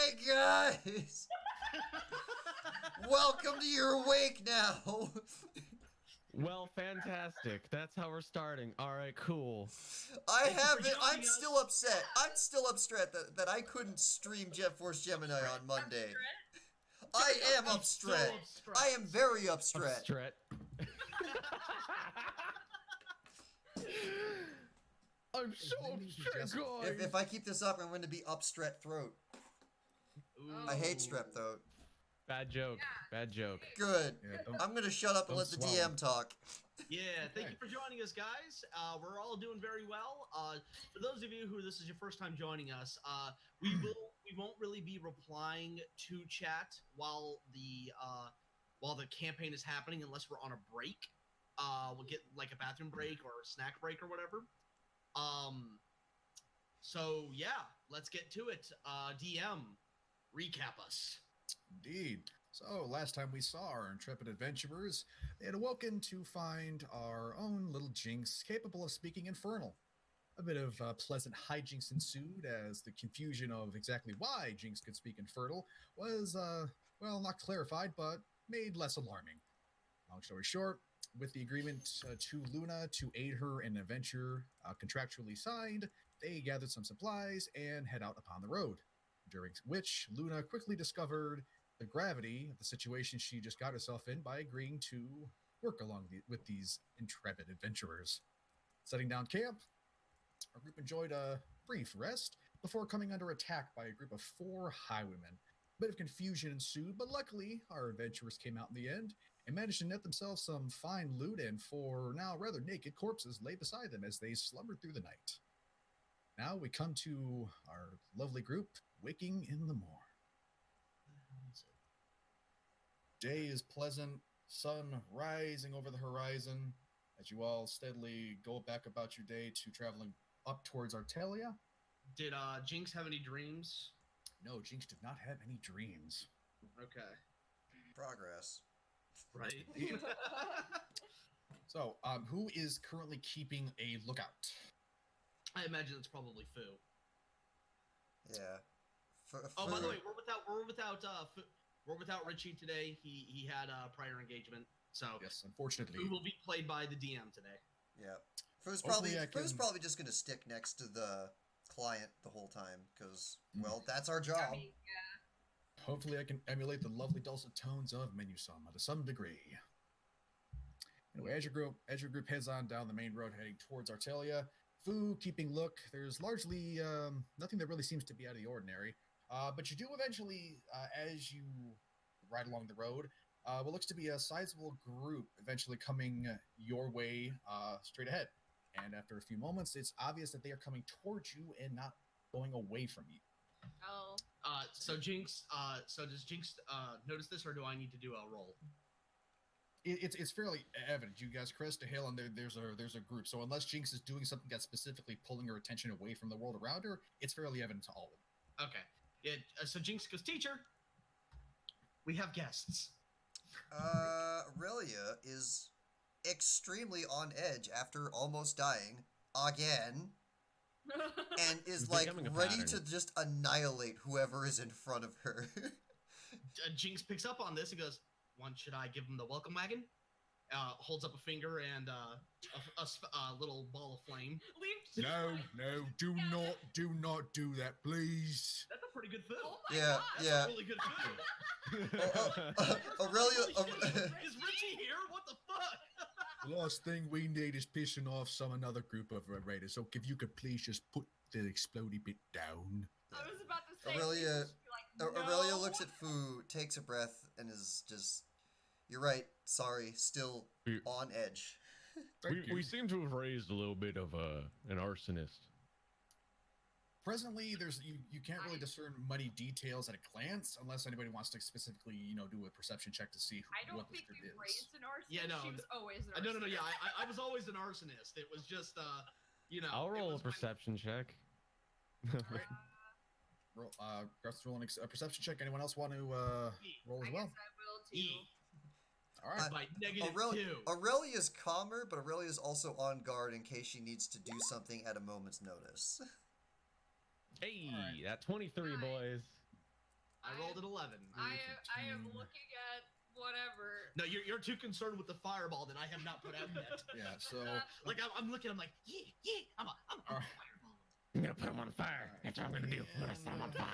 Hi guys! Welcome to your wake now! Well, fantastic. That's how we're starting. All right, cool. I'm still upset. I'm still upset that I couldn't stream Jet Force Gemini on Monday. I am upset. I am very upset. I'm so upset, guys. If I keep this up, I'm going to be upstret throat. Ooh. I hate strep throat. Bad joke. Bad joke. Good. Yeah, I'm going to shut up and let the DM talk. Yeah, thank you for joining us, guys. We're all doing very well. For those of you who this is your first time joining us, we won't really be replying to chat while the campaign is happening unless we're on a break. We'll get like a bathroom break or a snack break or whatever. So yeah, let's get to it. DM, recap us. Indeed. So, last time we saw our intrepid adventurers, they had awoken to find our own little Jinx capable of speaking Infernal. A bit of pleasant hijinks ensued as the confusion of exactly why Jinx could speak Infernal was, well, not clarified, but made less alarming. Long story short, with the agreement to Luna to aid her in an adventure contractually signed, they gathered some supplies and head out upon the road, during which Luna quickly discovered the gravity of the situation she just got herself in by agreeing to work along with these intrepid adventurers. Setting down camp, our group enjoyed a brief rest before coming under attack by a group of 4 highwaymen. A bit of confusion ensued, but luckily our adventurers came out in the end and managed to net themselves some fine loot, and 4 now rather naked corpses lay beside them as they slumbered through the night. Now we come to our lovely group waking in the morn. Day is pleasant, sun rising over the horizon as you all steadily go back about your day to traveling up towards Aurelia. Did Jinx have any dreams? No, Jinx did not have any dreams. Okay. Progress. Right. So, who is currently keeping a lookout? I imagine it's probably Fu. Yeah. Oh, by the way, we're without Richie today. He had a prior engagement, so yes, unfortunately, Fu will be played by the DM today. Yeah. Fu's probably just going to stick next to the client the whole time because, well, that's our job. I mean, yeah. Hopefully I can emulate the lovely dulcet tones of Menusama to some degree. Anyway, as your group heads on down the main road heading towards Aurelia, Fu keeping look, there's largely nothing that really seems to be out of the ordinary. But you do eventually, as you ride along the road, what looks to be a sizable group eventually coming your way straight ahead. And after a few moments, it's obvious that they are coming towards you and not going away from you. Oh. So Jinx, does Jinx notice this, or do I need to do a roll? It's fairly evident. You guys, Chris, to Hale, and there's a group. So unless Jinx is doing something that's specifically pulling her attention away from the world around her, it's fairly evident to all of them. Okay. Yeah. So Jinx goes, "Teacher, we have guests." Aurelia is extremely on edge after almost dying again, and is like ready to just annihilate whoever is in front of her. Jinx picks up on this and goes, should I give him the welcome wagon? Holds up a finger and a little ball of flame. No, do not do that, please. That's a pretty good food. Oh my God. That's a really good food. Aurelia, is Richie here? What the fuck? The last thing we need is pissing off another group of raiders. So if you could please just put the explodey bit down. I was about to say. Aurelia No. looks at Fu, takes a breath, and is just, "You're right. Sorry. Still on edge." We seem to have raised a little bit of an arsonist. Presently, you can't really discern many details at a glance, unless anybody wants to specifically, do a perception check to see what this group is. I don't think you raised an arsonist. Yeah, no. She was always an arsonist. No. Yeah, I was always an arsonist. It was just, I'll roll a perception check. Garth's rolling a perception check. Anyone else want to roll as well? I guess I will too. All right. By -2. Aurelia's calmer, but Aurelia's also on guard in case she needs to do something at a moment's notice. Hey, that 23, boys. I rolled an 11. I am looking at whatever. No, you're too concerned with the fireball that I have not put out yet. Yeah, so like I'm looking, I'm like, yeah, I'm a fireball. I'm gonna put him on fire. That's what I'm gonna do. I'm gonna set him on fire.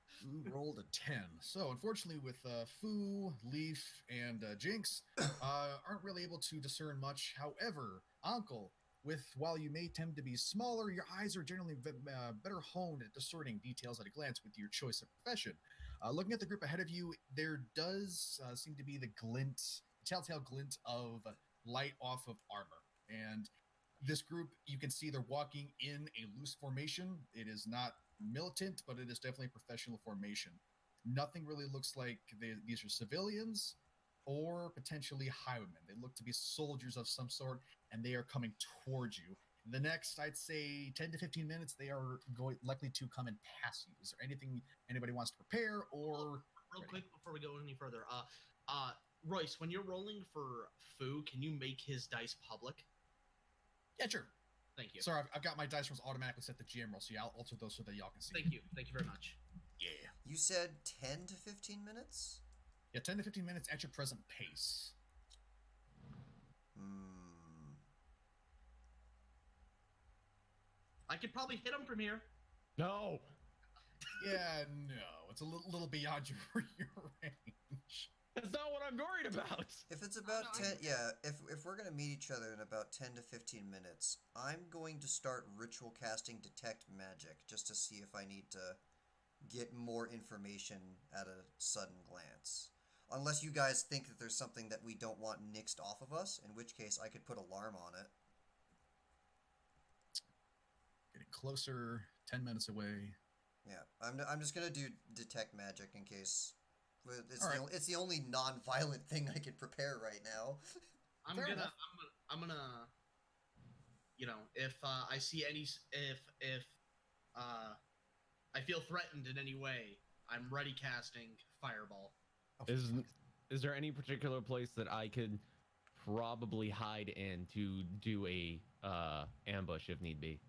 Foo rolled a 10. So unfortunately, with Foo, Lief, and Jinx, aren't really able to discern much. However, Ankel, while you may tend to be smaller, your eyes are generally better honed at discerning details at a glance with your choice of profession. Looking at the group ahead of you, there does seem to be the telltale glint of light off of armor. And this group, you can see they're walking in a loose formation. It is not militant, but it is definitely a professional formation. Nothing really looks like these are civilians or potentially highwaymen. They look to be soldiers of some sort, and they are coming towards you. In the next, I'd say 10 to 15 minutes, they are likely to come and pass you. Is there anything anybody wants to prepare or... Real quick before we go any further, Royce, when you're rolling for Foo, can you make his dice public? Yeah, sure. Thank you. Sorry, I've got my dice rolls automatically set to GM roll, so yeah, I'll alter those so that y'all can see. Thank you very much. Yeah. You said 10 to 15 minutes? Yeah, 10 to 15 minutes at your present pace. I could probably hit him from here. No. Yeah, no, it's a little beyond your range. That's not what I'm worried about. If it's about 10, yeah, if we're going to meet each other in about 10 to 15 minutes, I'm going to start ritual casting Detect Magic just to see if I need to get more information at a sudden glance. Unless you guys think that there's something that we don't want nixed off of us, in which case I could put alarm on it. Getting closer, 10 minutes away. Yeah, I'm just going to do Detect Magic in case... It's the only non-violent thing I can prepare right now. I'm gonna, you know, if I see any, if I feel threatened in any way, I'm ready casting Fireball. Is there any particular place that I could probably hide in to do a ambush if need be?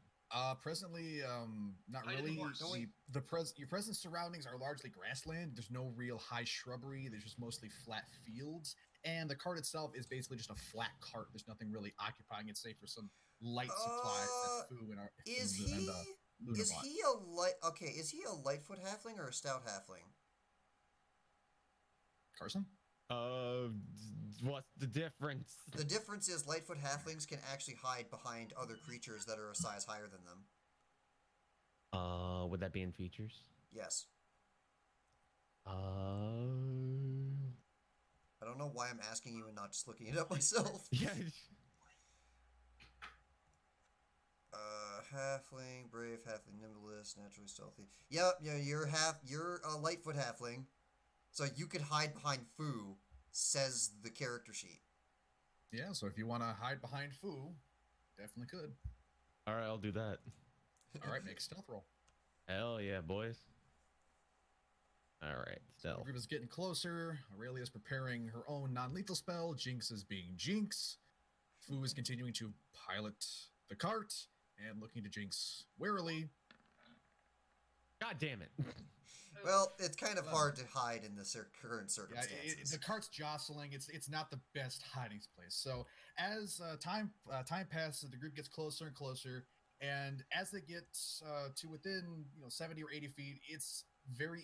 Presently, not Hide in the really. marsh. Your present surroundings are largely grassland. There's no real high shrubbery. There's just mostly flat fields. And the cart itself is basically just a flat cart. There's nothing really occupying it, save for some light supplies that Foo and Luda Is bought. he a Lightfoot halfling or a stout halfling? Carson? What's the difference? The difference is Lightfoot halflings can actually hide behind other creatures that are a size higher than them. Would that be in features? Yes. Uh, I don't know why I'm asking you and not just looking it up myself. Yeah. Halfling, brave, halfling, nimblest, naturally stealthy. Yep, yeah, you're a Lightfoot halfling. So you could hide behind Foo, says the character sheet. Yeah, so if you want to hide behind Foo, definitely could. All right, I'll do that. All right, make a stealth roll. Hell yeah, boys. All right, The stealth. group is getting closer. Aurelia is preparing her own non-lethal spell. Jinx is being Jinx. Foo is continuing to pilot the cart and looking to Jinx warily. God damn it. Well, it's kind of hard to hide in the current Yeah, circumstances. the cart's jostling. It's not the best hiding place. So as time passes, the group gets closer and closer, and as they get to within 70 or 80 feet, it's very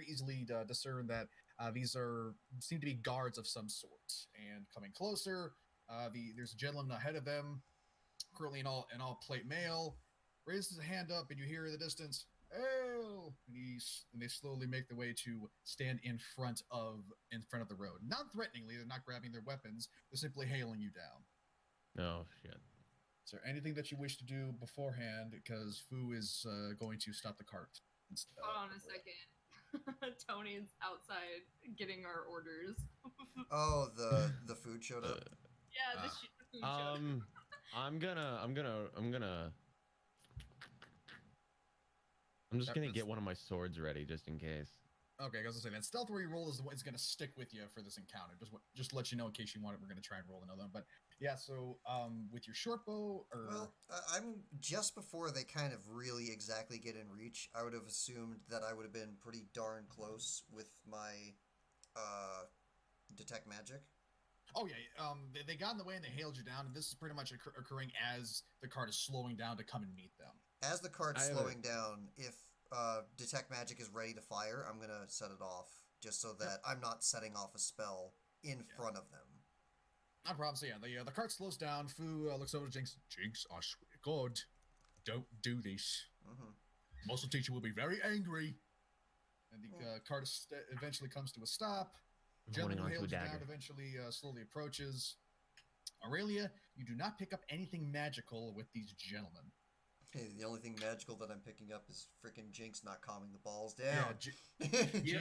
easily to discern that these seem to be guards of some sort. And coming closer, there's a gentleman ahead of them, currently in all plate mail, raises a hand up, and you hear in the distance, "Oh!" And they slowly make their way to stand in front of the road. Not threateningly, they're not grabbing their weapons. They're simply hailing you down. Oh shit. Is there anything that you wish to do beforehand? Because Foo is going to stop the cart. Hold on a second. Tony's outside getting our orders. Oh, the food showed up? Yeah, the food showed. I'm just gonna get one of my swords ready just in case. Okay, I was gonna say that stealth where you roll is the one that's gonna stick with you for this encounter. Just to let you know in case you want it. We're gonna try and roll another one. But Yeah, so with your short bow, or Well, I'm just before they kind of really exactly get in reach. I would have assumed that I would have been pretty darn close with my detect magic. oh yeah, they got in the way and they hailed you down, and this is pretty much occurring as the cart is slowing down to come and meet them. As the cart's I have slowing down, if detect magic is ready to fire, I'm gonna set it off just so that I'm not setting off a spell in front of them. Not a problem. So yeah, the cart slows down. Fu looks over to Jinx. Jinx, I swear to God, don't do this. Mm-hmm. Muscle teacher will be very angry. And the cart eventually comes to a stop. I'm holding Gentleman who on to a hailed you down dagger. eventually slowly approaches. Aurelia, you do not pick up anything magical with these gentlemen. Hey, the only thing magical that I'm picking up is freaking Jinx not calming the balls down. Yeah,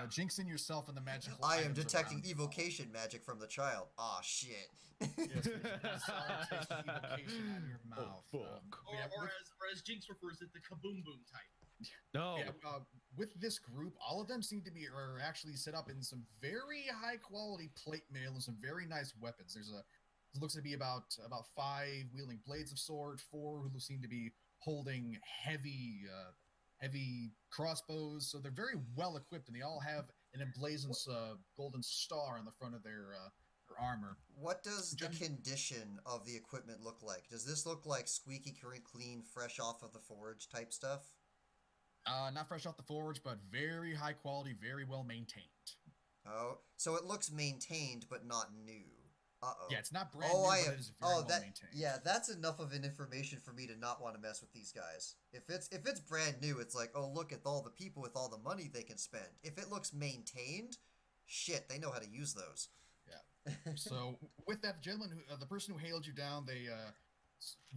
jinxing yourself in the magical. I am items detecting around you. evocation magic from the child. Ah, shit. Yes, there's a sour taste of evocation out of your Oh, mouth. fuck. Or, or as Jinx refers it, the kaboom boom type. No. Yeah, with this group, all of them seem to be are actually set up in some very high quality plate mail and some very nice weapons. It looks to be about 5 wielding blades of sword, 4 who seem to be holding heavy crossbows. So they're very well equipped, and they all have an emblazoned golden star on the front of their armor. What does the condition of the equipment look like? Does this look like squeaky clean, fresh off of the forge type stuff? Not fresh off the forge, but very high quality, very well maintained. Oh, so it looks maintained but not new. Uh-oh. Yeah, it's not brand new, but it is very well maintained. Yeah, that's enough of an information for me to not want to mess with these guys. If it's brand new, it's like, oh, look at all the people with all the money they can spend. If it looks maintained, shit, they know how to use those. Yeah. So with that gentleman, the person who hailed you down, they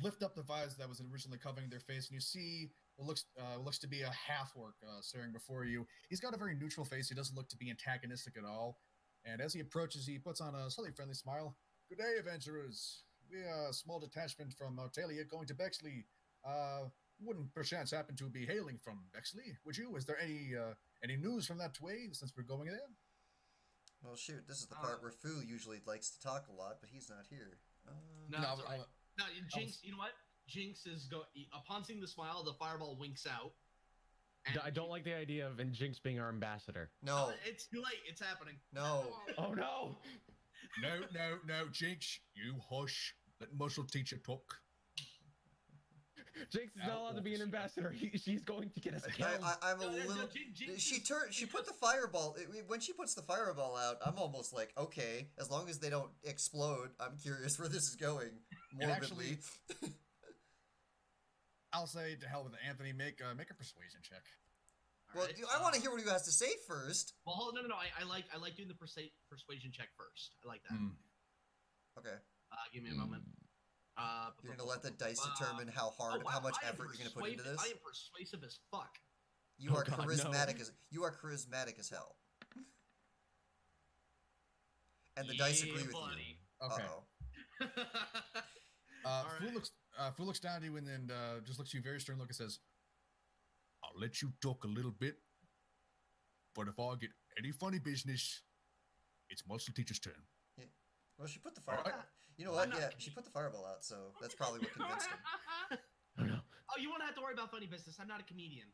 lift up the visor that was originally covering their face, and you see what looks to be a half-orc staring before you. He's got a very neutral face. He doesn't look to be antagonistic at all. And as he approaches, he puts on a slightly friendly smile. Good day, adventurers. We are a small detachment from Aurelia going to Bexley. Wouldn't perchance happen to be hailing from Bexley, would you? Is there any news from that way since we're going there? Well, shoot, this is the part where Fu usually likes to talk a lot, but he's not here. No, Jinx, you know what? Jinx is upon seeing the smile, the fireball winks out. I don't like the idea of Jinx being our ambassador. No. It's too late. It's happening. No. Oh no! No, Jinx, you hush. Let muscle teacher talk. Jinx is not allowed to be an ambassador. She's going to get us killed. I'm a little. She put the fireball. When she puts the fireball out, I'm almost like, okay, as long as they don't explode. I'm curious where this is going. Morbidly. I'll say to hell with it, Anthony. Make a persuasion check. Well, right. I want to hear what he has to say first. Well, no. I like doing the persuasion check first. I like that. Okay. Give me a moment. You're gonna let the dice determine how much effort you're gonna put into this. I am persuasive as fuck. You are charismatic as hell. And the dice agree with buddy. you. Okay. Uh-oh. Fu looks down at you and then just looks at you very stern look and says, I'll let you talk a little bit, but if I get any funny business, it's muscle teacher's turn. Yeah. Well, she put the fireball out. You know what? Yeah, she put the fireball out, so that's probably what convinced him. Oh no. Oh, you won't have to worry about funny business. I'm not a comedian.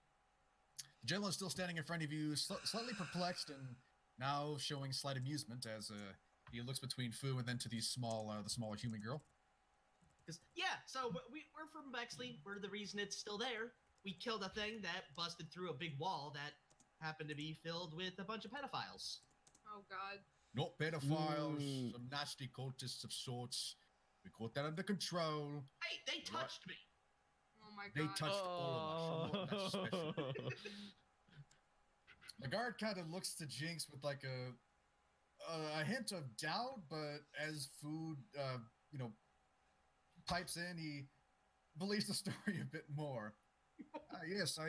The gentleman's still standing in front of you, slightly perplexed and now showing slight amusement as he looks between Fu and then to the smaller human girl. So we're from Bexley. We're the reason it's still there. We killed a thing that busted through a big wall that happened to be filled with a bunch of pedophiles. Oh God. Not pedophiles, some nasty cultists of sorts. We got that under control. Hey, they touched me. Oh my They God. touched all of us. That's special. The guard kind of looks to Jinx with like a hint of doubt, but as food, pipes in, he believes the story a bit more. Yes, I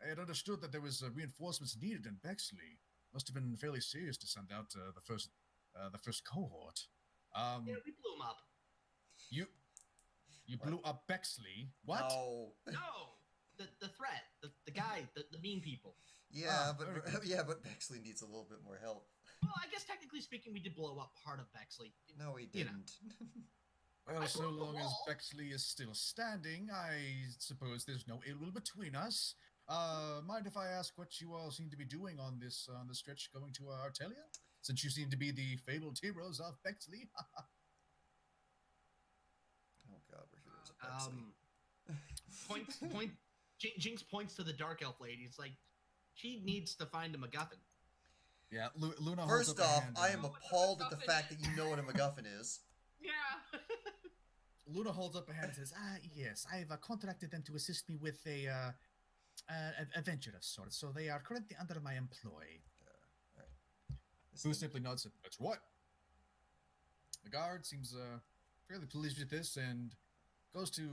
had understood that there was reinforcements needed in Bexley. Must have been fairly serious to send out the first cohort. Yeah, we blew them up. You blew up Bexley? What? No. No, the threat, the guy, the mean people. Yeah, but Bexley needs a little bit more help. Well, I guess technically speaking, we did blow up part of Bexley. No, we You know. didn't. Well, I so broke the long as wall. Bexley is still standing, I suppose there's no ill will between us. Mind if I ask what you all seem to be doing on this stretch going to Artelia? Since you seem to be the fabled heroes of Bexley. Oh god, we're heroes of Bexley. Jinx points to the dark elf lady. It's like she needs to find a MacGuffin. Yeah, Luna holds First up a off, hand. I and- am know what the appalled at the MacGuffin fact that is. you know what a MacGuffin is. Yeah. Luna holds up a hand and says, yes, I've contracted them to assist me with a venture of sorts, so they are currently under my employ. This Who thing- simply nods, that's what? The guard seems fairly pleased with this and goes to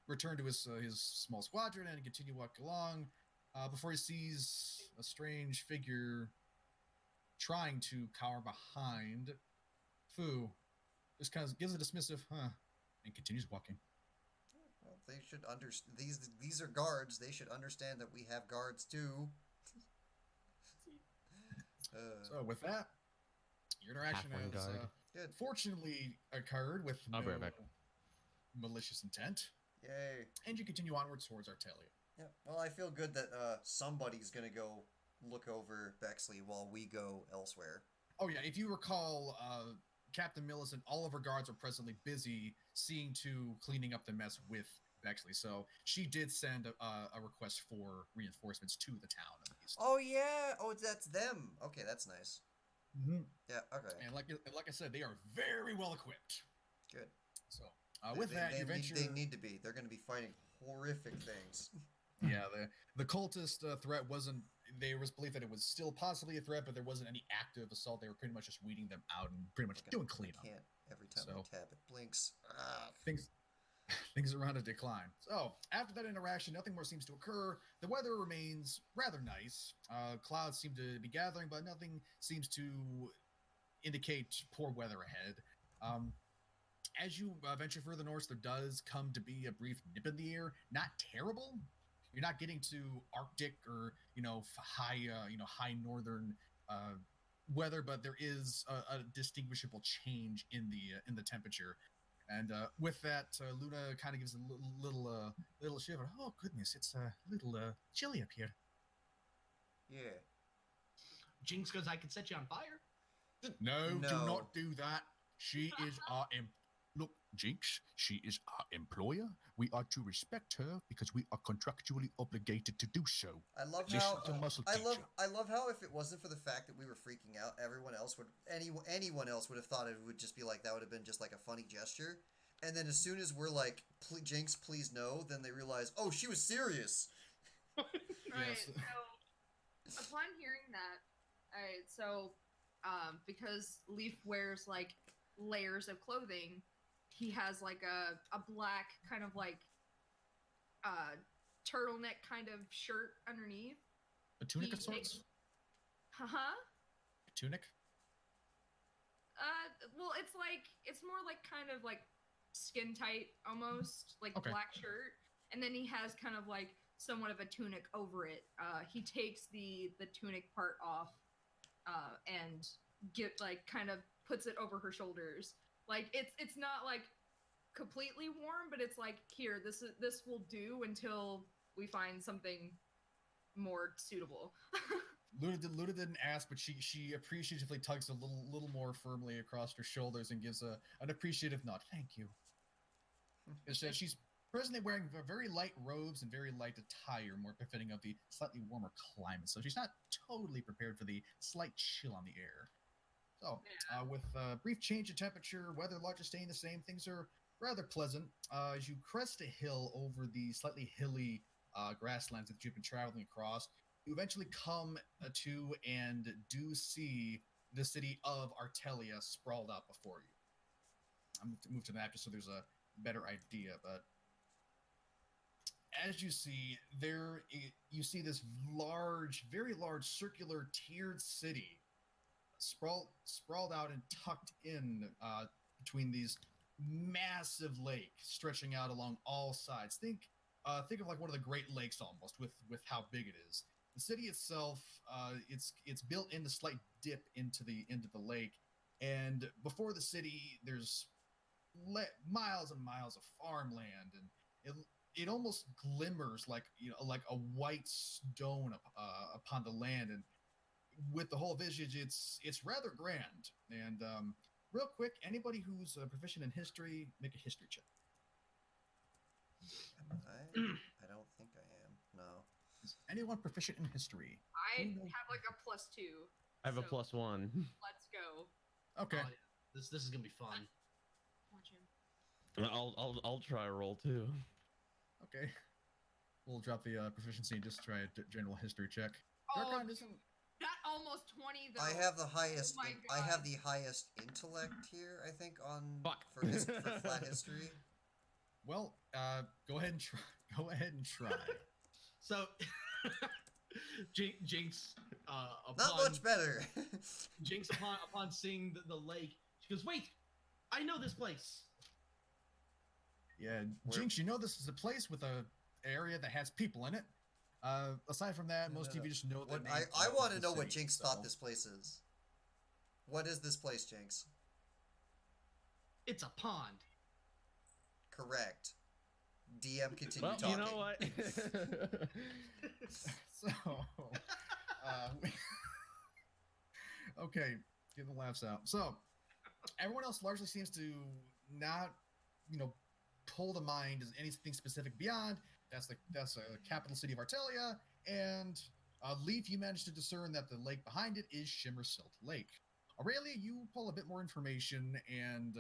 return to his small squadron and continue walking along before he sees a strange figure trying to cower behind Fu. Just kind of gives a dismissive, and continues walking. Well, they should understand. These are guards. They should understand that we have guards too. So with that, your interaction Halfling has guard. Good. fortunately occurred with I'll no be right back. malicious intent, Yay. and you continue onwards towards Artelia. Yeah. Well, I feel good that somebody's gonna go look over Bexley while we go elsewhere. Oh yeah, if you recall, Captain Millicent, all of her guards are presently busy seeing to cleaning up the mess with Bexley, so she did send a request for reinforcements to the town at least. Oh yeah. Oh, that's them. Okay, that's nice. Mm-hmm. Yeah. Okay. And like I said, they are very well equipped. Good. So with They- that, they you need- venture. They need to be. They're gonna be fighting horrific things. Yeah, the cultist threat wasn't. There was belief that it was still possibly a threat, but there wasn't any active assault. They were pretty much just weeding them out and pretty much doing I cleanup. can't. Every time I So- tap, it blinks. Ah. Things are on a decline. So after that interaction, nothing more seems to occur. The weather remains rather nice. Clouds seem to be gathering, but nothing seems to indicate poor weather ahead. As you venture further north, there does come to be a brief nip in the air. Not terrible. You're not getting to Arctic or high northern weather, but there is a distinguishable change in the temperature. And with that, Luna kind of gives a little shiver. Oh goodness, it's a little chilly up here. Yeah. Jinx goes, I can set you on fire. No, do No. not do that. She is our look, Jinx. She is our employer. We are to respect her because we are contractually obligated to do so. I love Listen how to muscle I love teacher. I love how if it wasn't for the fact that we were freaking out, anyone else would have thought it would just be like that would have been just like a funny gesture. And then as soon as we're like, Jinx, please no, then they realize, oh, she was serious. Right. Yes. So upon hearing that, alright, so because Lief wears like layers of clothing, he has like a black kind of like turtleneck kind of shirt underneath. A tunic of He sorts. takes- Huh? A tunic. Well, it's more like kind of like skin tight almost, like Okay. black shirt, and then he has kind of like somewhat of a tunic over it. He takes the tunic part off, and kind of puts it over her shoulders. Like it's not like completely warm, but it's like here, this will do until we find something more suitable. Luda didn't ask, but she appreciatively tugs a little more firmly across her shoulders and gives an appreciative nod. Thank you. She's presently wearing very light robes and very light attire, more befitting of the slightly warmer climate. So she's not totally prepared for the slight chill on the air. So, with a brief change in temperature, weather largely staying the same, things are rather pleasant. As you crest a hill over the slightly hilly grasslands that you've been traveling across, you eventually come to and do see the city of Artelia sprawled out before you. I'm going to move to the map just so there's a better idea, but as you see there, you see this very large circular tiered city sprawled out and tucked in between these massive lakes stretching out along all sides. Think of like one of the Great Lakes almost with how big it is. the city itself, it's built in a slight dip into the lake, and before the city, there's miles and miles of farmland, and it almost glimmers like like a white stone upon the land, and with the whole visage, it's rather grand. And real quick, anybody who's proficient in history, make a history check. I don't think I am. No. Is anyone proficient in history? I have like a +2. I have a so +1. Let's go. Okay. Oh, yeah. This is gonna be fun. Watch him. I'll try a roll too. Okay. We'll drop the proficiency and just try a general history check. Darkon isn't. That almost 20 though. I have the highest. Oh my I God. have the highest intellect here. I think on Fuck. for flat history. Well, go ahead and try. Go ahead and try. So, Jinx, Not much better. Jinx, upon seeing the lake, she goes, "Wait, I know this place." Yeah, Jinx, you know this is a place with a area that has people in it. Aside from that, most of you just know the name. I want to of know the what city, Jinx so- thought this place is. What is this place, Jinx? It's a pond. Correct. DM continue Well, talking. you know what? So, okay, get the laughs out. So, everyone else largely seems to not, pull to mind as anything specific beyond. That's the capital city of Aurelia, and Lief, you managed to discern that the lake behind it is Shimmer Silt Lake. Aurelia, you pull a bit more information, and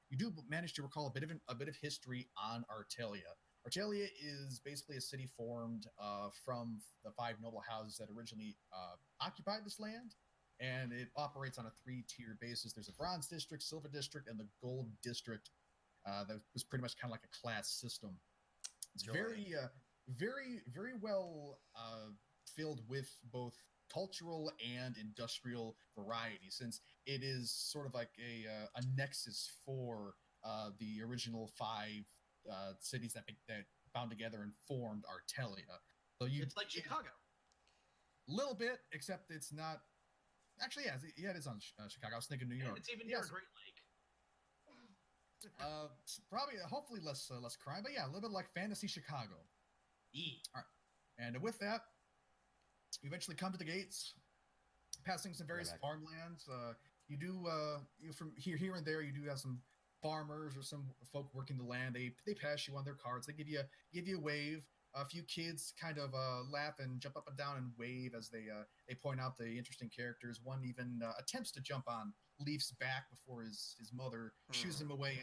you do manage to recall a bit of history on Aurelia. Aurelia is basically a city formed from the 5 noble houses that originally occupied this land, and it operates on a 3-tier basis. There's a bronze district, silver district, and the gold district. That was pretty much kind of like a class system. It's very, very well filled with both cultural and industrial variety, since it is sort of like a nexus for the original 5 cities that bound together and formed Aurelia. So It's like Chicago. Little bit, except it's not. Actually, yeah, it is on Chicago. I was thinking New York. It's even near a Great Lake. Probably, hopefully less crime, but yeah, a little bit like fantasy Chicago. All right, and with that, you eventually come to the gates, passing some various farmlands. You do from here and there, you do have some farmers or some folk working the land. They pass you on their carts. They give you a wave. A few kids kind of laugh and jump up and down and wave as they point out the interesting characters. One even attempts to jump on Lief's back before his mother shoos him away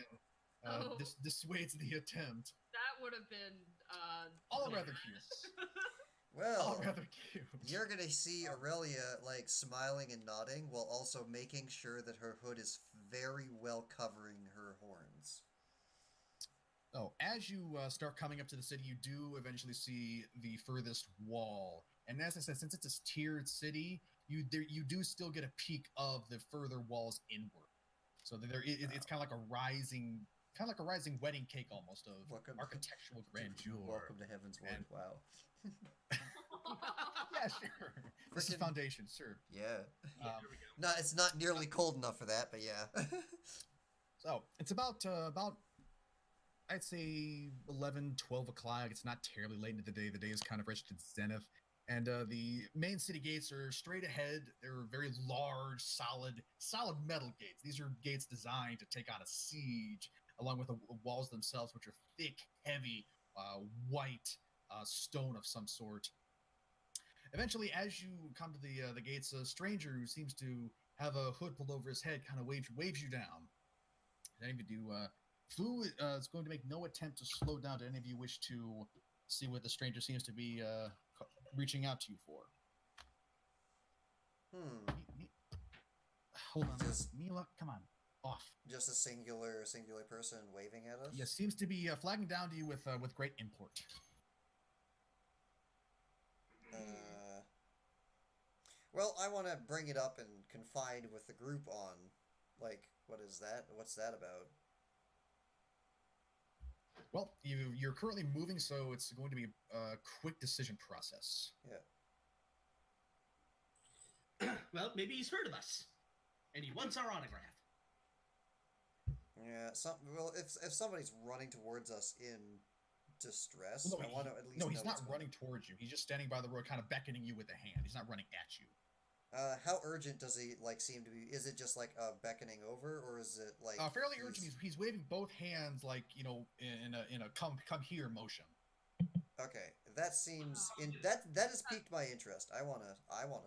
and dissuades the attempt. That would have been All rather cute. Well, All rather cute. you're gonna see Aurelia like smiling and nodding while also making sure that her hood is very well covering her horns. Oh, as you start coming up to the city, you do eventually see the furthest wall. And as I said, since it's a tiered city, you do still get a peek of the further walls inward. So it's kind of like a rising wedding cake almost of architectural grandeur. Welcome to Heaven's Word. Wow. Yeah, sure. This is foundation, sure. Yeah. There we go. No, it's not nearly cold enough for that, but yeah. So it's about I'd say 11, 12 o'clock. It's not terribly late into the day. The day is kind of reached its zenith. And the main city gates are straight ahead. They're very large, solid metal gates. These are gates designed to take on a siege, along with the walls themselves, which are thick, heavy, white stone of some sort. Eventually, as you come to the gates, a stranger who seems to have a hood pulled over his head kind of waves you down. And any of you do, Fu is going to make no attempt to slow down. Do any of you wish to see what the stranger seems to be reaching out to you for? Hold on, Mila, come on, off. Just a singular person waving at us? Yes, seems to be flagging down to you with great import. Well, I want to bring it up and confide with the group on, like, what is that? What's that about? Well, you're currently moving, so it's going to be a quick decision process. Yeah. Well, maybe he's heard of us, and he wants our autograph. Yeah, well, if somebody's running towards us in distress, Well, I want to at least no, know he's not what's going running towards you. He's just standing by the road, kind of beckoning you with a hand. He's not running at you. How urgent does he seem to be? Is it just like beckoning over, or is it like fairly urgent? He's waving both hands like in a come here motion. Okay, that seems that has piqued my interest. I wanna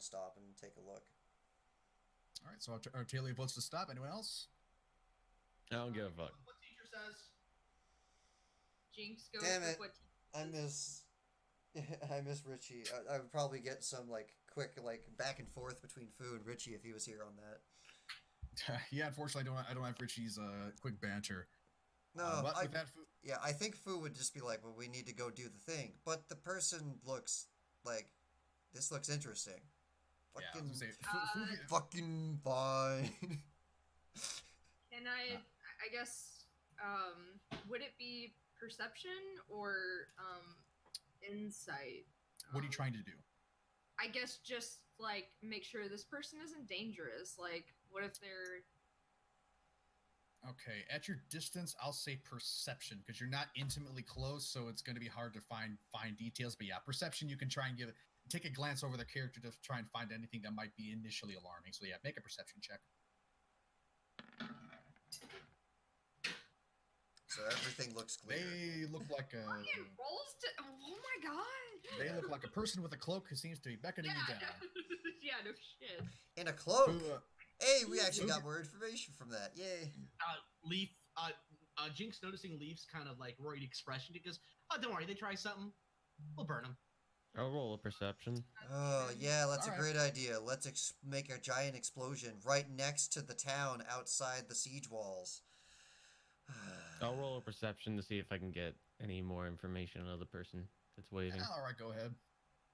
stop and take a look. All right, so Aurelia votes to stop. Anyone else? I don't give a fuck. What teacher says? Jinx goes Damn with it. what I miss Richie. I would probably get some quick back and forth between Fu and Richie if he was here on that. Yeah, unfortunately, I don't have Richie's quick banter. No, but with that, yeah, I think Fu would just be like, "Well, we need to go do the thing," but the person looks like this looks interesting. yeah, I Fucking, was gonna say, fucking fine. Can I guess, would it be perception or insight? what are you trying to do? I guess just make sure this person isn't dangerous. What if they're Okay, at your distance, I'll say perception because you're not intimately close, so it's going to be hard to find details. But yeah, perception, you can try and take a glance over the character to try and find anything that might be initially alarming. So yeah, make a perception check. So everything looks clear. They look like a. oh my god! They look like a person with a cloak who seems to be beckoning you down. Yeah, no shit. In a cloak. Who, Hey, we actually got more information from that. Yay. Lief, Jinx noticing Leaf's kind of worried expression. He goes, "Oh, don't worry, they try something, we'll burn them." I'll roll a perception. Oh, yeah, that's a All great idea. Let's make a giant explosion right next to the town outside the siege walls. I'll roll a perception to see if I can get any more information on the person that's waving. all right, go ahead.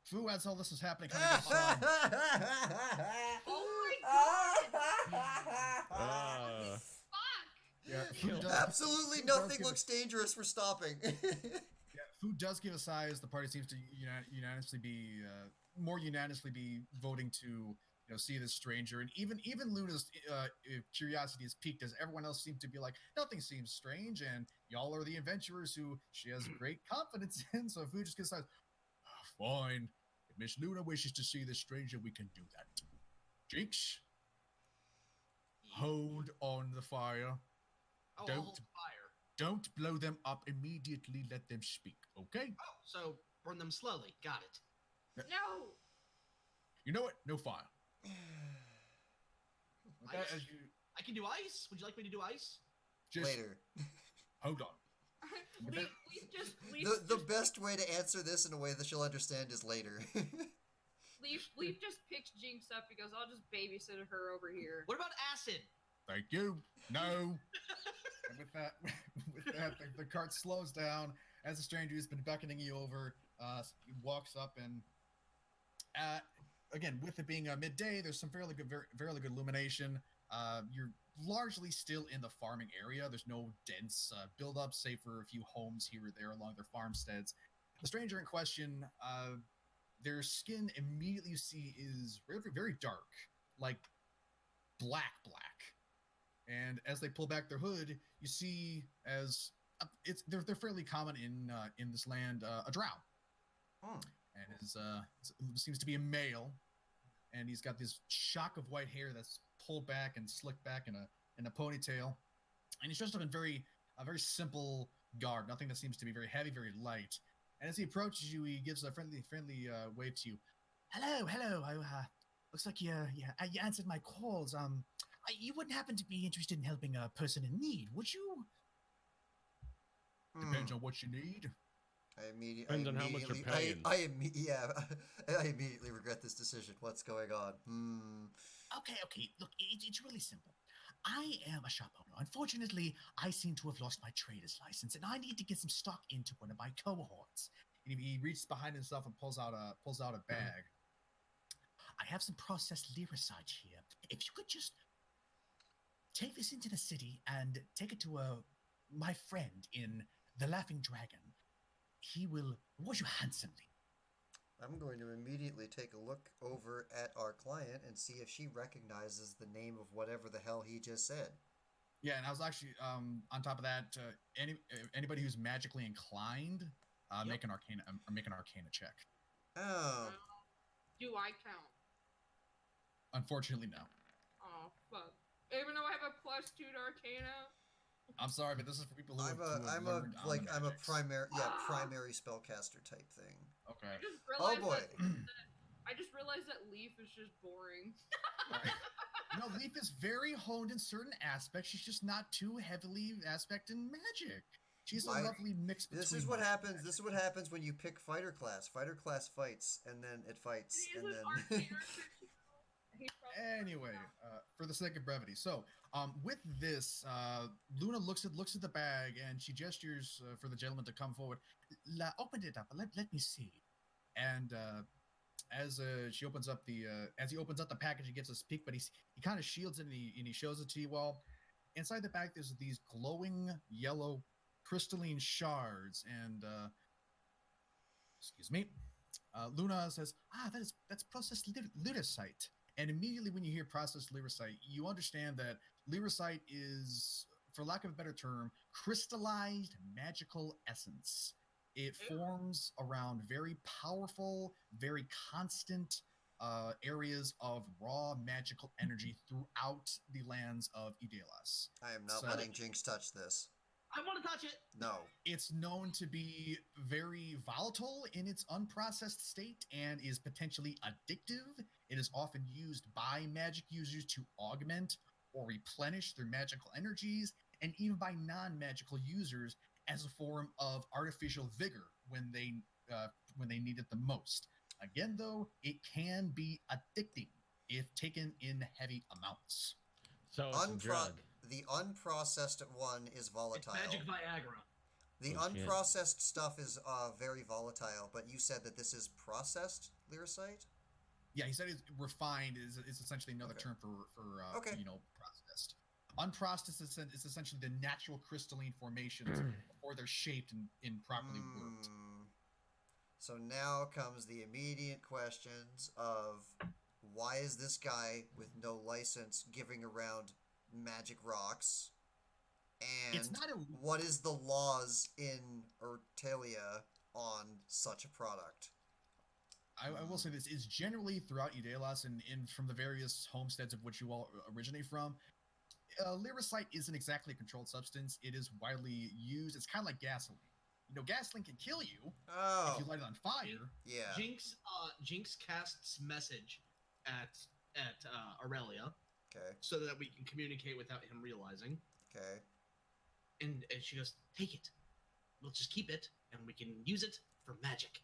Fu, as all this is happening, kind of gets Oh my Uh, fuck! Yeah, Fu Kill. does, Absolutely Fu does nothing give looks dangerous. We're stopping. Yeah, Fu does give a sigh as the party seems to unanimously be more unanimously be voting to see this stranger, and even Luda's curiosity is piqued as everyone else seems to be like, nothing seems strange, and y'all are the adventurers who she has great confidence in. So Fu just gets like, fine. If Miss Luda wishes to see this stranger, we can do that. Jinx, hold on the fire. Oh, I'll Don't- hold fire. Don't blow them up immediately. Let them speak, okay? Oh, so burn them slowly. Got it. No! You know what? No fire. Okay, Ice? as you I can do ice. Would you like me to do ice? just Later. hold on. The best way to answer this in a way that she'll understand is later. Leaf just picks Jinx up. He goes, I'll just babysit her over here. What about acid? Thank you. No. And with that, the cart slows down as the stranger who's been beckoning you over walks up, and again, with it being midday, there's some fairly good illumination. You're largely still in the farming area. There's no dense buildup, save for a few homes here or there along their farmsteads. The stranger in question, their skin immediately you see is very, very dark, like black. And as they pull back their hood, you see as they're fairly common in this land, a drow. Hmm. And seems to be a male, and he's got this shock of white hair that's pulled back and slicked back in a ponytail, and he's dressed up in a very simple garb, nothing that seems to be very heavy, very light. And as he approaches you, he gives a friendly wave to you. Hello. Looks like you answered my calls. You wouldn't happen to be interested in helping a person in need, would you? Depends on what you need. Depends on how much you're paying. I immediately regret this decision. What's going on? Okay. Look, it's really simple. I am a shop owner. Unfortunately, I seem to have lost my trader's license, and I need to get some stock into one of my cohorts. And he reaches behind himself and pulls out a bag. I have some processed Lyra Sight here. If you could just take this into the city and take it to my friend in the Laughing Dragon, he will reward you handsomely. I'm going to immediately take a look over at our client and see if she recognizes the name of whatever the hell he just said. Yeah, and I was actually on top of that, anybody who's magically inclined, make an arcana check. Oh. Do I count? Unfortunately, no. Oh fuck! Even though I have a +2 to Arcana. I'm sorry, but this is for people who I'm a primary spellcaster type thing. Okay. I just realized that Lief is just boring. No, Lief is very honed in certain aspects. She's just not too heavily aspect in magic. She's a lovely mix between. This is what happens. This is what happens when you pick fighter class. Fighter class fights, and then it fights, and then. Anyway, for the sake of brevity, so with this, Luna looks at the bag and she gestures for the gentleman to come forward. Open it up. Let me see. And as he opens up the package, he gets a peek, but he kind of shields it and he shows it to you all. Inside the bag, there's these glowing yellow crystalline shards, and excuse me, Luna says, that's processed Lyra Sight. And immediately when you hear processed Lyra Sight, you understand that Lyra Sight is, for lack of a better term, crystallized magical essence. It forms around very powerful, very constant areas of raw magical energy throughout the lands of Idealas. I am not letting Jinx touch this. I want to touch it. No. It's known to be very volatile in its unprocessed state and is potentially addictive. It is often used by magic users to augment or replenish their magical energies, and even by non-magical users as a form of artificial vigor when they need it the most. Again, though, it can be addicting if taken in heavy amounts. So it's a drug. The unprocessed one is volatile. It's magic Viagra. The unprocessed stuff is very volatile, but you said that this is processed Lyra Sight? Yeah, he said it's refined is essentially another term for processed. Unprocessed is essentially the natural crystalline formations before they're shaped and properly worked. So now comes the immediate questions of why is this guy with no license giving around magic rocks, and what is the laws in Aurelia on such a product? I will say this is generally throughout Idealas and from the various homesteads of which you all originate from, Lyra Sight isn't exactly a controlled substance. It is widely used. It's kind of like gasoline. You know, gasoline can kill you if you light it on fire. Yeah. Jinx casts message at Aurelia. Okay. So that we can communicate without him realizing. Okay. And she goes, take it. We'll just keep it, and we can use it for magic.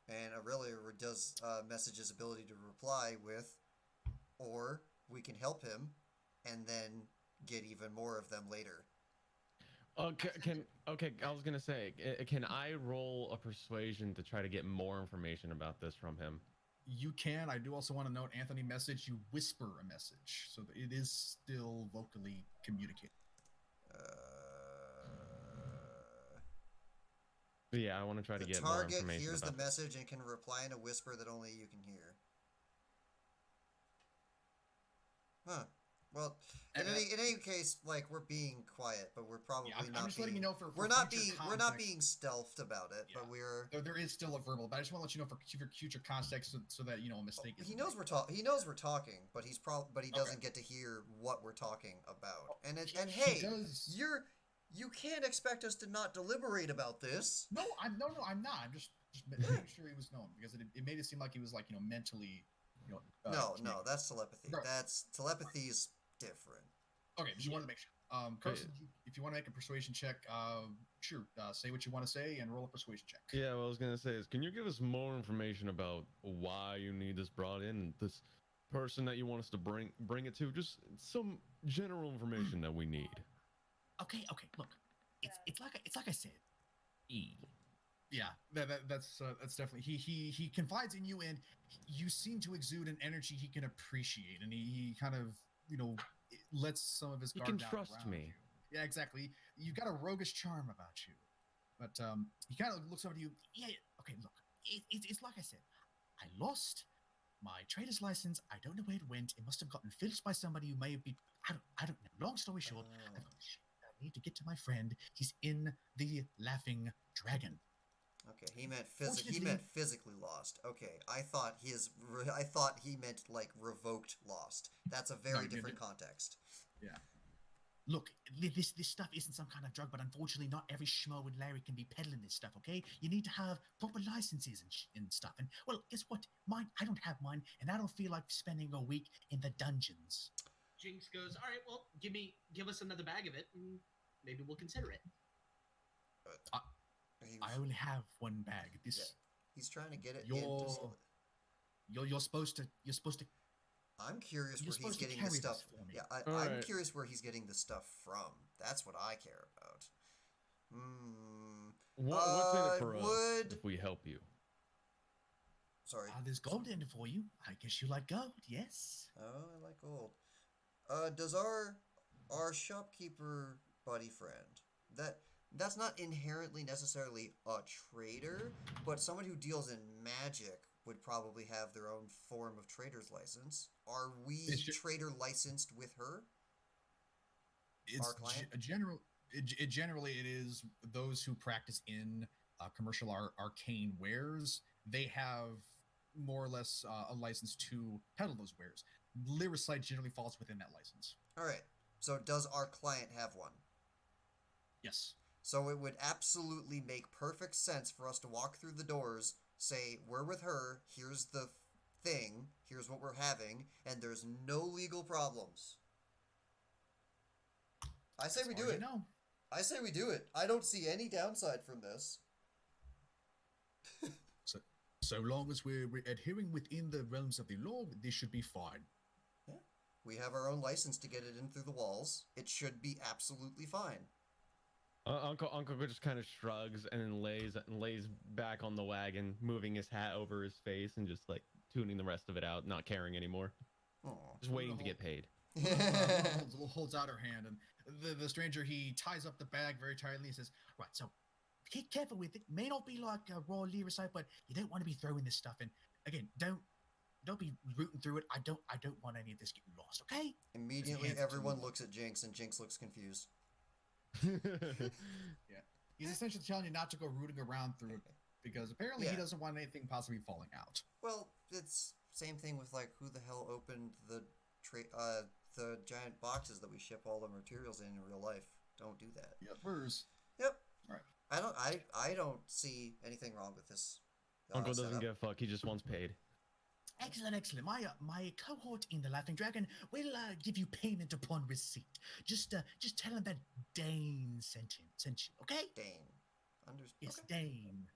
And Aurelia does message his ability to reply with, or we can help him, and then get even more of them later. Okay, I was gonna say, can I roll a persuasion to try to get more information about this from him? You can. I do also want to note, Anthony message, you whisper a message, so that it is still vocally communicated. Yeah, I want to try to get more information. The target hears the this. message and can reply in a whisper that only you can hear. Huh. Well, in any case, like, we're being quiet, but we're probably not. I'm just letting you know for we're not being stealthed about it, but we're. There is still a verbal, but I just want to let you know for future context, so that a mistake. He knows we're talking. He knows we're talking, but he doesn't get to hear what we're talking about. And hey, you can't expect us to not deliberate about this. No, I'm not. I'm just making sure he was known, because it made it seem like he was mentally. No, that's telepathy. Right. Telepathy's different. Okay, just wanted to make sure. Carson, if you want to make a persuasion check, sure. Say what you want to say and roll a persuasion check. Yeah, what I was gonna say is, can you give us more information about why you need this brought in, this person that you want us to bring it to? Just some general information that we need. Okay. Look, it's like I said. Yeah, that's definitely he confides in you, and you seem to exude an energy he can appreciate, and he kind of lets some of his guard down. He can trust me. Yeah, exactly. You got a roguish charm about you, but he kind of looks over to you. Yeah. Okay. Look, it's I said, I lost my trader's license. I don't know where it went. It must have gotten filched by somebody who may have been. I don't know. Long story short, I thought, shit, I need to get to my friend. He's in the Laughing Dragon. Okay, he meant physically lost. Okay, I thought he meant like revoked lost. That's a very different context. Yeah. Look, this stuff isn't some kind of drug, but unfortunately, not every schmo and Larry can be peddling this stuff. Okay, you need to have proper licenses and stuff. And well, guess what? I don't have mine, and I don't feel like spending a week in the dungeons. Jinx goes, all right, well, give us another bag of it, and maybe we'll consider it. I only have one bag. He's trying to get it. You're supposed to. I'm curious where he's getting the stuff. Yeah, I'm curious where he's getting the stuff from. That's what I care about. What's in it for us if we help you? Sorry. There's gold in it for you. I guess you like gold, yes? Oh, I like gold. Does our shopkeeper buddy friend, that's not inherently necessarily a trader, but someone who deals in magic would probably have their own form of trader's license. Are we trader licensed with her? It's generally it is those who practice in commercial arcane wares. They have more or less a license to peddle those wares. Lyra Sight generally falls within that license. All right. So does our client have one? Yes. So it would absolutely make perfect sense for us to walk through the doors, say, we're with her, here's the thing, here's what we're having, and there's no legal problems. I say we do it. I say we do it. I don't see any downside from this. So long as we're adhering within the realms of the law, this should be fine. Yeah. We have our own license to get it in through the walls. It should be absolutely fine. Uncle just kind of shrugs and then lays back on the wagon, moving his hat over his face and just like tuning the rest of it out, not caring anymore. Aww. Just waiting to get paid. Holds out her hand, and the stranger, he ties up the bag very tightly and says, right, so be careful with it. May not be like a raw Lyra Sight, but you don't want to be throwing this stuff in. Again, don't be rooting through it. I don't want any of this getting lost, okay? Immediately everyone looks at Jinx, and Jinx looks confused. Yeah, he's essentially telling you not to go rooting around through it because apparently he doesn't want anything possibly falling out. Well, it's same thing with like who the hell opened the giant boxes that we ship all the materials in real life. Don't do that. Yep, hers. Yep. Right. I don't see anything wrong with this. Uncle doesn't give a fuck. He just wants paid. Excellent. My cohort in the Laughing Dragon will give you payment upon receipt. Just tell him that Dane sent you. Okay? Dane. Yes, okay. Dane.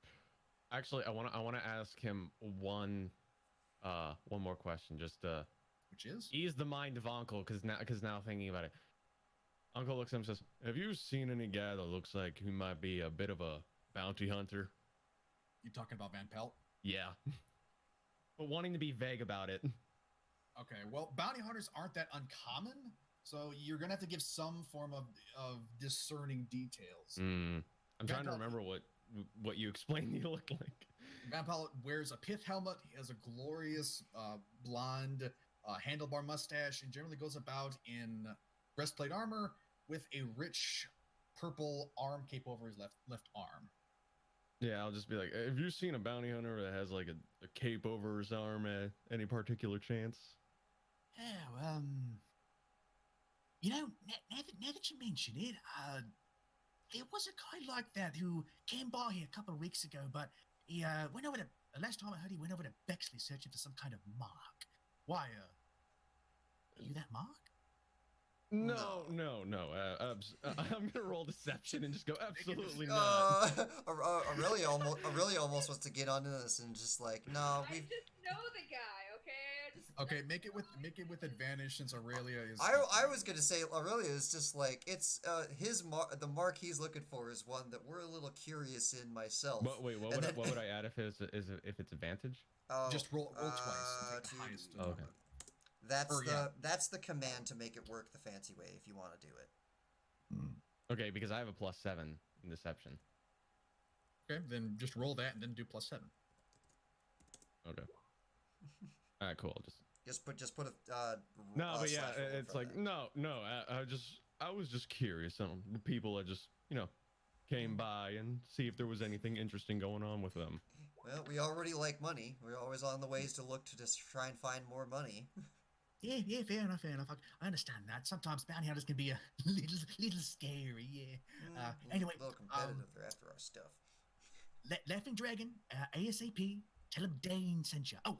Actually, I wanna ask him one more question. Just which is ease the mind of Uncle, because now thinking about it, Uncle looks at him and says, "Have you seen any guy that looks like he might be a bit of a bounty hunter?" You talking about Van Pelt? Yeah. But wanting to be vague about it. Okay, well, bounty hunters aren't that uncommon, so you're gonna have to give some form of discerning details. I'm trying to remember what you explained you look like. Van Pelt wears a pith helmet. He has a glorious blonde handlebar mustache, and generally goes about in breastplate armor with a rich purple arm cape over his left arm. Yeah, I'll just be like, have you seen a bounty hunter that has like a cape over his arm at any particular chance? Oh, you know, now that you mention it, there was a guy like that who came by here a couple of weeks ago, but he went over to, last time I heard, he went over to Bexley searching for some kind of mark. Why, are you that mark? No. I'm gonna roll deception and just go absolutely not. Aurelia almost wants to get onto this and just like, no, I just know the guy, okay? Okay, make it with advantage since Aurelia is. I was gonna say Aurelia is just like it's the mark he's looking for is one that we're a little curious in myself. But wait, what would I add if it's advantage? Just roll twice. Take the highest. Okay. That's the command to make it work the fancy way if you want to do it. Okay, because I have a +7 in deception. Okay, then just roll that and then do +7. Okay. All right, cool. Just put a No, but yeah, slash roll in it's front like of that. no. I was just curious. The people that just came by and see if there was anything interesting going on with them. Well, we already like money. We're always on the ways to look to just try and find more money. Yeah, fair enough, fair enough. I understand that. Sometimes bounty hunters can be a little scary, yeah. Anyway, A little competitive. They're after our stuff. Laughing Dragon, ASAP, tell him Dane sent you. Oh,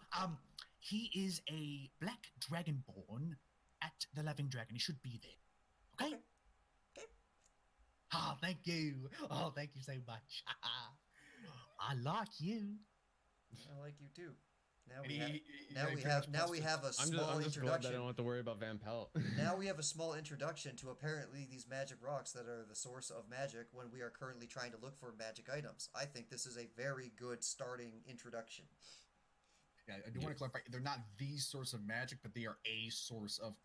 he is a black dragonborn at the Laughing Dragon. He should be there. Okay? Okay. Oh, thank you. Oh, thank you so much. I like you. I like you too. And Now we have a small I'm just glad that I introduction. don't have to worry about Van Pelt. Now we have a small introduction to apparently these magic rocks that are the source of magic when we are currently trying to look for magic items. I think this is a very good starting introduction. Yeah, I do want to clarify. They're not the source of magic, but they are a source of,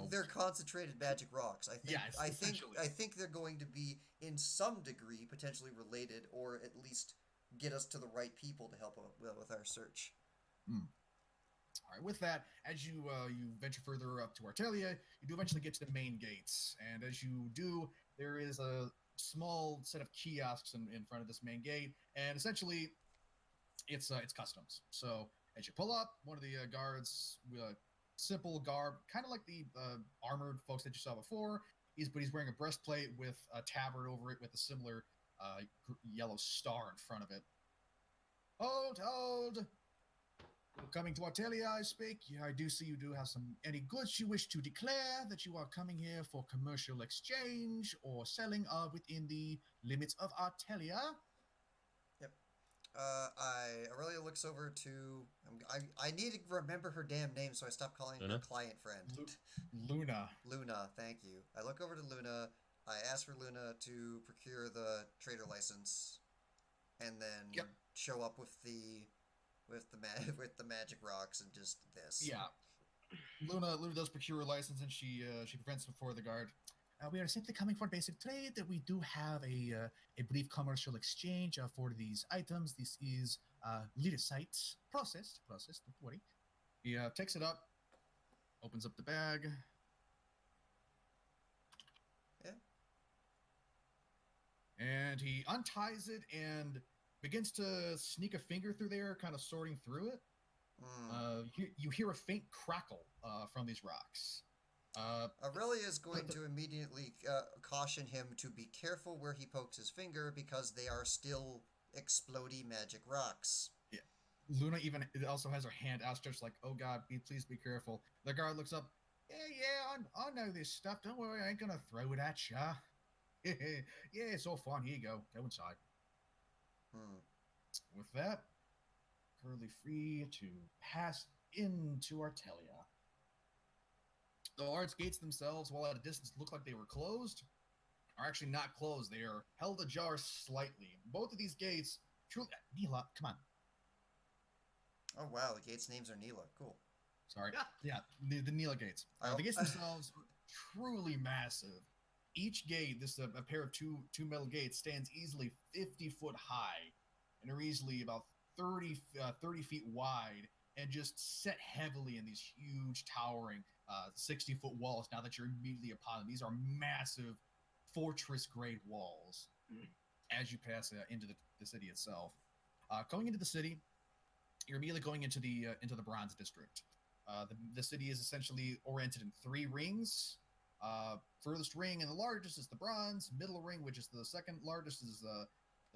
They're concentrated magic rocks. Yes, I essentially. think they're going to be in some degree potentially related, or at least get us to the right people to help with our search. All right, with that, as you venture further up to Aurelia, you do eventually get to the main gates. And as you do, there is a small set of kiosks in front of this main gate. And essentially, it's customs. So as you pull up, one of the guards, simple garb, kind of like the armored folks that you saw before. He's wearing a breastplate with a tabard over it with a similar yellow star in front of it. Hold! Coming to Aurelia, I speak. Yeah, I do see you do have any goods you wish to declare that you are coming here for commercial exchange or selling within the limits of Aurelia. Yep. Aurelia looks over to. I need to remember her damn name, so I stop calling her client friend. Luna. Luna, thank you. I look over to Luna. I ask for Luna to procure the trader license, and then show up with the magic rocks and just this. Yeah. Luna does procure a license, and she prevents before the guard. We are simply coming for basic trade. That we do have a brief commercial exchange for these items. This is Lyra Sight processed. Don't worry. He takes it up, opens up the bag. Yeah. And he unties it and begins to sneak a finger through there, kind of sorting through it. You hear a faint crackle from these rocks. Aurelia is going to immediately caution him to be careful where he pokes his finger because they are still explodey magic rocks. Yeah. Luna even also has her hand outstretched like, oh god, please be careful. The guard looks up. Yeah, I know this stuff. Don't worry, I ain't gonna throw it at ya. Yeah, it's all fine. Here you go. Go inside. With that, currently free to pass into Aurelia. The large gates themselves, while at a distance look like they were closed, are actually not closed. They are held ajar slightly. Both of these gates, truly, Neela, come on. Oh wow, the gates' names are Neela. Cool. Sorry. Yeah, the Neela gates. The gates themselves are truly massive. Each gate, this a pair of two metal gates, stands easily 50 foot high and are easily about 30 feet wide and just set heavily in these huge towering 60-foot walls now that you're immediately upon them. These are massive fortress-grade walls as you pass into the city itself. Going into the city, you're immediately going into the Bronze District. The city is essentially oriented in 3 rings. Furthest ring and the largest is the bronze. Middle ring, which is the second largest, is the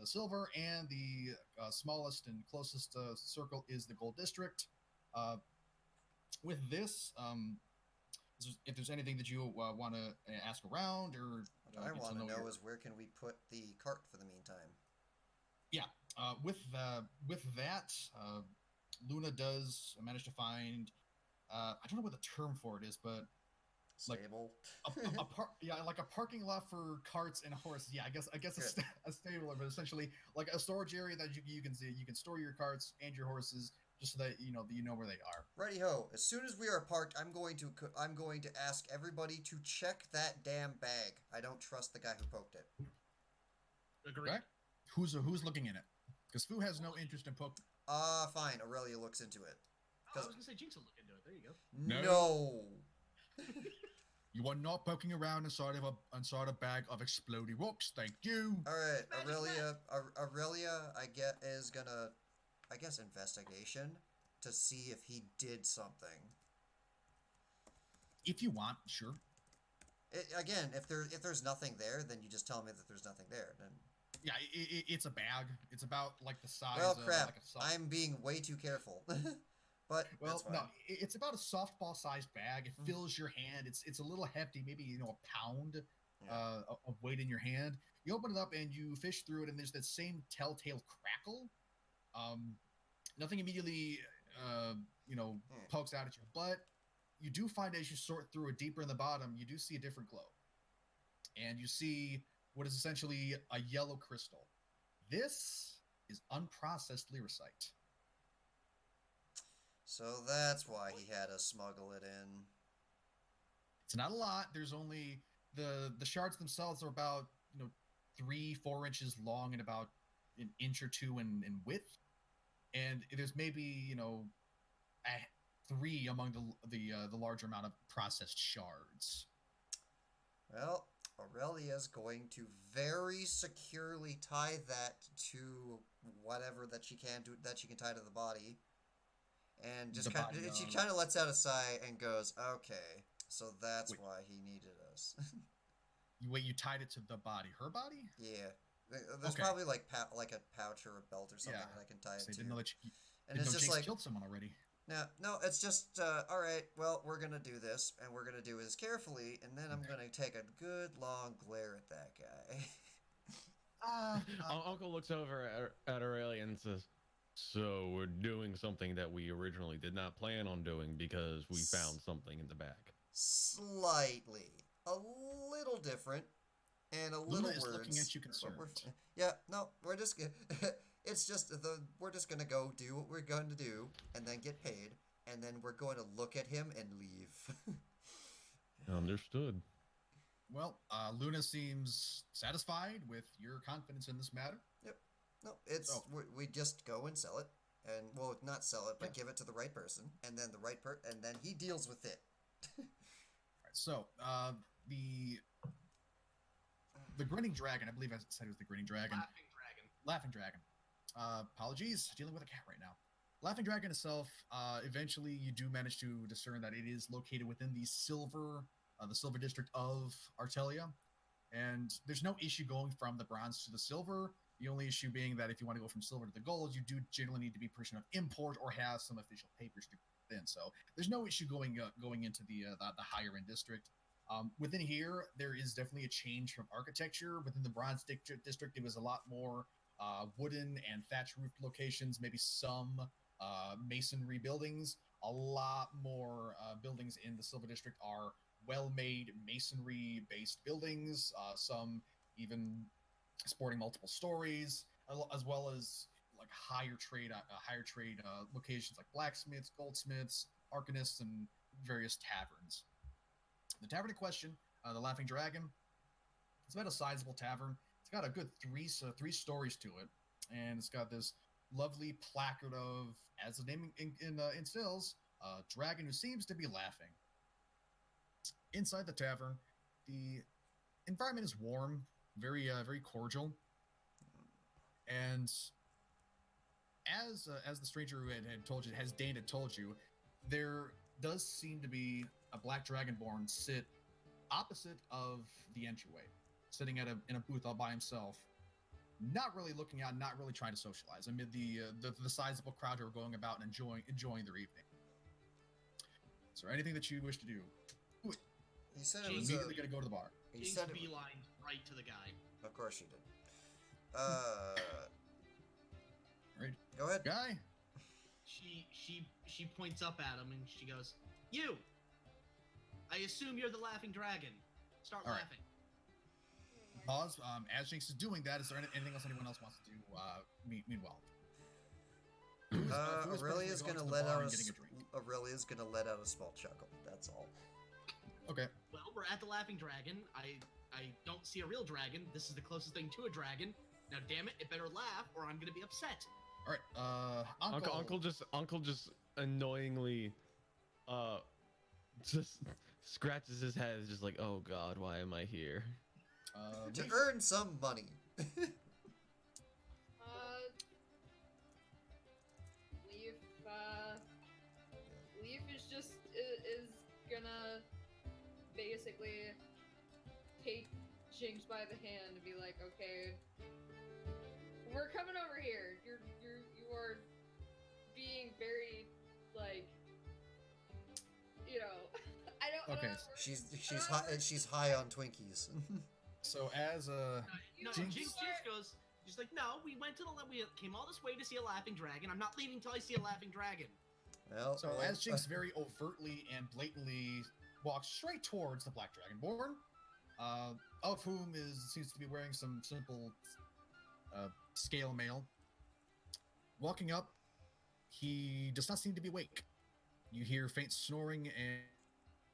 silver, and the smallest and closest circle is the gold district. With this, if there's anything that you want to ask around, or what I want to know is where can we put the cart for the meantime? Yeah, with that, Luna does manage to find. I don't know what the term for it is, but stable. Like a parking lot for carts and horses. Yeah, I guess a stable, but essentially like a storage area that you can store your carts and your horses, just so that you know where they are. Righty ho! As soon as we are parked, I'm going to ask everybody to check that damn bag. I don't trust the guy who poked it. Agreed. Okay. Who's looking in it? Because Fu has no interest in poking. Fine. Aurelia looks into it. Oh, I was gonna say Jinx will look into it. There you go. No. You are not poking around inside a bag of exploding rocks. Thank you. All right, Magic Aurelia, is gonna, I guess, investigation to see if he did something. If you want, sure. Again, if there's nothing there, then you just tell me that there's nothing there. Then. Yeah, it's a bag. It's about like the size. Well, of crap. like a soft... I'm being way too careful. But well, that's fine. no, it's about a softball-sized bag. It fills your hand. It's a little hefty, maybe a pound of weight in your hand. You open it up and you fish through it, and there's that same telltale crackle. Nothing immediately, pokes out at you, but you do find as you sort through it deeper in the bottom, you do see a different glow, and you see what is essentially a yellow crystal. This is unprocessed Lyra Sight. So that's why he had us smuggle it in. It's not a lot. There's only the shards themselves are about 3-4 inches long and about an inch or two in width, and there's maybe 3 among the larger amount of processed shards. Well, Aurelia's going to very securely tie that to whatever that she can tie to the body. And just she kind of lets out a sigh and goes, "Okay, so that's why he needed us." You tied it to the body, her body? Yeah, there's probably like a pouch or a belt or something that I can tie it to. Didn't know that and it's just like killed someone already. No, it's just all right. Well, we're gonna do this, and we're gonna do this carefully, and then I'm gonna take a good long glare at that guy. Uncle looks over at Aurelia and says, "So we're doing something that we originally did not plan on doing because we found something in the bag." Slightly, a little different, and a little Luda is words. looking at you concerned. Yeah, no, we're just. It's just we're just gonna go do what we're going to do, and then get paid, and then we're going to look at him and leave. Understood. Well, Luna seems satisfied with your confidence in this matter. Yep. No, we just go and sell it, and well, not sell it, but give it to the right person, and then and then he deals with it. All right. So the grinning dragon, I believe I said it was the grinning dragon. Laughing dragon. Apologies, dealing with a cat right now. Laughing dragon itself. Eventually, you do manage to discern that it is located within the silver district of Artelia, and there's no issue going from the bronze to the silver. The only issue being that if you want to go from silver to the gold, you do generally need to be a person of import or have some official papers to put in. So there's no issue going into the higher end district. Within here, there is definitely a change from architecture. Within the bronze district, it was a lot more wooden and thatch roofed locations, maybe some masonry buildings. A lot more buildings in the silver district are well-made masonry-based buildings. Some even sporting multiple stories, as well as like higher trade locations like blacksmiths, goldsmiths, arcanists, and various taverns. The tavern in question, the Laughing Dragon, it's about a sizable tavern. It's got a good three stories to it, and it's got this lovely placard of, as the name instills, a dragon who seems to be laughing. Inside the tavern, the environment is warm, very cordial, and as the stranger who had told you, as Dane had told you, there does seem to be a black dragonborn sit opposite of the entryway, sitting in a booth all by himself, not really looking out, not really trying to socialize amid the sizable crowd who are going about and enjoying their evening. Is there anything that you wish to do? He said it was immediately going to go to the bar. He said it beeline right to the guy. Of course you did. Right. Go ahead. Guy? She points up at him and she goes, "You! I assume you're the Laughing Dragon. Start All right. laughing." Pause. As Jinx is doing that, is there anything else anyone else wants to do meanwhile? Aurelia's gonna let out a small chuckle. That's all. Okay. Well, we're at the Laughing Dragon. I don't see a real dragon. This is the closest thing to a dragon. Now, damn it, it better laugh or I'm gonna be upset. All right. Uncle just annoyingly, just scratches his head. Is just like, oh God, why am I here? To Leif? earn some money. Lief, Lief is gonna basically take Jinx by the hand and be like, okay, we're coming over here. You are being very, like, you know, I don't. Okay, She's high on Twinkies. So as a No, Jinx- Jinx goes. She's like, no, we came all this way to see a laughing dragon. I'm not leaving till I see a laughing dragon. Well, So as Jinx very overtly and blatantly walks straight towards the Black Dragonborn, of whom seems to be wearing some simple scale mail. Walking up, he does not seem to be awake. You hear faint snoring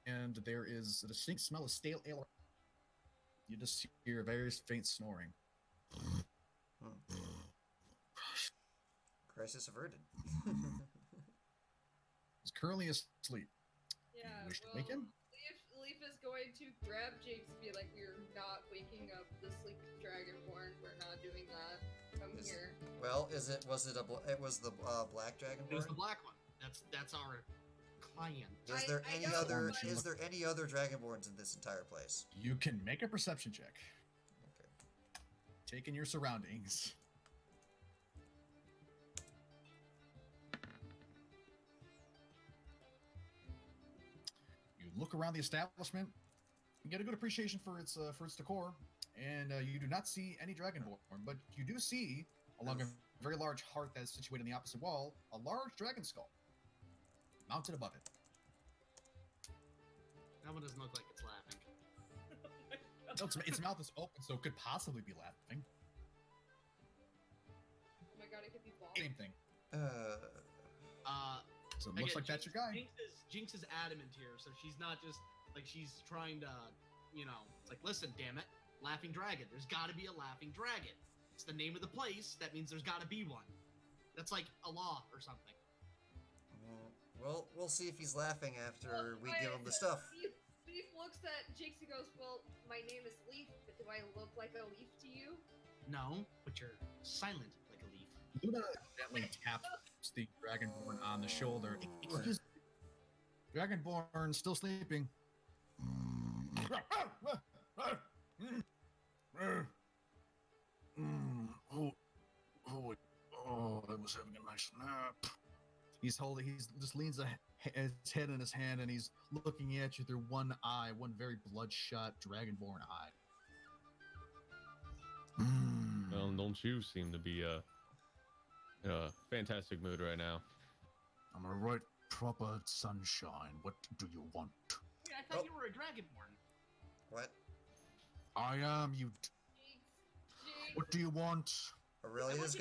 and there is a distinct smell of stale ale. You just hear very faint snoring. Crisis averted. He's currently asleep. Yeah, You wish to well, wake him? Leaf is going to grab Jinx and be like, we're not waking up the sleeping dragonborn. We're not doing that. Come here. Well, it was the Black It was the Dragonborn? black one. That's our client. Is there I any know, other but- is there any other Dragonborns in this entire place? You can make a perception check. Okay. Take in your surroundings. You look around the establishment and get a good appreciation for its decor, and you do not see any dragonborn, but you do see, along a very large heart that is situated in the opposite wall, a large dragon skull mounted above it. That one doesn't look like it's laughing. No, its mouth is open, so it could possibly be laughing. Oh my god, it could be bomb. Same thing. So it looks Again, like that's your guy. Jinx is adamant here, so she's not just like she's trying to, it's like, listen, damn it, laughing dragon. There's got to be a laughing dragon. It's the name of the place. That means there's got to be one. That's like a law or something. Well, we'll see if he's laughing after we give him the stuff. Leaf looks at Jinx and goes, well, my name is Leaf, but do I look like a leaf to you? No, but you're silent like a leaf. Luda gently taps the Dragonborn on the shoulder. Excuse me. Dragonborn still sleeping. Oh, I was having a nice nap. He just leans his head in his hand and he's looking at you through one eye, one very bloodshot Dragonborn eye. Well, don't you seem to be in a fantastic mood right now? I'm a right proper sunshine. What do you want? Wait, I thought you were a dragonborn. What? I am you. Jinx. What do you want? Aurelia's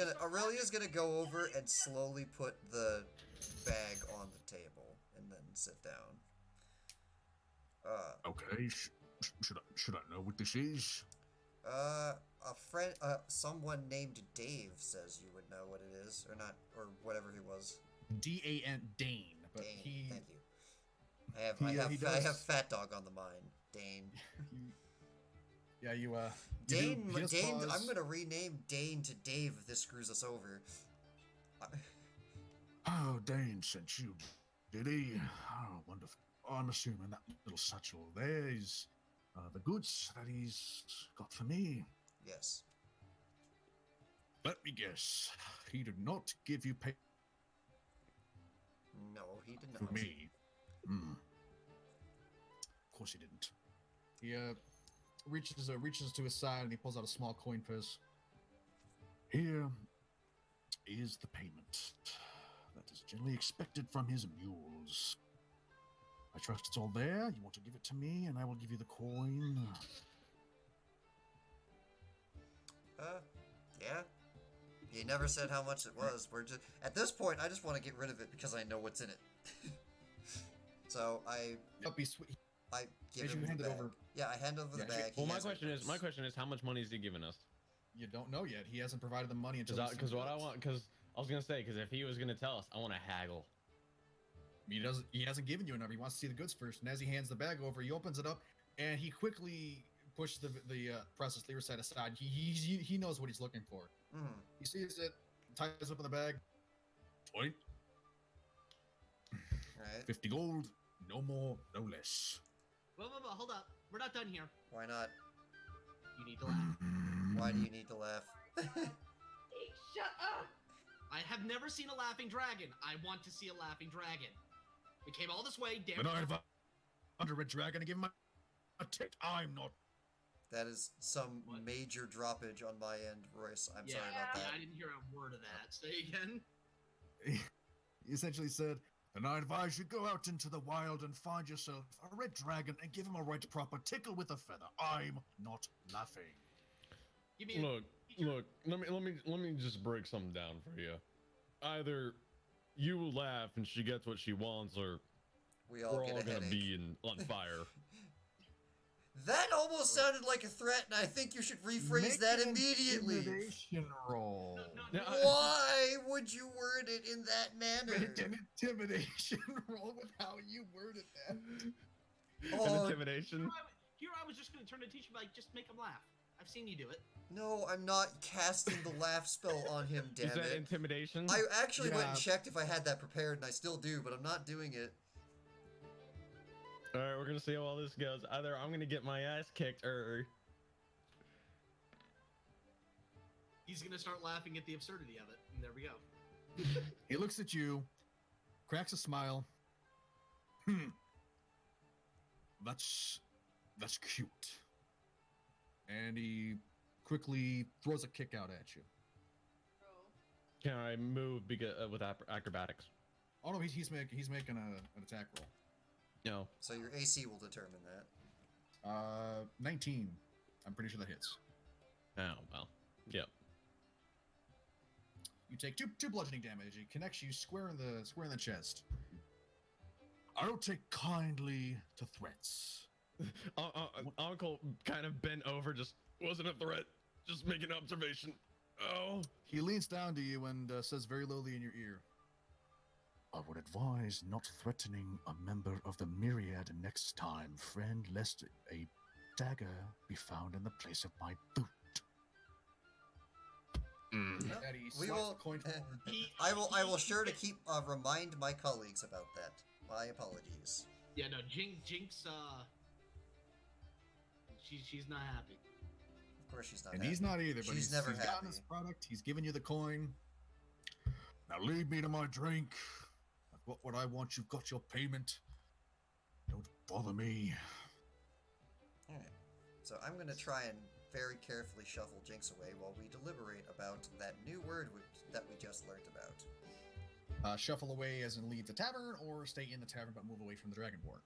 gonna go over and slowly put the bag on the table and then sit down. Okay, should I know what this is? A friend, someone named Dave says you would know what it is, or not, or whatever he was. D-A-N, Dane. But Dane, he, thank you. I have PhatDog on the mind. Dane. yeah, you Dane. he does Dane. pause. I'm gonna rename Dane to Dave if this screws us over. Oh, Dane sent you, did he? Oh, wonderful. I'm assuming that little satchel there is the goods that he's got for me. Yes. Let me guess. He did not give you pay No, he did for not. me. Hmm. Of course he didn't. He reaches to his side and he pulls out a small coin purse. Here is the payment that is generally expected from his mules. I trust it's all there. You want to give it to me, and I will give you the coin. Yeah. He never said how much it was. We're just at this point. I just want to get rid of it because I know what's in it. So I give As you him the hand it bag. over- Yeah, I hand over the Yeah, bag. Well, he my hands me the question purse. is, how much money is he giving us? You don't know yet. He hasn't provided the money until. Because what I want, because I was gonna say, because if he was gonna tell us, I want to haggle. He hasn't given you a number. He wants to see the goods first. And as he hands the bag over, he opens it up and he quickly pushes the process Lyra Sight aside. He knows what he's looking for. Mm. He sees it, ties up in the bag. Point. Right. 50 gold, no more, no less. Whoa, hold up. We're not done here. Why not? You need to laugh. Why do you need to laugh? Hey, shut up! I have never seen a laughing dragon. I want to see a laughing dragon. We came all this way, damn When it. I've under a dragon and give him a tick, I'm not. That is some What? major droppage on my end, Royce. I'm sorry Yeah, about that. I didn't hear a word of that. Say again. He essentially said, and I advise you go out into the wild and find yourself a red dragon and give him a right proper tickle with a feather. I'm not laughing. Give me Look, let me just break something down for you. Either you laugh and she gets what she wants, or We all we're get all a gonna headache. be on fire. That almost sounded like a threat, and I think you should rephrase Make that an immediately. Intimidation roll. No, Why would you word it in that manner? Make an intimidation roll with how you worded that. An Oh, intimidation. Here I was just going to turn to teach you, like, just make him laugh. I've seen you do it. no, I'm not casting the laugh spell on him, damn Is that it. intimidation? I actually went and Yeah. checked if I had that prepared, and I still do, but I'm not doing it. All right, we're gonna see how all this goes. Either I'm gonna get my ass kicked, or He's going to start laughing at the absurdity of it. And there we go. He looks at you, cracks a smile. That's cute. And he quickly throws a kick out at you. can I move with acrobatics? Oh no, he's making an attack roll. No. So your AC will determine that. 19. I'm pretty sure that hits. Oh well. Yep. You take two bludgeoning damage. It connects you square in the chest. I don't take kindly to threats. Uncle kind of bent over, just wasn't a threat, just making an observation. Oh. He leans down to you and says very lowly in your ear, I would advise not threatening a member of the myriad next time, friend, lest a dagger be found in the place of my boot. Daddy We swats will. the coin forward. I will sure to keep remind my colleagues about that. My apologies. Yeah, no, Jinx, she's not happy. Of course, she's not. And happy. he's not either, but She's never he's gotten his happy. product, he's given you the coin. Now lead me to my drink. I've got what I want, you've got your payment. Don't bother me. All right. So I'm gonna try and very carefully shuffle Jinx away while we deliberate about that new word that we just learned about. Shuffle away as in leave the tavern, or stay in the tavern but move away from the Dragonborn.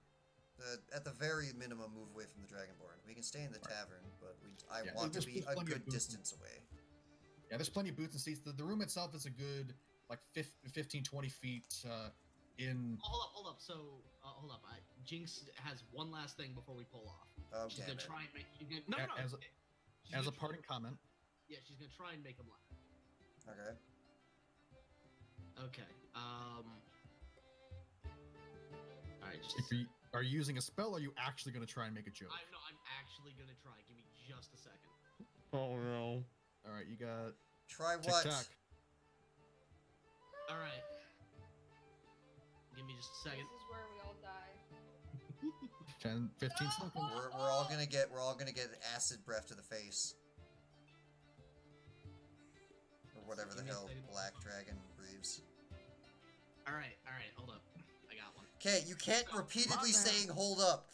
At the very minimum, move away from the Dragonborn. We can stay in the tavern, but I Yeah, want to there's be a plenty of good booths. distance away. Yeah, there's plenty of booths and seats. The room itself is a good, like, 15, 20 feet in... Hold up. So, hold up. Jinx has one last thing before we pull off. Oh, She's damn gonna it. try and make. No. As She's a gonna try- parting comment, Yeah, she's gonna try and make him laugh. Okay. Okay. All right. Just. if you are you using a spell, or are you actually going to try and make a joke? I'm actually gonna try. Give me just a second. Oh no. All right, you got Try what? TikTok. All right. Give me just a second. This is where we all die. 10, 15 seconds. We're all gonna get acid breath to the face. Or whatever the Give me a hell second. Black Dragon breathes. All right. Hold up. I got one. Okay, you can't repeatedly man. saying hold up.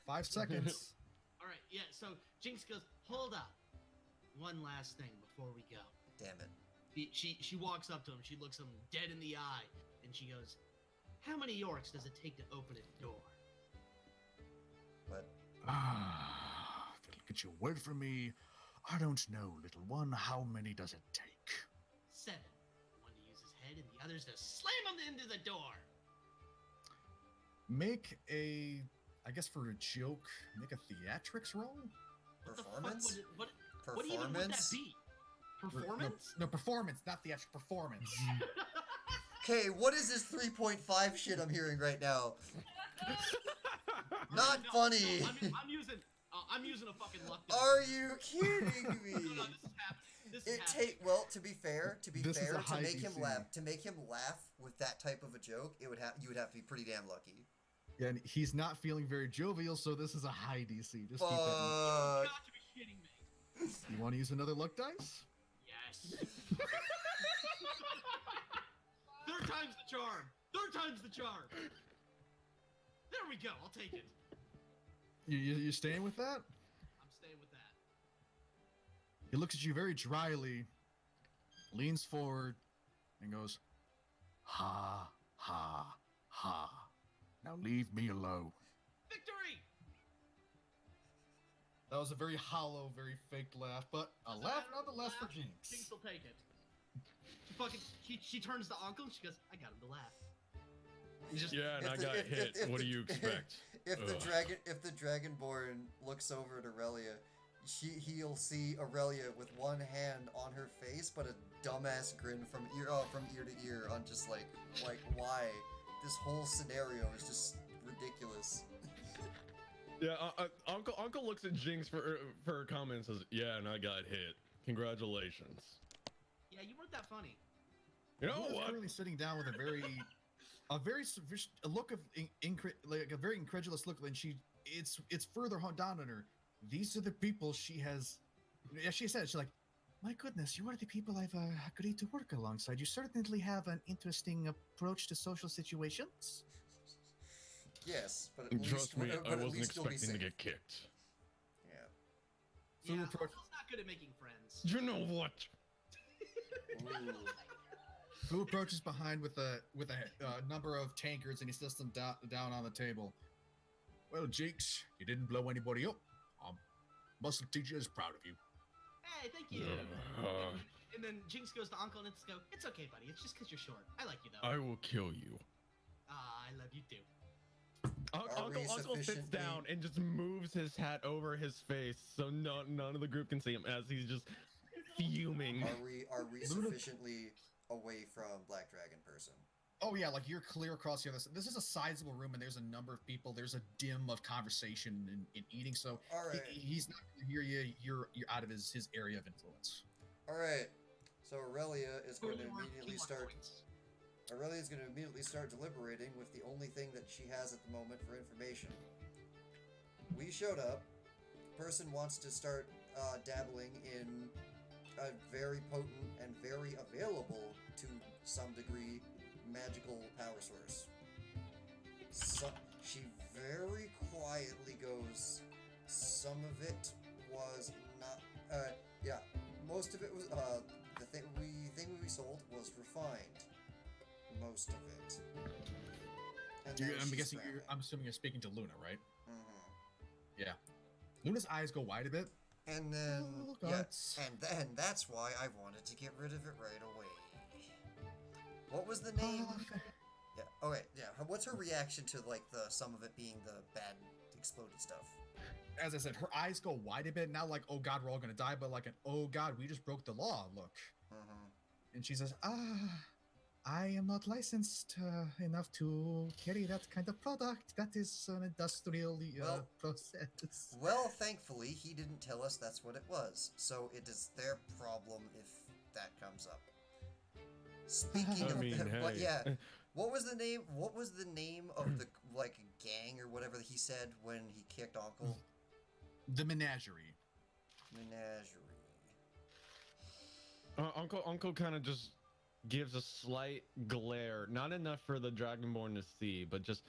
5 seconds. All right. Yeah. So Jinx goes, hold up. One last thing before we go. Damn it. She walks up to him. She looks him dead in the eye, and she goes, "How many orcs does it take to open a door?" But If it'll get your word from me, I don't know, little one. How many does it take? 7. One to use his head, and the other's to slam him into the door. Make a, I guess for a joke, make a theatrics roll. What Performance? The fuck what even would that Performance? be? Performance? No, performance, not the actual performance. Okay, what is this 3.5 shit I'm hearing right now? Not No, funny. No, I'm using a fucking luck dice. Are you kidding me? No, this is happening. This is happening. Well, to be fair, This is a to high make him DC. laugh with that type of a joke, you would have to be pretty damn lucky. Yeah, and he's not feeling very jovial, so this is a high DC. Just keep that in mind. Fuck. You've got to be shitting me. You want to use another luck dice? Yes. Third time's the charm. Third time's the charm. There we go. I'll take it. You staying with that? I'm staying with that. He looks at you very dryly, leans forward, and goes, "Ha, ha, ha. Now leave me alone." Victory! That was a very hollow, very fake laugh, but a laugh nonetheless for Jinx. Jinx will take it. She turns to Ankel and she goes, I got him to laugh. He's just, Yeah, and I got hit. What do you expect? If the Dragonborn looks over at Aurelia, he'll see Aurelia with one hand on her face, but a dumbass grin from ear to ear on just like why this whole scenario is just ridiculous. Yeah, Uncle looks at Jinx for her comments and says, "Yeah, and I got hit. Congratulations." Yeah, you weren't that funny. You know Luda's what? currently sitting down with a very look of like a very incredulous look, and it's further down on her. These are the people she has. Yeah, she said, she's like, "My goodness, you are the people I've agreed to work alongside. You certainly have an interesting approach to social situations." Yes, but And trust me, I at wasn't least you'll be expecting to safe. get kicked. Yeah. So Yeah, approach- Ankel's not good at making friends. You know what? Ooh. Who approaches behind with a number of tankards, and he sets them down on the table. "Well, Jinx, you didn't blow anybody up. Muscle teacher is proud of you." Hey, thank you. And then Jinx goes to Ankel and go, it's okay, buddy. It's just because you're short. I like you, though. I will kill you. I love you, too. Uncle sits down and just moves his hat over his face so none of the group can see him as he's just fuming. Are we sufficiently away from Black Dragon person? Oh yeah, like you're clear across the other side. This is a sizable room, and there's a number of people. There's a dim of conversation and eating. So All right. he's not going to hear you. You're out of his area of influence. All right. So Aurelia is going to Only worth immediately key luck start. points. Aurelia is going to immediately start deliberating with the only thing that she has at the moment for information. We showed up. Person wants to start dabbling in a very potent and very available to some degree magical power source. So she very quietly goes, "Some of it was not. Yeah, most of it was. The thing we sold was refined. Most of it." And then I'm she's guessing. frowning. I'm assuming you're speaking to Luna, right? Mhm. Yeah. Luna's eyes go wide a bit. And then, Oh, yeah, guts. and then that's why I wanted to get rid of it right away. What was the name? Yeah. Okay. Yeah. What's her reaction to like some of it being the bad exploded stuff? As I said, her eyes go wide a bit. Not like, "Oh God, we're all gonna die," but like an, "Oh God, we just broke the law." Look. Mm-hmm. And she says, "I am not licensed enough to carry that kind of product. That is an industrial Well- process." Well, thankfully, he didn't tell us that's what it was, so it is their problem if that comes up. Speaking I of mean, that, but hey. yeah, what was the name? What was the name of the like gang or whatever he said when he kicked Ankel? The menagerie. Menagerie. Uncle kind of just gives a slight glare, not enough for the Dragonborn to see, but just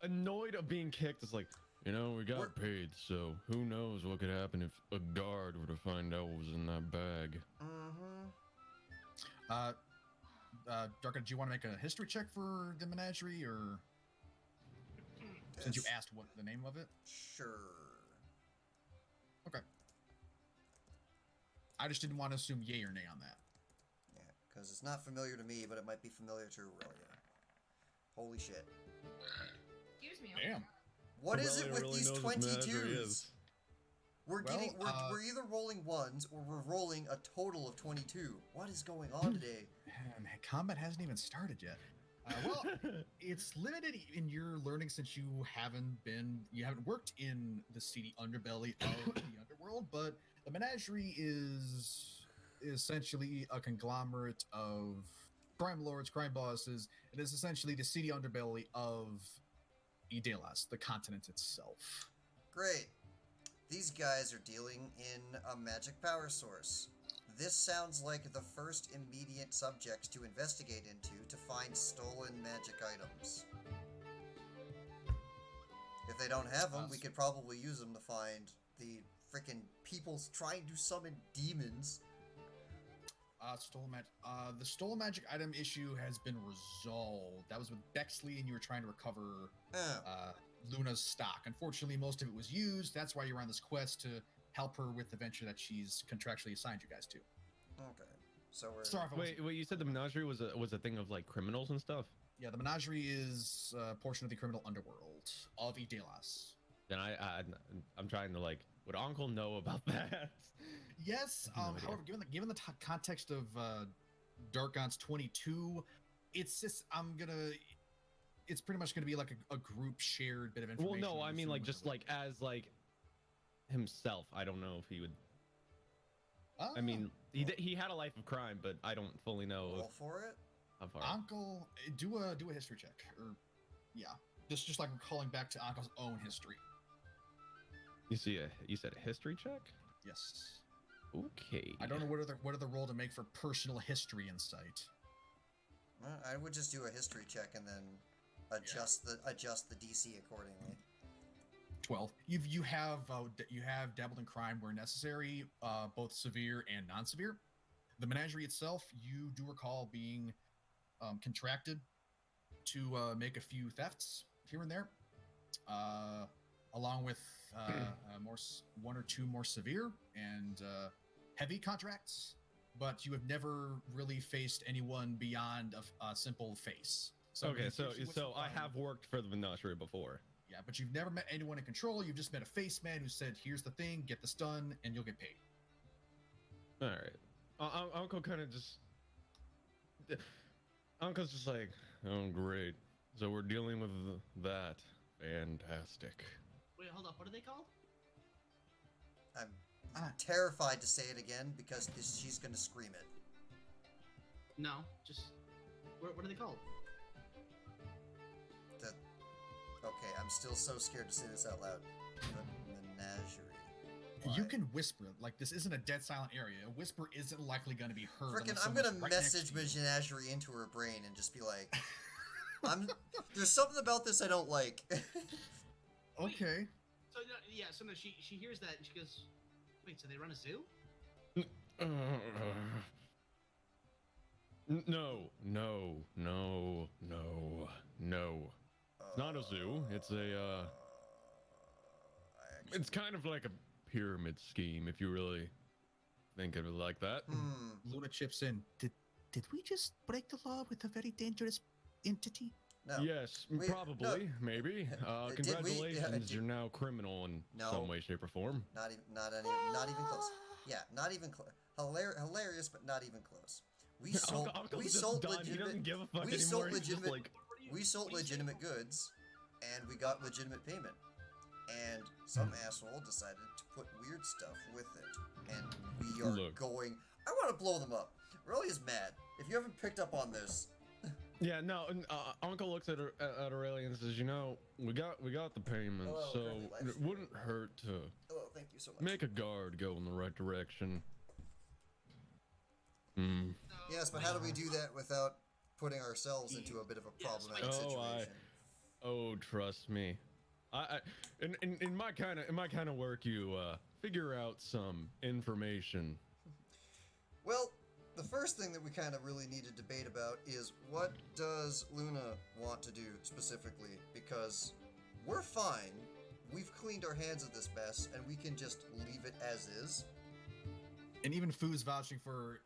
annoyed of being kicked. It's like, we got We're- paid, so who knows what could happen if a guard were to find out what was in that bag. Mm-hmm. Darko, do you want to make a history check for the menagerie, or since you asked what the name of it? Sure. Okay. I just didn't want to assume yay or nay on that. Yeah, because it's not familiar to me, but it might be familiar to Aurelia. Holy shit. Excuse me. Damn. What is it Aurelia with really these knows what menagerie 22s? is. We're we're either rolling ones or we're rolling a total of 22. What is going on today? Man, combat hasn't even started yet. Well, it's limited in your learning since you haven't worked in the seedy underbelly of the underworld, but the menagerie is essentially a conglomerate of crime lords, crime bosses. It is essentially the seedy underbelly of Idelas, the continent itself. Great. These guys are dealing in a magic power source. This sounds like the first immediate subject to investigate into to find stolen magic items. If they don't have them, we could probably use them to find the frickin' people trying to summon demons. Stolen magic. The stolen magic item issue has been resolved. That was with Bexley, and you were trying to recover Luna's stock. Unfortunately, most of it was used. That's why you're on this quest to help her with the venture that she's contractually assigned you guys to. Okay, so we're... Sorry if Wait, you said the menagerie was a thing of like criminals and stuff? Yeah, the menagerie is a portion of the criminal underworld of Idelas. Then I'm trying to like, would Ankel know about that? Yes. No idea. However, given the context of Darkon's 22, it's just it's pretty much gonna be like a group shared bit of information. Well, no, I mean like just like as like himself. I don't know if he would. I mean, he had a life of crime, but I don't fully know. Roll for it? How far? Ankel, do a history check, or yeah, just like recalling back to Ankel's own history. You said a history check? Yes. Okay. I don't know what other roll to make for personal history insight. I would just do a history check and then adjust the DC accordingly. 12. You have dabbled in crime where necessary, both severe and non-severe. The menagerie itself, you do recall being contracted to make a few thefts here and there, along with one or two more severe and heavy contracts. But you have never really faced anyone beyond a simple face. So okay, so I have worked for the menagerie before. Yeah, but you've never met anyone in control. You've just met a face man who said, "Here's the thing, get this done, and you'll get paid." All right. Uncle kind of just... Uncle's just like, oh, great. So we're dealing with that. Fantastic. Wait, hold up. What are they called? I'm terrified to say it again because she's going to scream it. No, just... What are they called? Okay, I'm still so scared to say this out loud. The menagerie. You can whisper. Like, this isn't a dead silent area. A whisper isn't likely going to be heard. Frickin', I'm gonna message menagerie into her brain and just be like, there's something about this I don't like. Okay. So no, she hears that and she goes, wait, so they run a zoo? No. It's not a zoo. It's it's kind of like a pyramid scheme, if you really think of it like that. Luna chips in. Did we just break the law with a very dangerous entity? No. Yes, probably, maybe. Congratulations, you're now criminal in some way, shape, or form. Not even close. Yeah, not even close. Hilarious, but not even close. We sold legitimate goods, and we got legitimate payment. And some asshole decided to put weird stuff with it, and we are going. I want to blow them up. Aurelia's mad. If you haven't picked up on this. Yeah, no. Uncle looks at Aurelia and says, "You know, we got the payment, so it wouldn't hurt to thank you so much. Make a guard go in the right direction." Yes, but how do we do that without putting ourselves into a bit of a problematic situation? Trust me. In my kind of work, you figure out some information. Well, the first thing that we kind of really need to debate about is what does Luna want to do specifically? Because we're fine. We've cleaned our hands of this mess, and we can just leave it as is. And even Foo's vouching for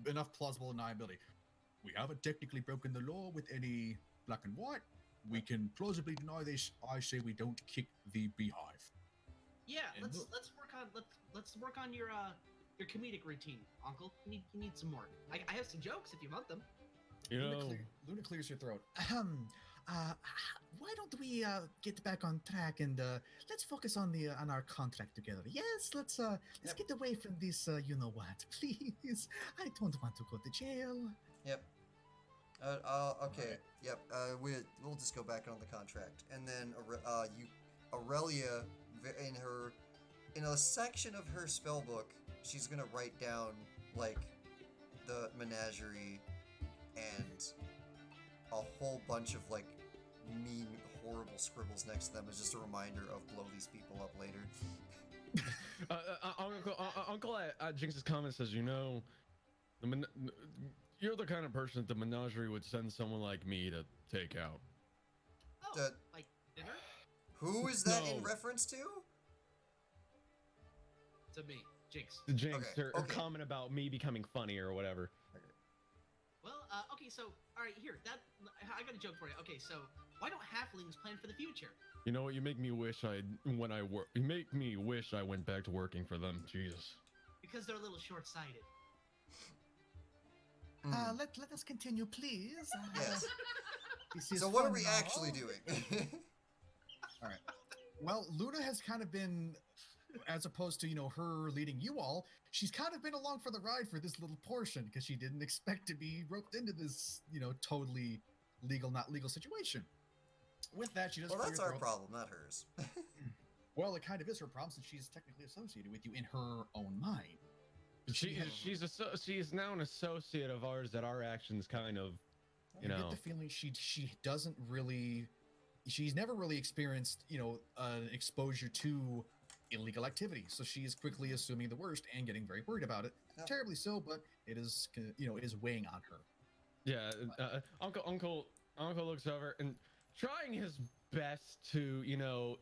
enough plausible deniability. We haven't technically broken the law with any black and white. We can plausibly deny this. I say we don't kick the beehive. Yeah, And let's work on your comedic routine, Uncle. You need some more. I have some jokes if you want them. You know, Luna clears your throat. Why don't we get back on track and let's focus on our contract together? Yes, let's get away from this. You know what? Please, I don't want to go to jail. Yep. Okay. Yep. We'll just go back on the contract, and then Aurelia, in a section of her spell book, she's gonna write down like the menagerie and a whole bunch of like mean, horrible scribbles next to them as just a reminder of blow these people up later. Uncle at Jinx's comment says, you know, you're the kind of person that the menagerie would send someone like me to take out. Oh, like dinner? Who is that in No. reference to? To me, Jinx. The Jinx, Okay, or okay. comment about me becoming funny or whatever. Well, okay, so all right, here I got a joke for you. Okay, so why don't halflings plan for the future? You know what? You make me wish You make me wish I went back to working for them. Jesus. Because they're a little short-sighted. Let us continue, please. Yes. This is So what are fun we now. actually doing? All right. Well, Luna has kind of been, as opposed to, her leading you all, she's kind of been along for the ride for this little portion because she didn't expect to be roped into this, totally legal, not legal situation. With that, she does. Well, clear that's her our throat. problem, not hers. Well, it kind of is her problem since she's technically associated with you in her own mind. She's now an associate of ours that our actions kind of, You get the feeling she doesn't really, she's never really experienced, an exposure to illegal activity. So she is quickly assuming the worst and getting very worried about it. Yep. Terribly so, but it is, it is weighing on her. Yeah, Uncle looks over and trying his best to,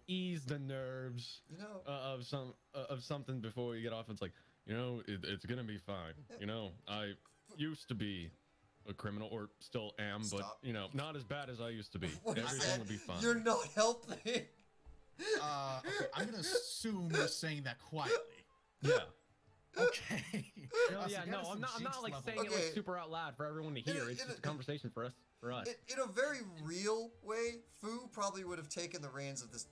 ease the nerves of something before we get off. It's like, it's gonna be fine. I used to be a criminal, or still am, Stop. but not as bad as I used to be. What is Everything that? will be fine. You're not helping. Okay, I'm gonna assume you're saying that quietly. Yeah. Okay. No, So yeah, that no, is some I'm not Jinx like level. saying it Okay. like super out loud for everyone to hear. It's just a conversation for us. In a very real way, Fu probably would have taken the reins of this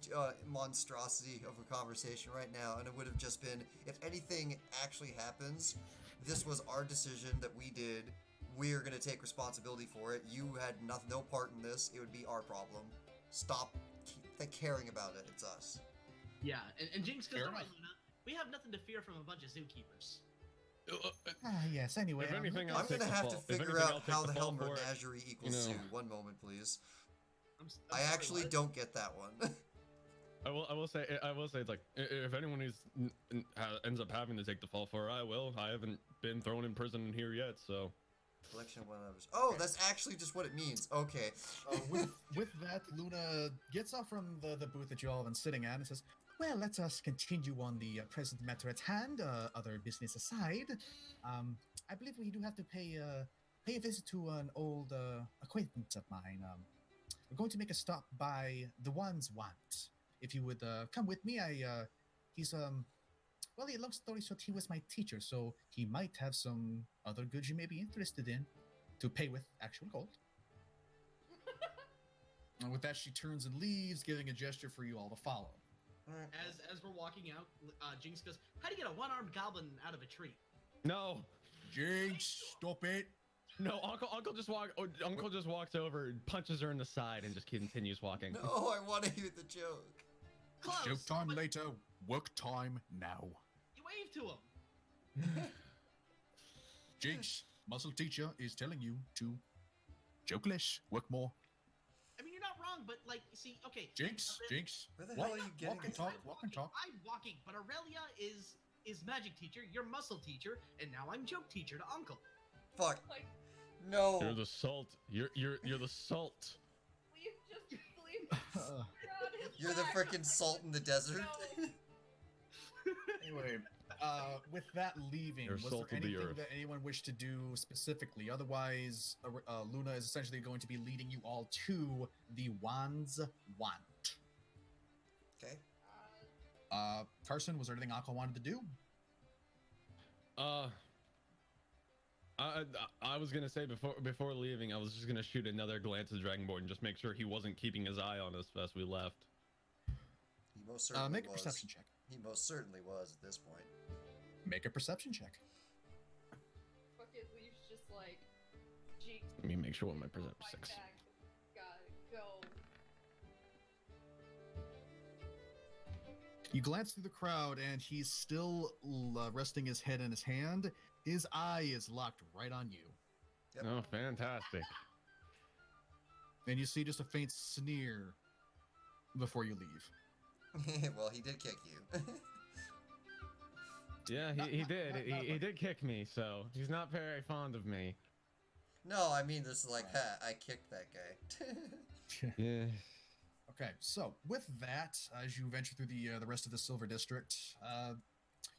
monstrosity of a conversation right now, and it would have just been, if anything actually happens, this was our decision that we did. We're gonna take responsibility for it. You had no part in this. It would be our problem. Stop caring about it. It's us. Yeah, and Jinx goes, Fair all right, enough. Luna, we have nothing to fear from a bunch of zookeepers. Yes, anyway. If anything, I'm gonna have to figure out how the hell menagerie equals zoo. know. 1 moment, please. I'm I sorry, actually what? don't get that one. I will say it's like, if anyone ends up having to take the fall for it, I will. I haven't been thrown in prison here yet, so. Collection of one others. Oh, that's actually just what it means. Okay. With that, Luna gets off from the booth that you all have been sitting at and says, Well, let us continue on the present matter at hand. Other business aside, I believe we do have to pay a visit to an old acquaintance of mine. We're going to make a stop by the One's Want. If you would come with me, he's long story short, he was my teacher, so he might have some other goods you may be interested in to pay with actual gold. and with that, she turns and leaves, giving a gesture for you all to follow. As we're walking out, Jinx goes, how do you get a one-armed goblin out of a tree? No. Jinx, stop it. No, Uncle just walks over, punches her in the side, and just continues walking. No, I want to hear the joke. Close! Joke time but later, work time now. You wave to him. Jinx, muscle teacher, is telling you to joke less, work more. I mean, you're not wrong, but like, see, okay. Jinx, Jinx, Where the hell are you getting walk and this talk, from? walk and talk. I'm walking, but Aurelia is magic teacher, you're muscle teacher, and now I'm joke teacher to Uncle. Fuck. Like, No. You're the salt. You're the salt. Leaf just leaves on his You're the back. freaking salt in the desert. No. Anyway, with that leaving, You're was salt there of the anything earth. that anyone wished to do specifically? Otherwise, Luna is essentially going to be leading you all to the Wands Want. Okay. Carson, was there anything Ankel wanted to do? I was gonna say before leaving, I was just gonna shoot another glance at Dragonborn and just make sure he wasn't keeping his eye on us as we left. He most certainly make a was. perception check. He most certainly was at this point. Make a perception check. Fucking Leaf's just like, Jinx. Let me make sure what my perception Fight 6. back. Gotta go. You glance through the crowd, and he's still resting his head in his hand. His eye is locked right on you. Yep. Oh, fantastic. And you see just a faint sneer before you leave. Well, he did kick you. Yeah, he did. He did kick me, so he's not very fond of me. No, I mean this is like, ha, I kicked that guy. Yeah. Okay, so with that, as you venture through the rest of the Silver District,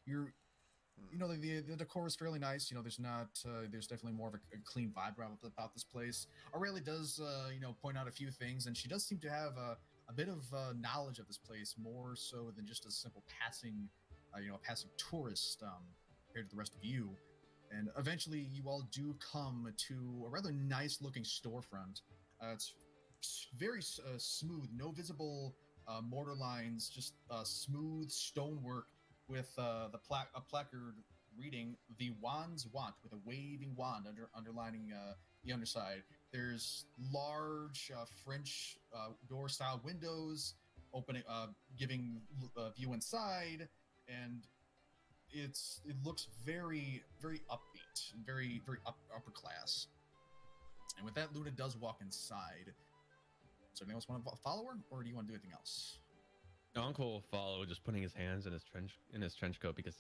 you know, the decor is fairly nice. You know, there's definitely more of a clean vibe about this place. Aurelia does, you know, point out a few things, and she does seem to have a bit of knowledge of this place, more so than just a simple passing, passing tourist compared to the rest of you. And eventually, you all do come to a rather nice-looking storefront. It's very smooth, no visible mortar lines, just smooth stonework with a placard reading "The Wand's Want" with a waving wand underlining the underside. There's large French door-style windows opening, giving view inside, and it looks very, very upbeat and very, very upper class. And with that, Luda does walk inside. So anyone else want to follow her, or do you want to do anything else? Uncle will follow, just putting his hands in his trench coat because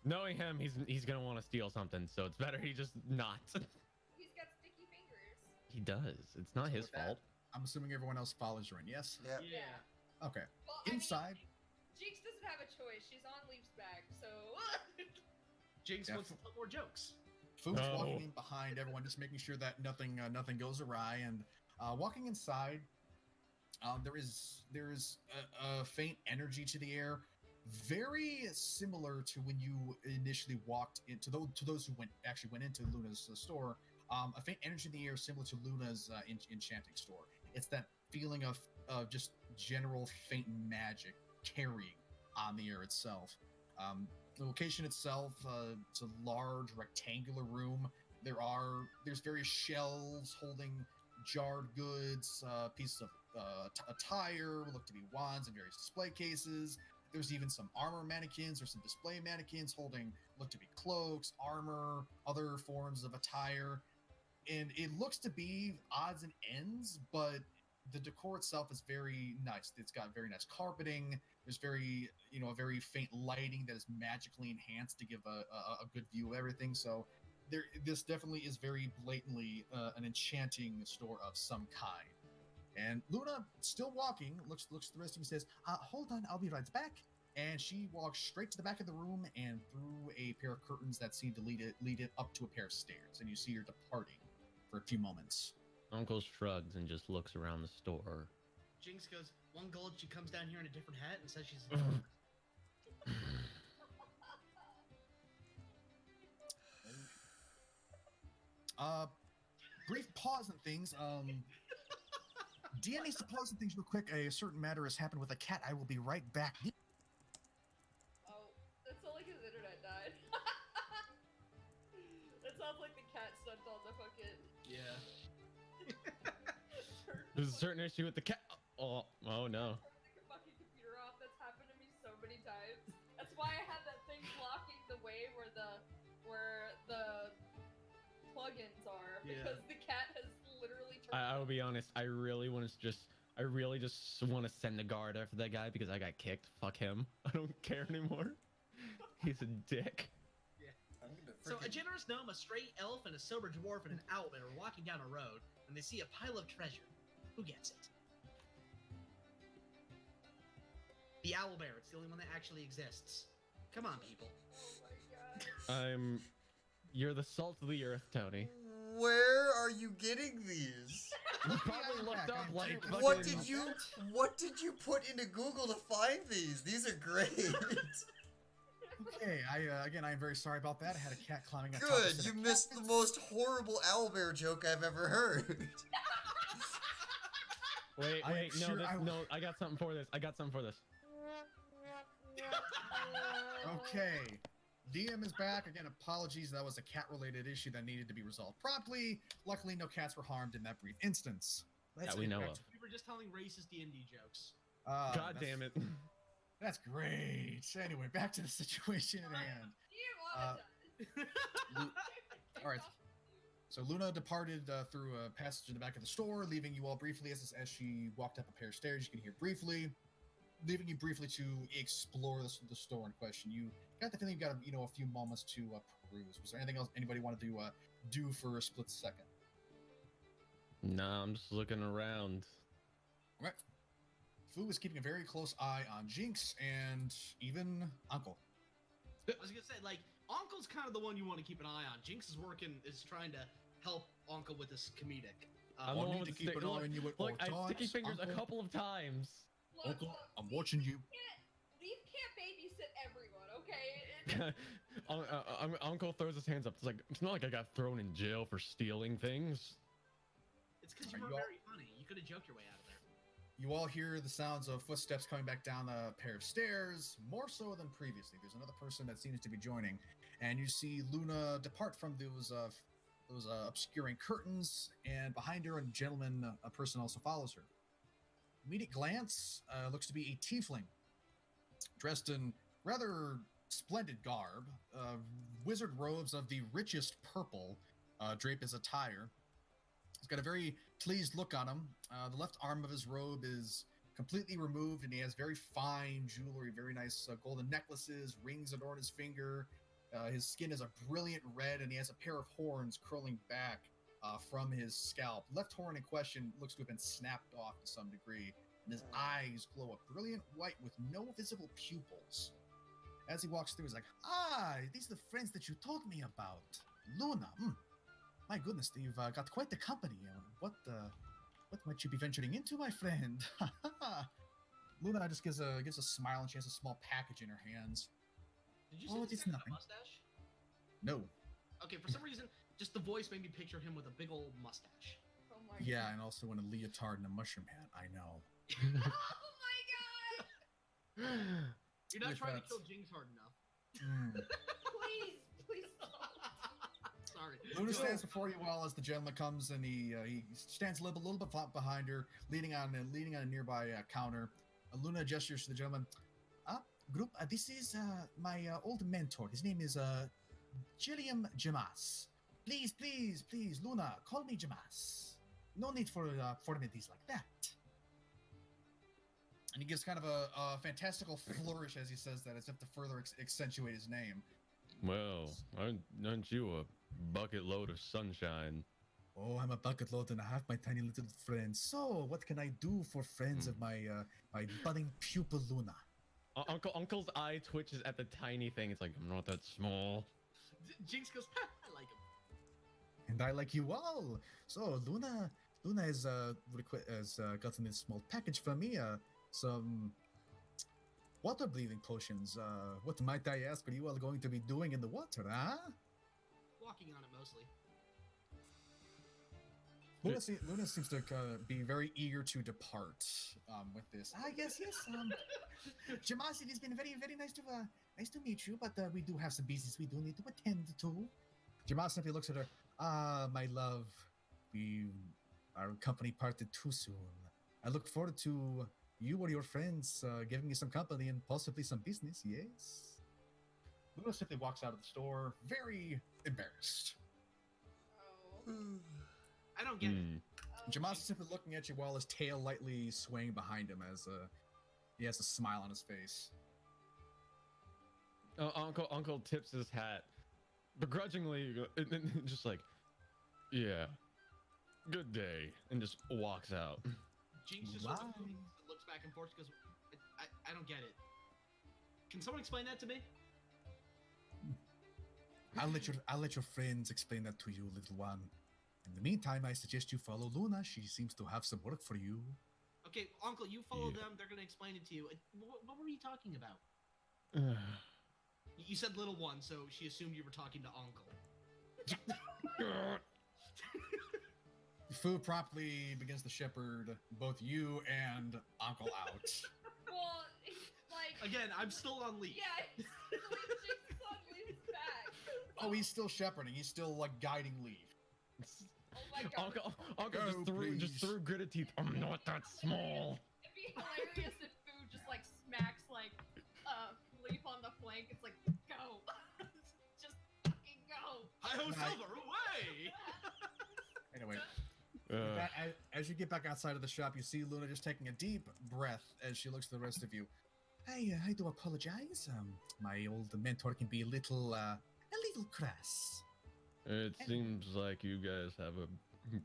knowing him, he's gonna want to steal something. So it's better he just not. He's got sticky fingers. He does. It's not his fault. I'm assuming everyone else follows her in. Yes. Yeah. Okay. Well, Inside. Jinx doesn't have a choice. She's on Leaf's back, so. Jinx wants to tell more jokes. Food's walking in behind everyone, just making sure that nothing goes awry. And walking inside, there is a faint energy to the air, very similar to when you initially walked into those who went into Luna's store. A faint energy in the air similar to Luna's enchanting store. It's that feeling of just general faint magic carrying on the air itself. The location itself, it's a large rectangular room. There's various shelves holding jarred goods, pieces of attire, look to be wands, and various display cases. There's even some armor mannequins or some display mannequins holding look to be cloaks, armor, other forms of attire. And it looks to be odds and ends, but the decor itself is very nice. It's got very nice carpeting. There's a very faint lighting that is magically enhanced to give a good view of everything. So this definitely is very blatantly an enchanting store of some kind. And Luna, still walking, looks at the rest of you and says, hold on, I'll be right back. And she walks straight to the back of the room and through a pair of curtains that seem to lead it up to a pair of stairs. And you see her departing for a few moments. Uncle shrugs and just looks around the store. Jinx goes, one gold, she comes down here in a different hat and says she's... Brief pause in things. Deanna needs to pause in things real quick. A certain matter has happened with a cat. I will be right back. Oh, that sounds like his internet died. That sounds like the cat stepped on the fucking. Yeah. There's a certain issue with the cat. Oh no. The fucking computer off. That's happened to me so many times. That's why I had that thing blocking the way where the plugins are, because the cat has literally turned. I will be honest. I really just want to send a guard after that guy because I got kicked. Fuck him. I don't care anymore. He's a dick. Yeah. So a generous gnome, a stray elf, and a sober dwarf and an owlbear are walking down a road, and they see a pile of treasure. Who gets it? The owlbear. It's the only one that actually exists. Come on, people. Oh my god. You're the salt of the earth, Tony. Where are you getting these? You probably looked up like What fucking- did you put into Google to find these? These are great. Okay, again, I'm very sorry about that. I had a cat climbing on top Good, of you missed the most horrible owlbear joke I've ever heard. Wait, sure no, I got something for this. Okay, DM is back. Again, apologies. That was a cat-related issue that needed to be resolved promptly. Luckily, no cats were harmed in that brief instance. That we know of. We were just telling racist D&D jokes. God damn it. That's great. Anyway, back to the situation at hand. All right. So Luna departed through a passage in the back of the store, leaving you all briefly as she walked up a pair of stairs. You can hear briefly, leaving you briefly to explore the store in question. You got the feeling you got a few moments to peruse. Was there anything else anybody wanted to do for a split second? Nah, I'm just looking around. All right. Fu is keeping a very close eye on Jinx and even Ankel. I was gonna say, like, Ankel's kind of the one you want to keep an eye on. Jinx is trying to help Ankel with this comedic. I'm the one with to the keep an eye on you at all Look, I times, sticky fingers a Ankel. couple of times. Uncle, I'm watching you. Leaf can't babysit everyone, okay? Uncle throws his hands up. It's not like I got thrown in jail for stealing things. It's because you were very funny. You could have joked your way out of there. You all hear the sounds of footsteps coming back down a pair of stairs, more so than previously. There's another person that seems to be joining, and you see Luna depart from those obscuring curtains, and behind her, a person also follows her. Immediate glance, looks to be a tiefling, dressed in rather splendid garb, wizard robes of the richest purple drape his attire. He's got a very pleased look on him. The left arm of his robe is completely removed, and he has very fine jewelry, very nice golden necklaces, rings adorn his finger. His skin is a brilliant red, and he has a pair of horns curling back from his scalp. Left horn in question looks to have been snapped off to some degree, and his eyes glow a brilliant white with no visible pupils. As he walks through, he's like, these are the friends that you told me about. Luna, my goodness, you've got quite the company. What might you be venturing into, my friend? Luna just gives a smile, and she has a small package in her hands. Did you say this guy with a mustache? No. Okay, for some reason, just the voice made me picture him with a big old mustache. Oh my Yeah, god. and also in a leotard and a mushroom hat. I know. Oh my god! You're not With trying that- to kill Jinx hard enough. Please stop. Sorry. Luna stands before you all as the gentleman comes, and he stands a little bit behind her, leaning on a nearby counter. Luna gestures to the gentleman. Group, this is my old mentor. His name is Gilliam Jamas. Please, Luna, call me Jamas. No need for formalities like that. And he gives kind of a fantastical flourish as he says that, as if to further accentuate his name. Well, aren't you a bucket load of sunshine? Oh, I'm a bucket load and a half, my tiny little friend. So, what can I do for friends of my budding pupil Luna? Uncle's eye twitches at the tiny thing. It's like, I'm not that small. Jinx goes, I like him. And I like you all. So Luna has gotten this small package for me. Some water breathing potions. What might I ask are you all going to be doing in the water, huh? Walking on it mostly. Luna seems to be very eager to depart with this. Yes. Jamas, it has been very, very nice to meet you, but we do have some business we do need to attend to. Jamas simply looks at her. My love, our company parted too soon. I look forward to you or your friends giving me some company and possibly some business, yes? Luna simply walks out of the store, very embarrassed. Oh. I don't get it. Jamas is simply looking at you while his tail lightly swaying behind him as he has a smile on his face. Uncle tips his hat, begrudgingly, and just like, yeah, good day, and just walks out. Jinx just sort of looks back and forth, goes, I don't get it. Can someone explain that to me? I'll let your friends explain that to you, little one. In the meantime, I suggest you follow Luna. She seems to have some work for you. Okay, Uncle, you follow them. They're gonna explain it to you. What were you talking about? You said little one, so she assumed you were talking to Uncle. Fu promptly begins to shepherd both you and Ankel out. Well, like again, I'm still on Lief. Yeah, Jinx is on Lief's back. Oh, he's still shepherding. He's still like guiding Lief. Oh my god. Uncle just threw gritted teeth. I'm not that small. It'd be hilarious if Fu just like smacks like Lief on the flank. It's like, go. Just fucking go. Hi-ho Silver, away! Anyway. As you get back outside of the shop, you see Luna just taking a deep breath as she looks at the rest of you. I do apologize. My old mentor can be a little crass. It seems like you guys have a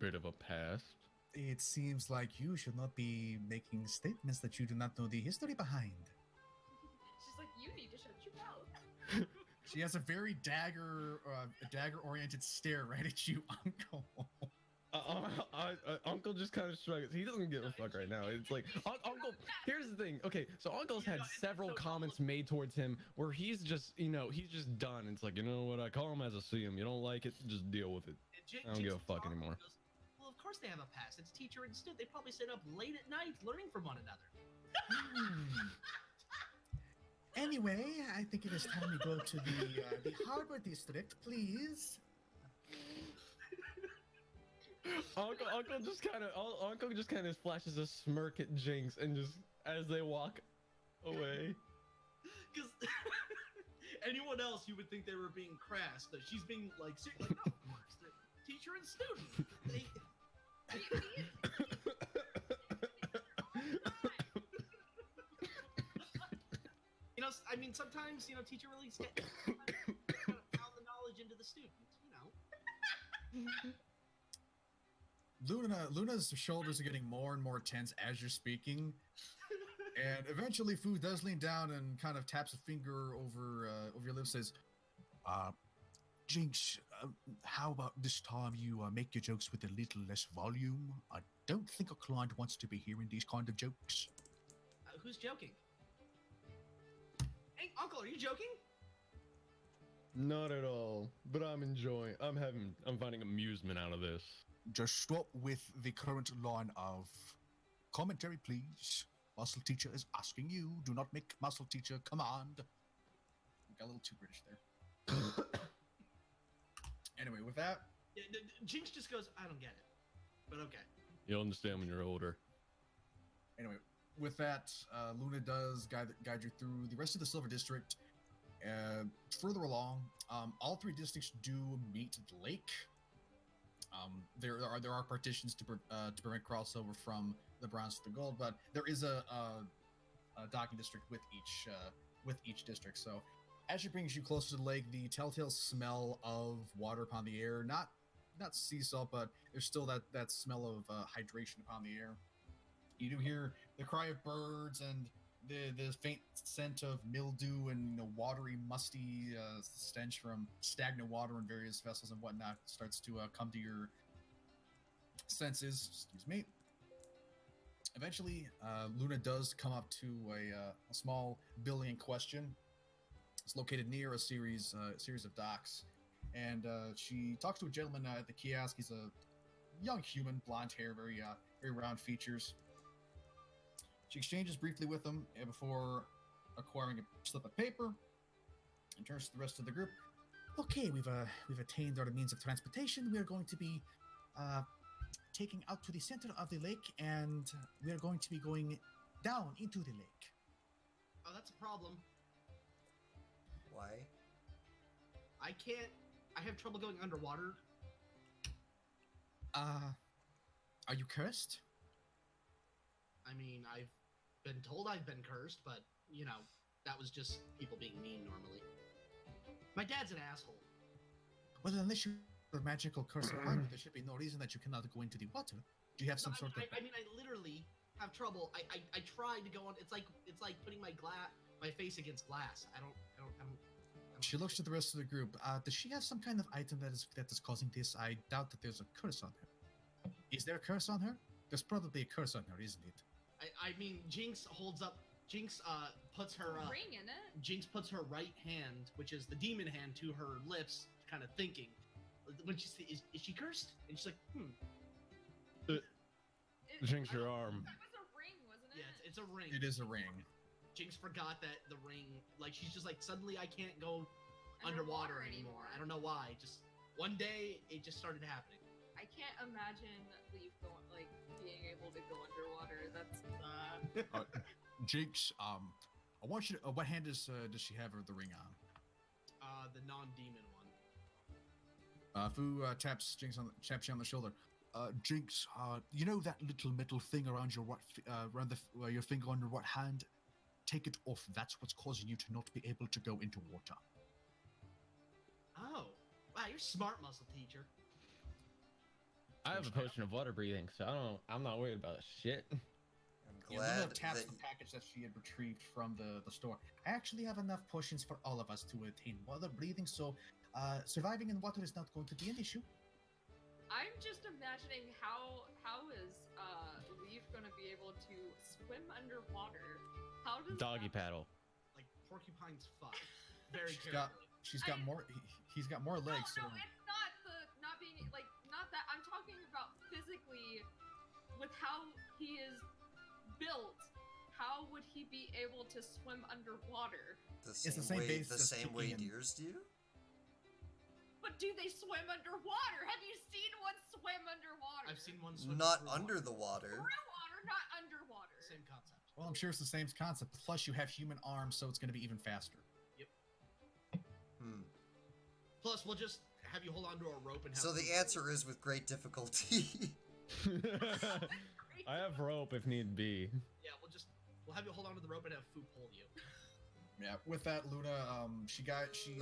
bit of a past. It seems like you should not be making statements that you do not know the history behind. She's like, you need to shut your mouth. She has a very dagger-oriented stare right at you, Uncle. Uncle just kind of shrugs. He doesn't give a fuck right now. It's like, Uncle, here's the thing. Okay, so Uncle's had several comments made towards him where he's just, he's just done. It's like, you know what? I call him as I see him. You don't like it, just deal with it. I don't give a fuck anymore. Well, of course they have a past. It's teacher and student. They probably stayed up late at night learning from one another. Anyway, I think it is time we go to the harbor district, please. Uncle just kind of flashes a smirk at Jinx and just as they walk away. Because anyone else, you would think they were being crass. That she's being like, no, it's the teacher and student. I mean, sometimes teacher really kind of pound the knowledge into the student. Luna's shoulders are getting more and more tense as you're speaking, and eventually Fu does lean down and kind of taps a finger over your lips, says, Jinx, how about this time you make your jokes with a little less volume? I don't think a client wants to be hearing these kind of jokes. Who's joking? Hey, Uncle, are you joking? Not at all, but I'm finding amusement out of this. Just stop with the current line of commentary, please. Muscle teacher is asking you. Do not make muscle teacher command. Got a little too British there. Anyway, with that... Yeah, Jinx just goes, I don't get it. But okay. You'll understand when you're older. Anyway, with that, Luna does guide you through the rest of the Silver District. Further along, all three districts do meet the lake. There are partitions to prevent crossover from the bronze to the gold, but there is a docking district with each district. So, as she brings you closer to the lake, the telltale smell of water upon the air, not sea salt, but there's still that smell of hydration upon the air. You do hear the cry of birds and the faint scent of mildew and watery, musty stench from stagnant water in various vessels and whatnot starts to come to your senses. Excuse me. Eventually, Luna does come up to a small building in question. It's located near a series of docks, and she talks to a gentleman at the kiosk. He's a young human, blonde hair, very round features. She exchanges briefly with him before acquiring a slip of paper and turns to the rest of the group. Okay, we've attained our means of transportation. We are going to be taking out to the center of the lake, and we are going to be going down into the lake. Oh, that's a problem. Why? I have trouble going underwater. Are you cursed? I mean, I've been told I've been cursed, but, that was just people being mean normally. My dad's an asshole. Well, unless you have a magical curse upon you, there should be no reason that you cannot go into the water. Do you have some sort of... I literally have trouble. I tried to go on... It's like putting my face against glass. I She looks to the rest of the group. Does she have some kind of item that is causing this? I doubt that there's a curse on her. Is there a curse on her? There's probably a curse on her, isn't it? I mean, Jinx holds up. Jinx puts her ring in it. Jinx puts her right hand, which is the demon hand, to her lips, kind of thinking. When she says, "Is she cursed?" And she's like, Jinx, your arm. That was a ring, wasn't it? Yeah, it's a ring. It is a ring. Jinx forgot that the ring, like, she's just like, suddenly I can't go underwater anymore. I don't know why. Just one day it just started happening. I can't imagine Lief being able to go underwater. That's Jinx, I want you to. What hand does she have the ring on? The non-demon one. Fu taps you on the shoulder. Jinx, you know that little metal thing around your your finger on your right hand? Take it off. That's what's causing you to not be able to go into water. Oh, wow, you're smart, muscle teacher. I have a potion of water breathing, so I'm not worried about shit. I'm glad taps that... the package that she had retrieved from the store. I actually have enough potions for all of us to attain water breathing, so surviving in water is not going to be an issue. I'm just imagining how is Lief gonna be able to swim underwater? How does Doggy paddle. Like porcupines fuck. Very He's got more legs. No, it's not being not that. I'm talking about physically with how he is built. How would he be able to swim underwater? The same way deers do? But do they swim underwater? Have you seen one swim underwater? I've seen one swim not under the water. Through water, not underwater. Same concept. Well, I'm sure it's the same concept. Plus, you have human arms, so it's going to be even faster. Yep. Plus, we'll just have you hold onto a rope and have... So the answer is with great difficulty. I have rope if need be. Yeah, we'll have you hold onto the rope and have Fu pull you. Yeah, with that, Luda, she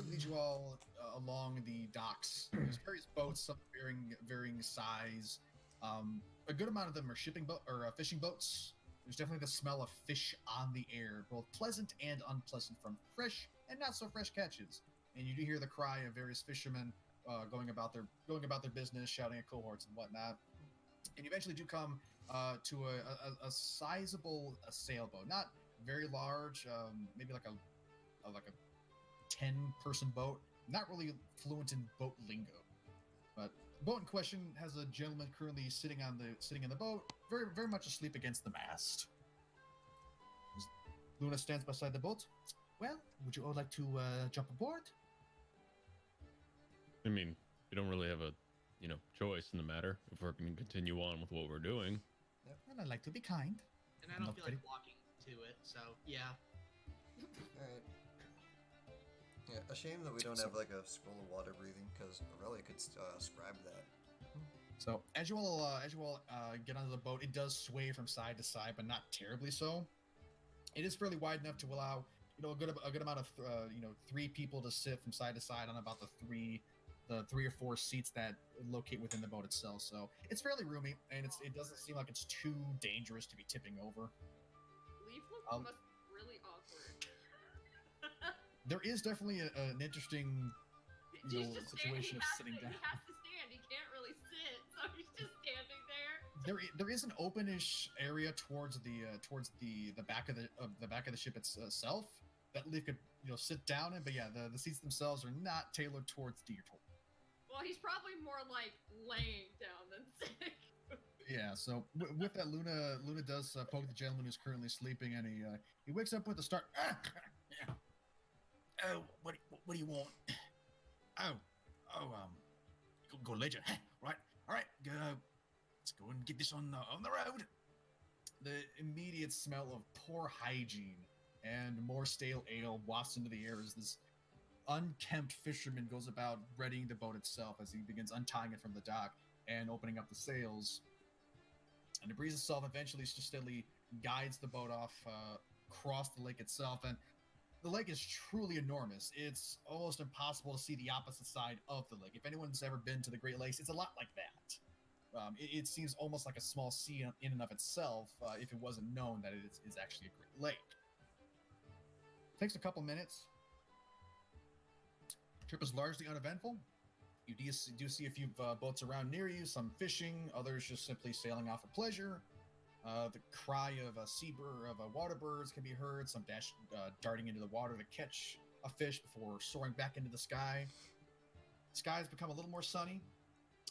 leads you all along the docks. There's various boats, some varying size. A good amount of them are fishing boats. There's definitely the smell of fish on the air, both pleasant and unpleasant, from fresh and not so fresh catches. And you do hear the cry of various fishermen going about their business, shouting at cohorts and whatnot. And you eventually do come to a sizable sailboat, not very large, maybe like a 10-person boat. Not really fluent in boat lingo, but the boat in question has a gentleman currently sitting in the boat, very very much asleep against the mast. Luna stands beside the boat. Well, would you all like to jump aboard? I mean, we don't really have a choice in the matter if we're going to continue on with what we're doing. Yep. And I'd like to be kind. And I don't feel like walking to it, so yeah. Alright. Yeah, a shame that we don't have like a scroll of water breathing, because Aurelia could scribe that. So as you all get onto the boat, it does sway from side to side, but not terribly so. It is fairly wide enough to allow a good amount of 3 people to sit from side to side on about the three or 4 seats that locate within the boat itself. So it's fairly roomy, and it doesn't seem like it's too dangerous to be tipping over. Lief must be really awkward. There is definitely an interesting situation of sitting down. He has to stand. He can't really sit, so he's just standing there. There is an openish area towards the back of the ship itself that Lief could sit down in, but yeah, the seats themselves are not tailored towards deertaur. Well, he's probably more like laying down than sitting. Yeah, so with that, Luna does poke the gentleman who's currently sleeping, and he wakes up with a start. Oh, what do you want? Go later. Right, all right, go. Let's go and get this on the road. The immediate smell of poor hygiene and more stale ale wafts into the air as this unkempt fisherman goes about readying the boat itself as he begins untying it from the dock and opening up the sails. And the breeze itself eventually just steadily guides the boat off across the lake itself. And the lake is truly enormous. It's almost impossible to see the opposite side of the lake. If anyone's ever been to the Great Lakes, it's a lot like that. It seems almost like a small sea in and of itself if it wasn't known that it is actually a Great Lake. Takes a couple minutes. Trip is largely uneventful. You do see a few boats around near you, some fishing, others just simply sailing off for pleasure. The cry of water birds can be heard, some darting into the water to catch a fish before soaring back into the sky. The sky has become a little more sunny.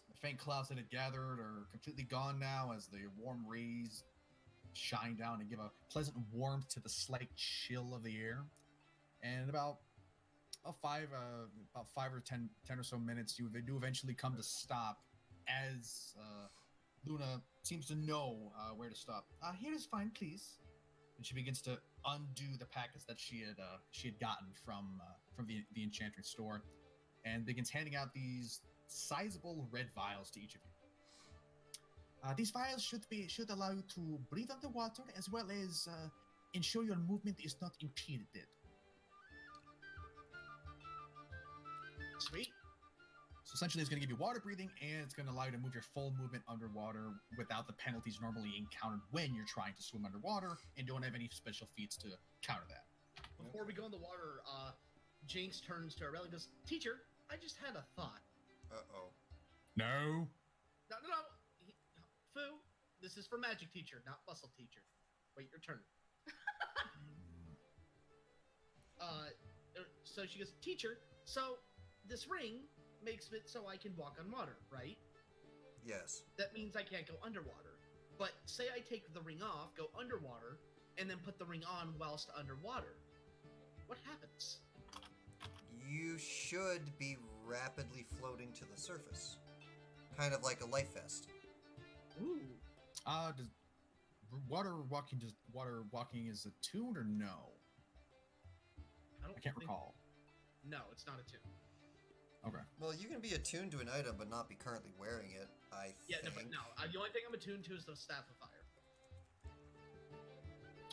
The faint clouds that had gathered are completely gone now as the warm rays shine down and give a pleasant warmth to the slight chill of the air. And about 5 or 10 or so minutes, you do eventually come to stop as Luna seems to know where to stop. Here is fine, please. And she begins to undo the packets that she had gotten from the enchantress store, and begins handing out these sizable red vials to each of you. These vials should allow you to breathe underwater, as well as ensure your movement is not impeded. Sweet. So essentially, it's going to give you water breathing, and it's going to allow you to move your full movement underwater without the penalties normally encountered when you're trying to swim underwater, and don't have any special feats to counter that. Before we go in the water, Jinx turns to Aurelia and goes, "Teacher, I just had a thought." Uh-oh. No. No. Fu, this is for magic teacher, not muscle teacher. Wait, your turn. So she goes, "Teacher, so this ring makes it so I can walk on water, right? Yes. That means I can't go underwater. But say I take the ring off, go underwater, and then put the ring on whilst underwater. What happens?" You should be rapidly floating to the surface. Kind of like a life vest. Ooh. Does water walking is attuned or no? I can't recall. No, it's not attuned. Okay. Well, you can be attuned to an item but not be currently wearing it, I think. No. The only thing I'm attuned to is the staff of fire.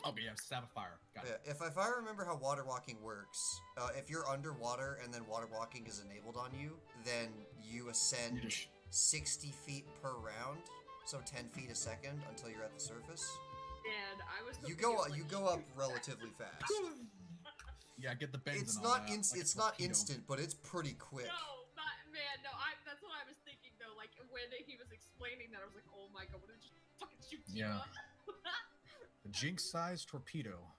Okay, yeah, staff of fire. Got it. Yeah, if I remember how water walking works, if you're underwater and then water walking is enabled on you, then you ascend 60 feet per round, so 10 feet a second until you're at the surface. And I was. You go up relatively fast. Yeah, get the bends. It's and all not that, it's not instant, but it's pretty quick. No, that's what I was thinking though. Like when he was explaining that, I was like, oh my god, what did it just fucking shoot you up? The Jinx-sized torpedo.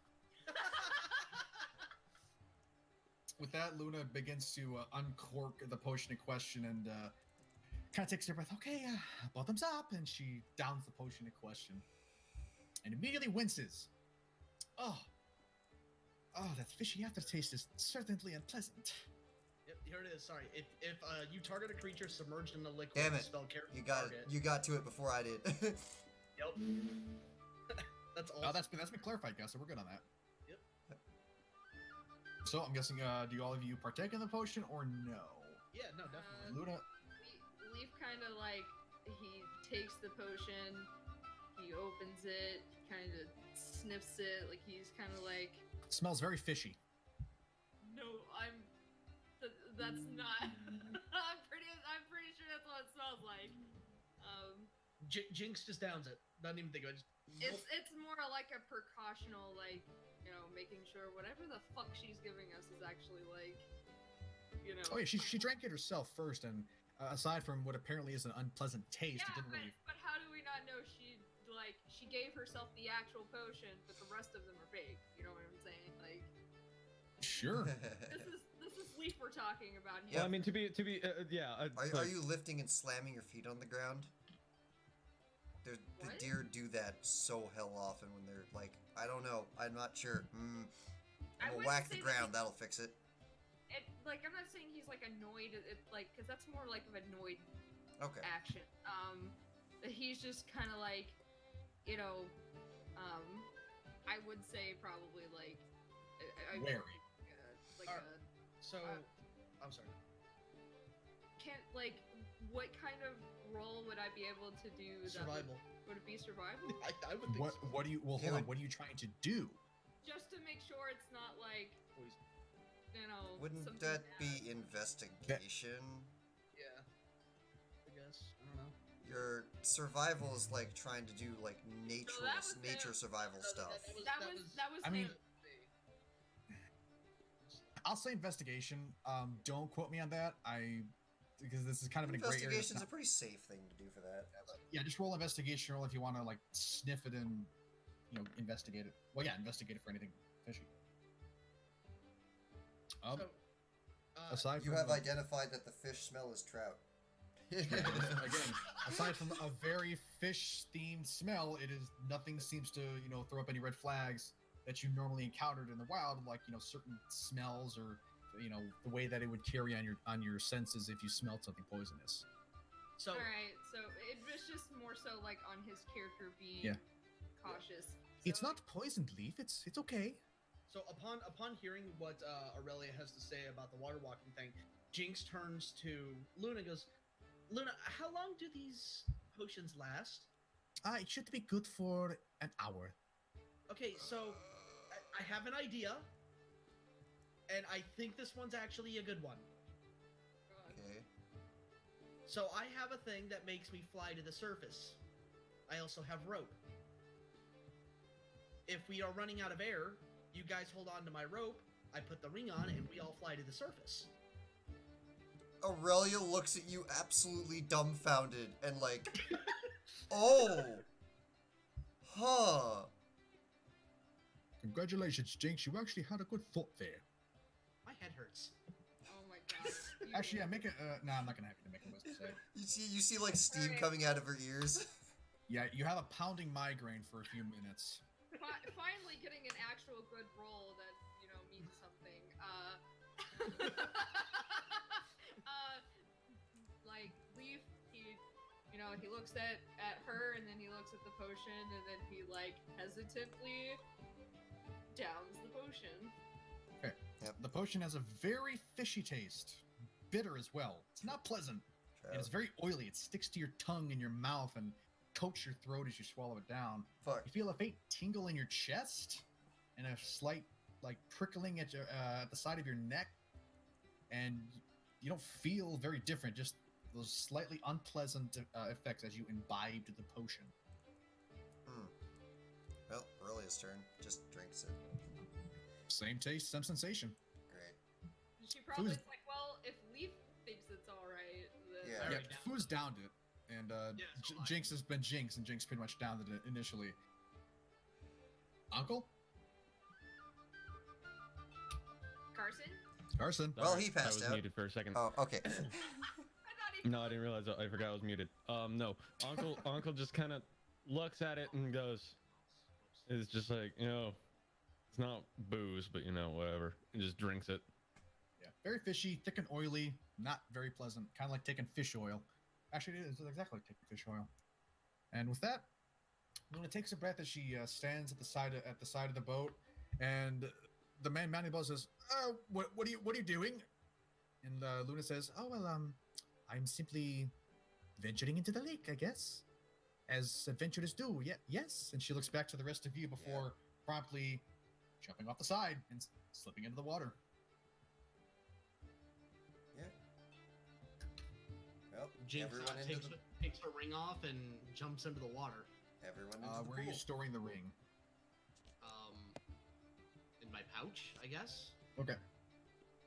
With that, Luna begins to uncork the potion in question and kind of takes her breath. Okay, bottoms up, and she downs the potion in question, and immediately winces. Oh, that fishy aftertaste is certainly unpleasant. Yep, here it is. Sorry, if you target a creature submerged in the liquid, Damn it! spell carry You got to it before I did. Yep. That's all. Oh, that's been clarified, guys. So we're good on that. Yep. So I'm guessing, do all of you partake in the potion or no? Yeah, no, definitely. Luna. Leaf kind of like he takes the potion, he opens it, kind of sniffs it, like he's kind of like. Smells very fishy. No, that's not. I'm pretty sure that's what it smells like. Jinx just downs it. Doesn't even think of it. It's more like a precautional, like, making sure whatever the fuck she's giving us is actually like, Oh yeah, she drank it herself first, and aside from what apparently is an unpleasant taste, yeah, it didn't really. But how do we not know she gave herself the actual potion, but the rest of them are fake? You know what I'm saying? Like. Sure. This is Leaf we're talking about here. Yeah, well, I mean to be yeah. Are you lifting and slamming your feet on the ground? The deer do that so hell often when they're like, I don't know, I'm not sure. I'm gonna whack the ground, that'll fix it. I'm not saying he's like annoyed, because that's more like of annoyed action. He's just kind of like, I would say probably like, wary. I'm sorry. What kind of role would I be able to do? Survival. Would it be survival? I would think so. What do you? Well, hold on. What are you trying to do? Just to make sure it's not like, Poison. Wouldn't that be investigation? Yeah. I guess. I don't know. Your survival is like trying to do like nature survival stuff. That was. I mean, I'll say investigation. Don't quote me on that. Because this is kind of in a gray area. Investigation's a pretty safe thing to do for that. Yeah, just roll investigation roll if you want to like sniff it and investigate it. Well, yeah, investigate it for anything fishy. Aside from you have identified that the fish smell is trout. Again, aside from a very fish-themed smell, nothing seems to throw up any red flags that you normally encountered in the wild, like certain smells or the way that it would carry on your senses if you smelled something poisonous. So all right, so it was just more so like on his character being cautious. It's not poisoned, Lief. It's okay. So upon hearing what Aurelia has to say about the water walking thing, Jinx turns to Luna and goes, Luna, how long do these potions last? It should be good for an hour. Okay, so I have an idea, and I think this one's actually a good one. Okay. So I have a thing that makes me fly to the surface. I also have rope. If we are running out of air, you guys hold on to my rope, I put the ring on, and we all fly to the surface. Aurelia looks at you absolutely dumbfounded and like, oh, huh. Congratulations, Jinx. You actually had a good thought there. My head hurts. Oh my god. Actually, yeah, make it. No, I'm not gonna have you to make a wisdom save. You see like steam coming out of her ears. Yeah, you have a pounding migraine for a few minutes. Finally getting an actual good roll that means something. Like Lief, he looks at her and then he looks at the potion and then he like hesitantly downs the potion. Okay. Yep. The potion has a very fishy taste, bitter as well. It's not pleasant. And it's very oily. It sticks to your tongue and your mouth and coats your throat as you swallow it down. Fuck. You feel a faint tingle in your chest and a slight prickling at the side of your neck, and you don't feel very different. Just those slightly unpleasant effects as you imbibed the potion. Well, Aurelia's turn. Just drinks it. Same taste, same sensation. Great. She probably is like, well, if Lief thinks it's all right, then Yeah, Foo's downed it, and Jinx has been Jinx, and Jinx pretty much downed it initially. Ankel? Carson? Well, he passed out. I was muted for a second. Oh, okay. No, I didn't realize. I forgot I was muted. No, Ankel just kind of looks at it and goes, it's just like, it's not booze, but whatever. And just drinks it. Yeah, very fishy, thick and oily, not very pleasant. Kind of like taking fish oil. Actually, it is exactly like taking fish oil. And with that, Luna takes a breath as she stands at the side of the boat, and the man mounting the boat says, what are you doing?" And Luna says, "Oh well, I'm simply venturing into the lake, I guess, as adventurers do. Yeah, yes." And she looks back to the rest of you before promptly jumping off the side and slipping into the water. Yeah. Well, Jinx takes her ring off and jumps into the water. Everyone into the where are you storing the ring? In my pouch, I guess. Okay.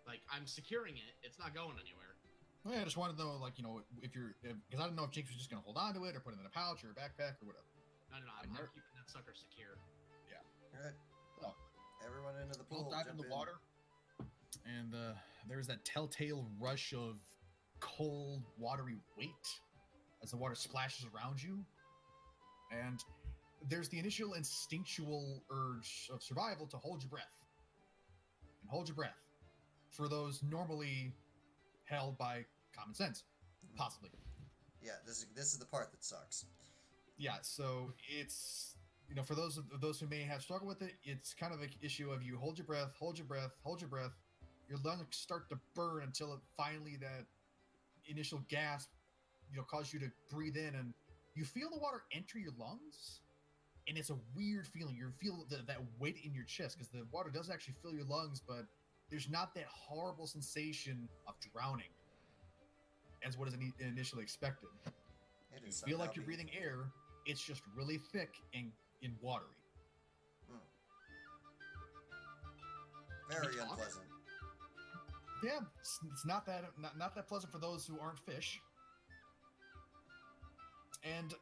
Like, I'm securing it. It's not going anywhere. Well, yeah, I just wanted to know, like, because I don't know if Jinx was just going to hold on to it or put it in a pouch or a backpack or whatever. No, I'm keeping that sucker secure. Yeah. All right. So, everyone into the pool. Dive in the water, and there's that telltale rush of cold, watery weight as the water splashes around you, and there's the initial instinctual urge of survival to hold your breath. And hold your breath. For those normally held by common sense, possibly. Yeah, this is the part that sucks. Yeah, so it's, for those who may have struggled with it, it's kind of an issue of you hold your breath, hold your breath, hold your breath. Your lungs start to burn until it finally, that initial gasp, causes you to breathe in, and you feel the water enter your lungs. And it's a weird feeling. You feel that weight in your chest because the water does actually fill your lungs, but there's not that horrible sensation of drowning as what is initially expected. You feel like you're breathing air. It's just really thick and watery. Very unpleasant. Yeah, it's not that pleasant for those who aren't fish. And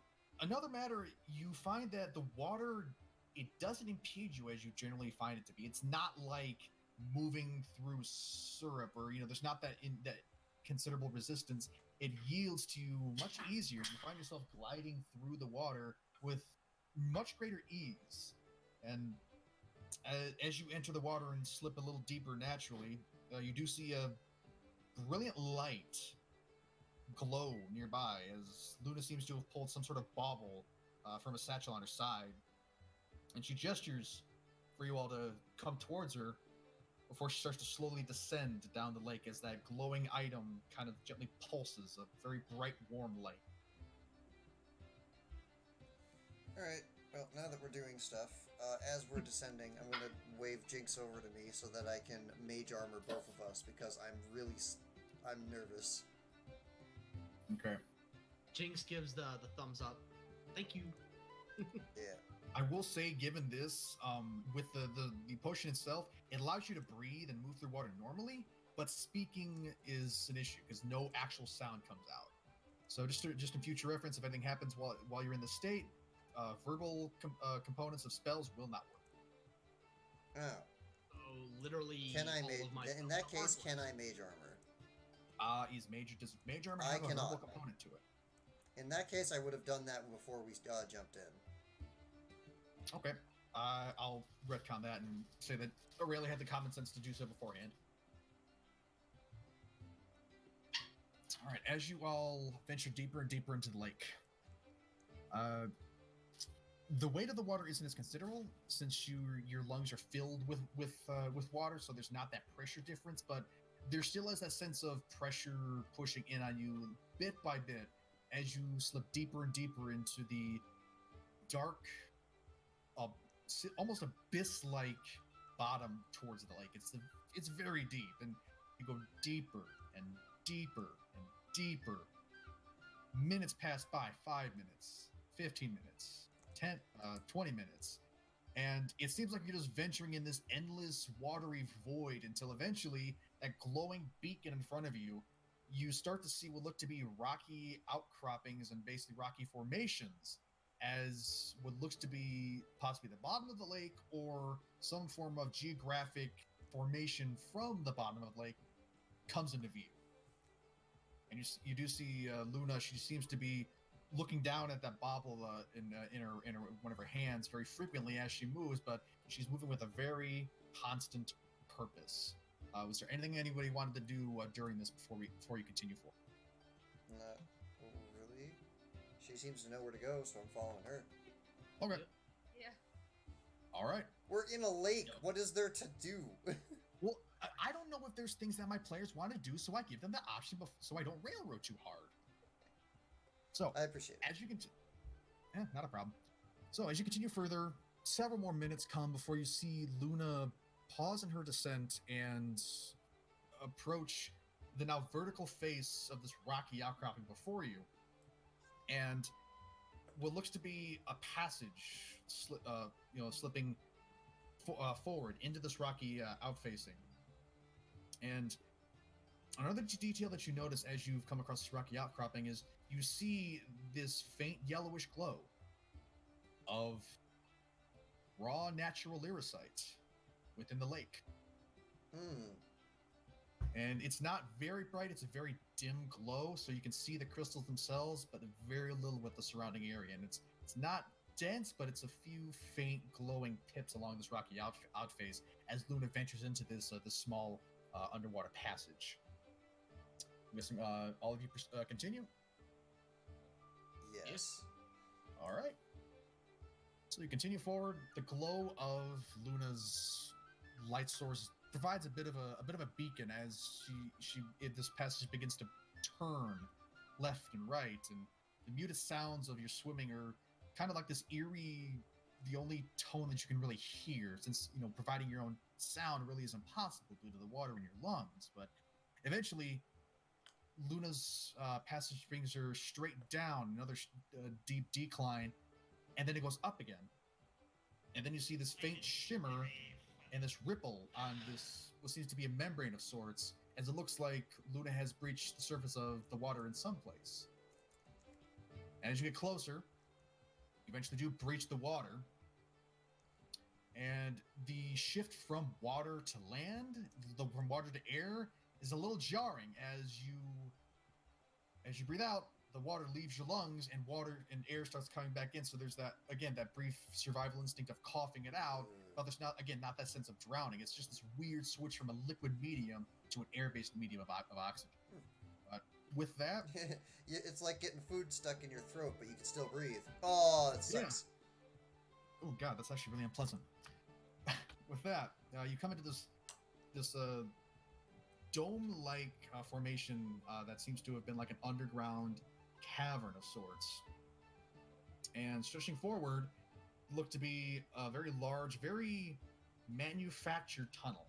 another matter, you find that the water, it doesn't impede you as you generally find it to be. It's not like moving through syrup, or there's not that considerable resistance. It yields to you much easier. You find yourself gliding through the water with much greater ease. And as you enter the water and slip a little deeper naturally, you do see a brilliant light glow nearby as Luna seems to have pulled some sort of bauble from a satchel on her side. And she gestures for you all to come towards her before she starts to slowly descend down the lake as that glowing item kind of gently pulses, a very bright, warm light. Alright, well, now that we're doing stuff, as we're descending, I'm going to wave Jinx over to me so that I can mage armor both of us, because I'm nervous. Okay. Jinx gives the thumbs up. Thank you. Yeah. I will say, given this, with the potion itself, it allows you to breathe and move through water normally, but speaking is an issue because no actual sound comes out. So just in future reference, if anything happens while you're in this state, verbal components of spells will not work. Oh. So literally, Can I all mage? of my In that case, can I mage armor? Does mage armor have a verbal component to it? In that case, I would have done that before we jumped in. Okay. I'll retcon that and say that Aurelia had the common sense to do so beforehand. All right, as you all venture deeper and deeper into the lake, the weight of the water isn't as considerable since your lungs are filled with water, so there's not that pressure difference, but there still is that sense of pressure pushing in on you bit by bit as you slip deeper and deeper into the dark, almost abyss-like bottom towards the lake. It's very deep, and you go deeper and deeper and deeper. Minutes pass by, 5 minutes, 15 minutes, 20 minutes. And it seems like you're just venturing in this endless watery void until eventually that glowing beacon in front of you, you start to see what look to be rocky outcroppings and basically rocky formations as what looks to be possibly the bottom of the lake or some form of geographic formation from the bottom of the lake comes into view. And you do see Luna. She seems to be looking down at that bauble in one of her hands very frequently as she moves, but she's moving with a very constant purpose. Was there anything anybody wanted to do during this before you continue forward? Not really. She seems to know where to go, so I'm following her. Okay. Yeah. All right. We're in a lake. What is there to do? Well, I don't know if there's things that my players want to do, so I give them the option so I don't railroad too hard. So, I appreciate it. As you continue, not a problem. So, as you continue further, several more minutes come before you see Luna pause in her descent and approach the now vertical face of this rocky outcropping before you. And what looks to be a passage, slipping forward into this rocky outfacing. And another detail that you notice as you've come across this rocky outcropping is you see this faint yellowish glow of raw natural Lyra Sight within the lake. And it's not very bright, it's a very dim glow, so you can see the crystals themselves, but very little with the surrounding area. And it's not dense, but it's a few faint glowing tips along this rocky outface as Luna ventures into this small underwater passage. I'm guessing all of you continue? Yes. All right. So you continue forward. The glow of Luna's light source provides a bit of a beacon as this passage begins to turn left and right, and the muted sounds of your swimming are kind of like this eerie, the only tone that you can really hear, since providing your own sound really is impossible due to the water in your lungs. But eventually Luna's passage brings her straight down another deep decline, and then it goes up again, and then you see this faint shimmer and this ripple on this what seems to be a membrane of sorts as it looks like Luna has breached the surface of the water in some place. And as you get closer, you eventually do breach the water. And the shift from water to land, from water to air, is a little jarring. As you breathe out, the water leaves your lungs, and water and air starts coming back in. So there's that brief survival instinct of coughing it out. But there's not that sense of drowning. It's just this weird switch from a liquid medium to an air-based medium of oxygen. With that, it's like getting food stuck in your throat, but you can still breathe. Oh, it sucks. Yeah. Oh god, that's actually really unpleasant. With that, you come into this dome-like formation that seems to have been like an underground cavern of sorts. And stretching forward, looked to be a very large, very manufactured tunnel.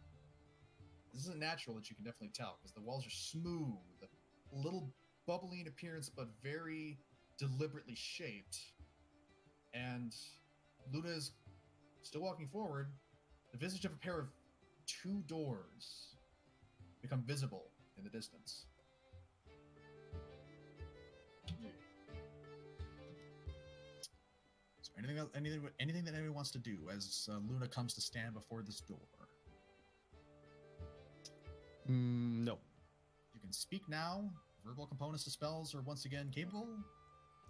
This isn't natural, that you can definitely tell, because the walls are smooth, a little bubbly in appearance, but very deliberately shaped. And Luda is still walking forward. The visage of a pair of two doors become visible in the distance. So anything that anyone wants to do as Luna comes to stand before this door? No. You can speak now. Verbal components to spells are once again capable.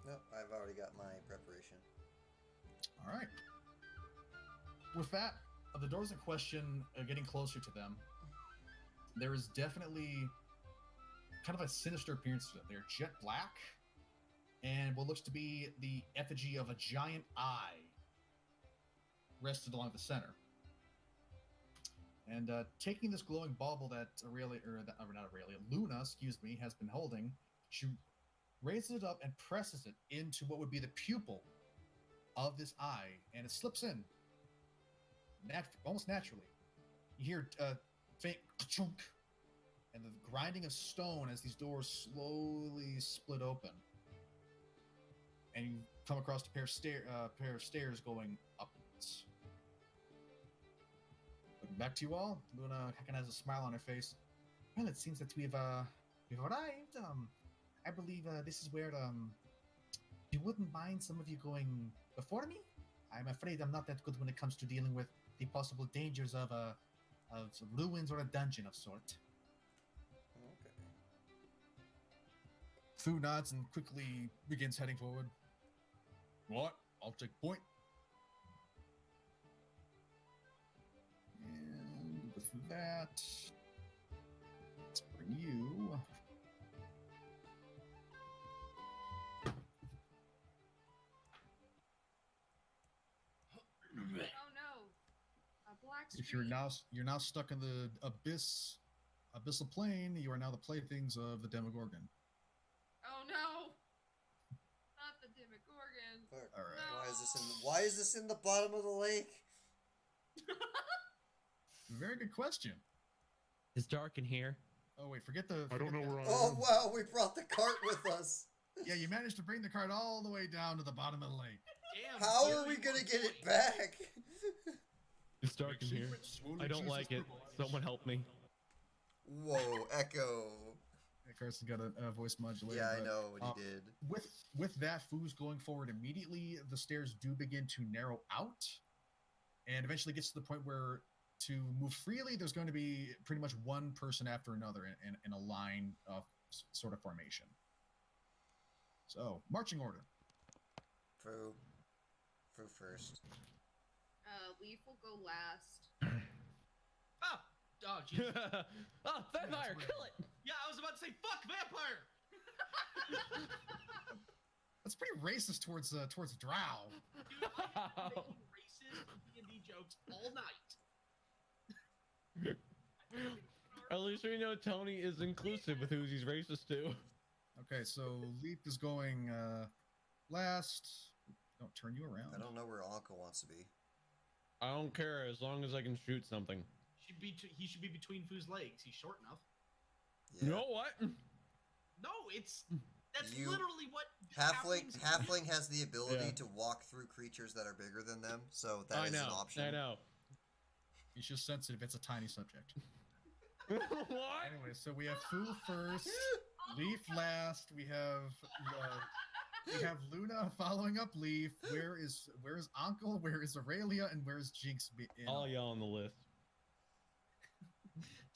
Nope, I've already got my preparation. All right. With that, of the doors in question, getting closer to them, there is definitely kind of a sinister appearance to them. They're jet black, and what looks to be the effigy of a giant eye rested along the center. And taking this glowing bauble that Luna, has been holding, she raises it up and presses it into what would be the pupil of this eye, and it slips in almost naturally. You hear a faint chunk and the grinding of stone as these doors slowly split open, and you come across a pair of stairs going upwards. Looking back to you all, Luna kind of has a smile on her face. Well, it seems that we've arrived. I believe this is where you wouldn't mind some of you going before me? I'm afraid I'm not that good when it comes to dealing with the possible dangers of ruins or a dungeon of sort. Okay. Fu nods and quickly begins heading forward. What? I'll take point. And with that, let's bring you. Oh no, a black If streak. you're now stuck in the abyssal plane, you are now the playthings of the Demogorgon. Oh no, not the Demogorgon. Fuck. All right. No. Why is this in the bottom of the lake? Very good question. It's dark in here. Oh wait, forget I don't know where I am. Oh wow, we brought the cart with us. Yeah, you managed to bring the cart all the way down to the bottom of the lake. Damn, How are very we gonna good get it point. back? It's dark in here. I don't like it. Someone help me. Whoa, Echo. Yeah, Carson got a voice modulator. Yeah, I but, know what he did. With that, Fu's going forward immediately. The stairs do begin to narrow out, and eventually gets to the point where to move freely, there's going to be pretty much one person after another in a line of sort of formation. So, marching order. Fu first. Leaf will go last. Oh, jeez. Oh, vampire, kill it! Yeah, I was about to say, fuck vampire! That's pretty racist towards Drow. Dude, I have been making racist D&D jokes all night. At least we know Tony is inclusive with who he's racist to. Okay, so Leaf is going last. Don't turn you around. I don't know where Ankel wants to be. I don't care as long as I can shoot something. He should be between Fu's legs. He's short enough. Yeah. You know what? No, that's You- literally what Halfling has the ability Yeah. to walk through creatures that are bigger than them, so that I is know. an option. I know. He's just sensitive. It's a tiny subject. What? Anyway, so we have Fu first, Lief last. We have Luna following up Lief. Where is Ankel? Where is Aurelia? And where is Jinx? All y'all on the list.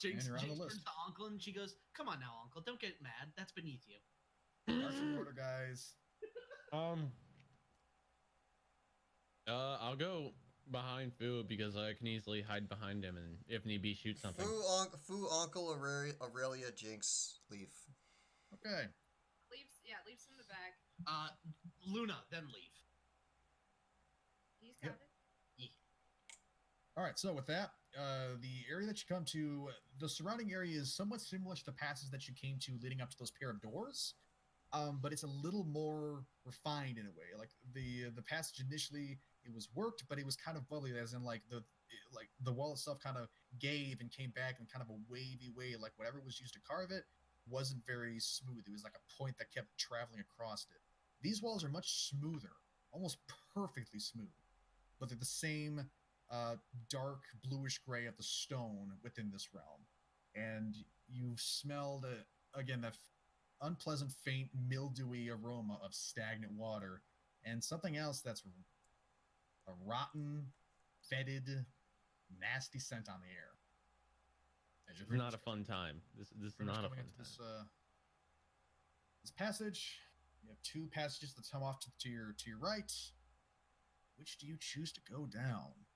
Jinx you're on the turns list. to Uncle and she goes, "Come on now, Uncle, don't get mad. That's beneath you." Marching order, guys. I'll go behind Fu because I can easily hide behind him and if need be shoot something. Fu, Uncle, Aurelia, Jinx, Lief. Okay. Leaf's in the back. Luna, then Lief. He's got it. All right, so with that, the area that you come to, the surrounding area is somewhat similar to the passes that you came to leading up to those pair of doors, but it's a little more refined in a way. Like the passage initially, it was worked, but it was kind of bubbly, as in like the wall itself kind of gave and came back in kind of a wavy way, like whatever was used to carve it wasn't very smooth. It was like a point that kept traveling across it. These walls are much smoother, almost perfectly smooth, but they're the same dark bluish gray of the stone within this realm. And you've smelled, again, that unpleasant, faint, mildewy aroma of stagnant water and something else that's a rotten, fetid, nasty scent on the air. It's not a fun time. This is not a fun time. This passage, you have two passages that come off to your right. Which do you choose to go down?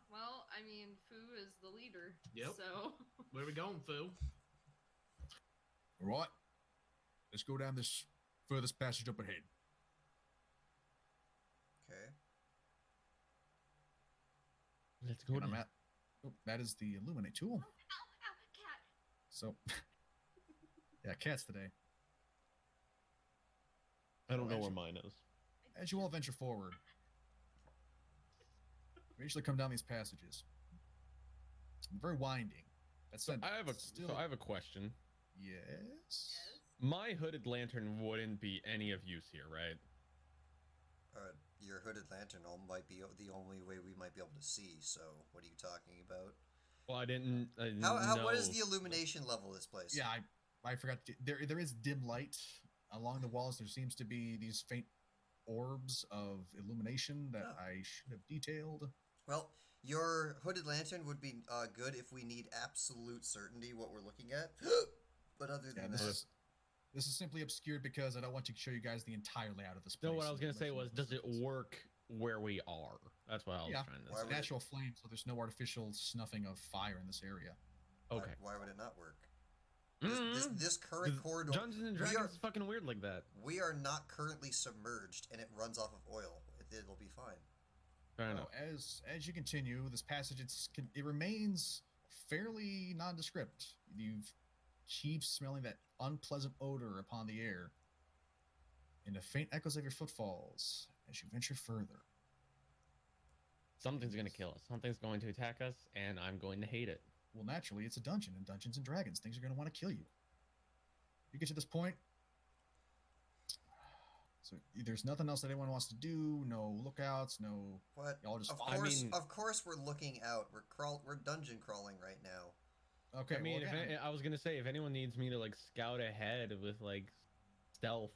Well, I mean, Fu is the leader. Yep. So Where we going, Fu? All right. Let's go down this furthest passage up ahead. Okay. Let's go. That is the illuminate tool. Ow, cat. So, yeah, cats today. I don't know where mine is. As you all venture forward, you usually come down these passages. Very winding. That's So I have a question. Yes. My hooded lantern wouldn't be any of use here, right? Your hooded lantern might be the only way we might be able to see. So, what are you talking about? Well, I didn't How what is the illumination level of this place? Yeah, I forgot. There is dim light along the walls. There seems to be these faint orbs of illumination that I should have detailed. Well, your hooded lantern would be good if we need absolute certainty what we're looking at. But other than that, this is simply obscured because I don't want to show you guys the entire layout of this place. No, what I was gonna say was, does it work where we are? That's what I was trying to say. It's natural flame, so there's no artificial snuffing of fire in this area. Okay. Why would it not work? This current corridor. Dungeons and Dragons is fucking weird like that. We are not currently submerged, and it runs off of oil. It'll be fine. Fair enough. As you continue, this passage it remains fairly nondescript. You keep smelling that unpleasant odor upon the air, and the faint echoes of your footfalls as you venture further. Something's gonna kill us. Something's going to attack us, and I'm going to hate it. Well, naturally, it's a dungeon, and Dungeons and Dragons. Things are going to want to kill you. You get to this point, so there's nothing else that anyone wants to do. No lookouts. No. What? Y'all just. Of course, we're looking out. We're dungeon crawling right now. Okay. I mean, I was gonna say, if anyone needs me to like scout ahead with like stealth.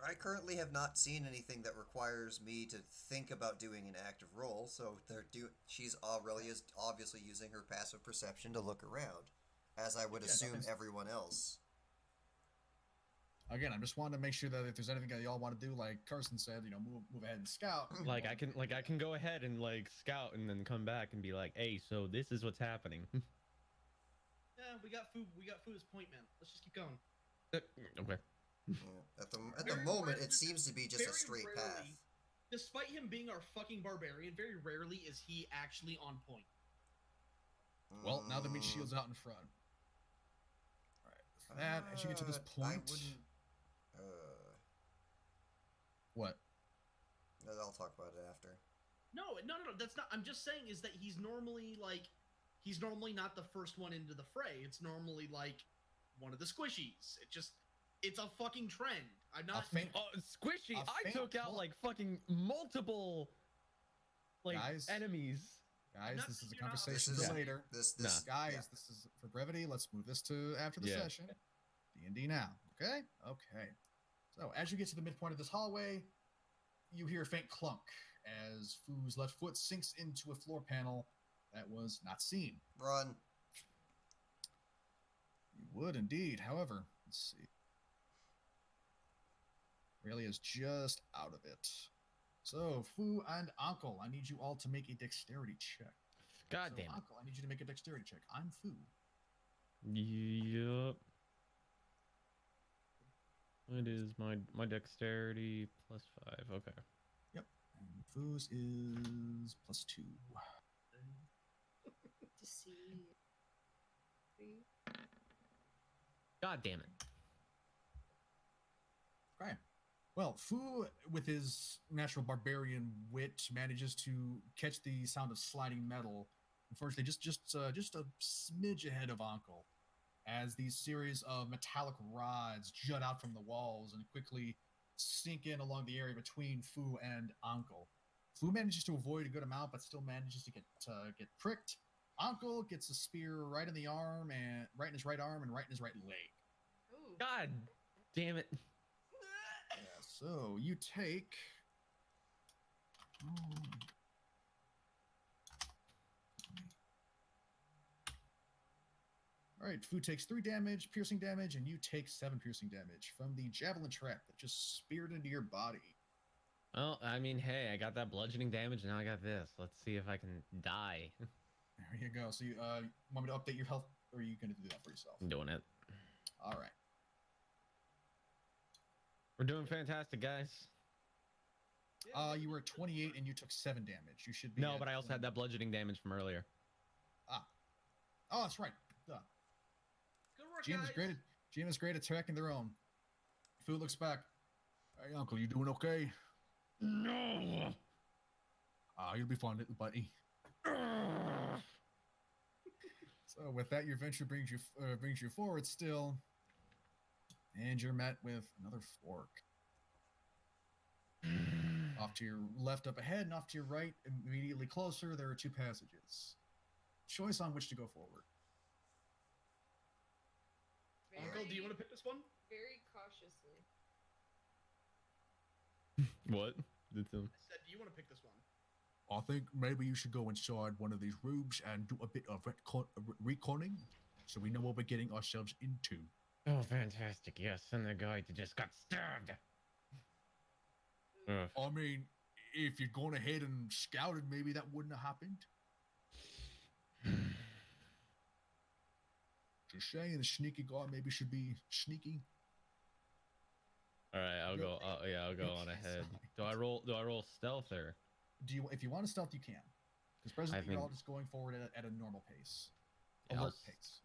I currently have not seen anything that requires me to think about doing an active roll, so Aurelia's obviously using her passive perception to look around, as I would assume everyone else. Again, I'm just wanting to make sure that if there's anything that y'all want to do, like Carson said, move ahead and scout. Like I can go ahead and like scout and then come back and be like, hey, so this is what's happening. Yeah, we got Fu's point, man. Let's just keep going. Okay. At the moment, it seems to be just a straight path. Despite him being our fucking barbarian, very rarely is he actually on point. Well, now the meat shield's out in front. All right. With that, as you get to this point, I wouldn't. What? I'll talk about it after. No. That's not. I'm just saying is that he's normally not the first one into the fray. It's normally like one of the squishies. It's a fucking trend. I'm not. Squishy. I took out like fucking multiple enemies. Guys, No, this is a you're not. conversation This for is- later. Nah. Guys, this is for brevity. Let's move this to after the session. D&D now. Okay? Okay. So as you get to the midpoint of this hallway, you hear a faint clunk as Fu's left foot sinks into a floor panel that was not seen. Run. You would indeed. However, let's see. Aurelia's just out of it. So, Fu and Ankel, I need you all to make a dexterity check. God damn it. Ankel, I need you to make a dexterity check. I'm Fu. Yup. It is my dexterity +5. Okay. Yep. And Fu's is +2. To see. God damn it. Okay. Well, Fu, with his natural barbarian wit, manages to catch the sound of sliding metal. Unfortunately, just a smidge ahead of Ankel, as these series of metallic rods jut out from the walls and quickly sink in along the area between Fu and Ankel. Fu manages to avoid a good amount, but still manages to get pricked. Ankel gets a spear right in the arm and right in his right arm and right in his right leg. Ooh. God damn it. Yeah, so you take. All right, Fu takes 3 damage, piercing damage, and you take 7 piercing damage from the javelin trap that just speared into your body. Well, I mean, hey, I got that bludgeoning damage, and now I got this. Let's see if I can die. There you go. So you want me to update your health, or are you going to do that for yourself? I'm doing it. All right. We're doing fantastic, guys. You were at 28 and you took 7 damage. You should be. No, but I also had that bludgeoning damage from earlier. Oh, that's right. Duh. Good work, GM is great at tracking their own. Fu looks back. Hey, Uncle, you doing okay? No. You'll be fine, little buddy. So with that, your venture brings you forward still, and you're met with another fork. Off to your left up ahead, and off to your right, immediately closer, there are 2 passages. Choice on which to go forward. Ankel, do you want to pick this one? Very cautiously. What? Did some... I said, do you want to pick this one? I think maybe you should go inside one of these rooms and do a bit of reconning, so we know what we're getting ourselves into. Oh, fantastic. Yes, and the guy that just got stabbed. Ugh. I mean, if you'd gone ahead and scouted, maybe that wouldn't have happened. Just saying, the sneaky guy maybe should be sneaky. All right, I'll go. I'll go on ahead. Do I roll stealth or? If you want to stealth, you can. Because presently you're all just going forward at a normal pace. Alert pace.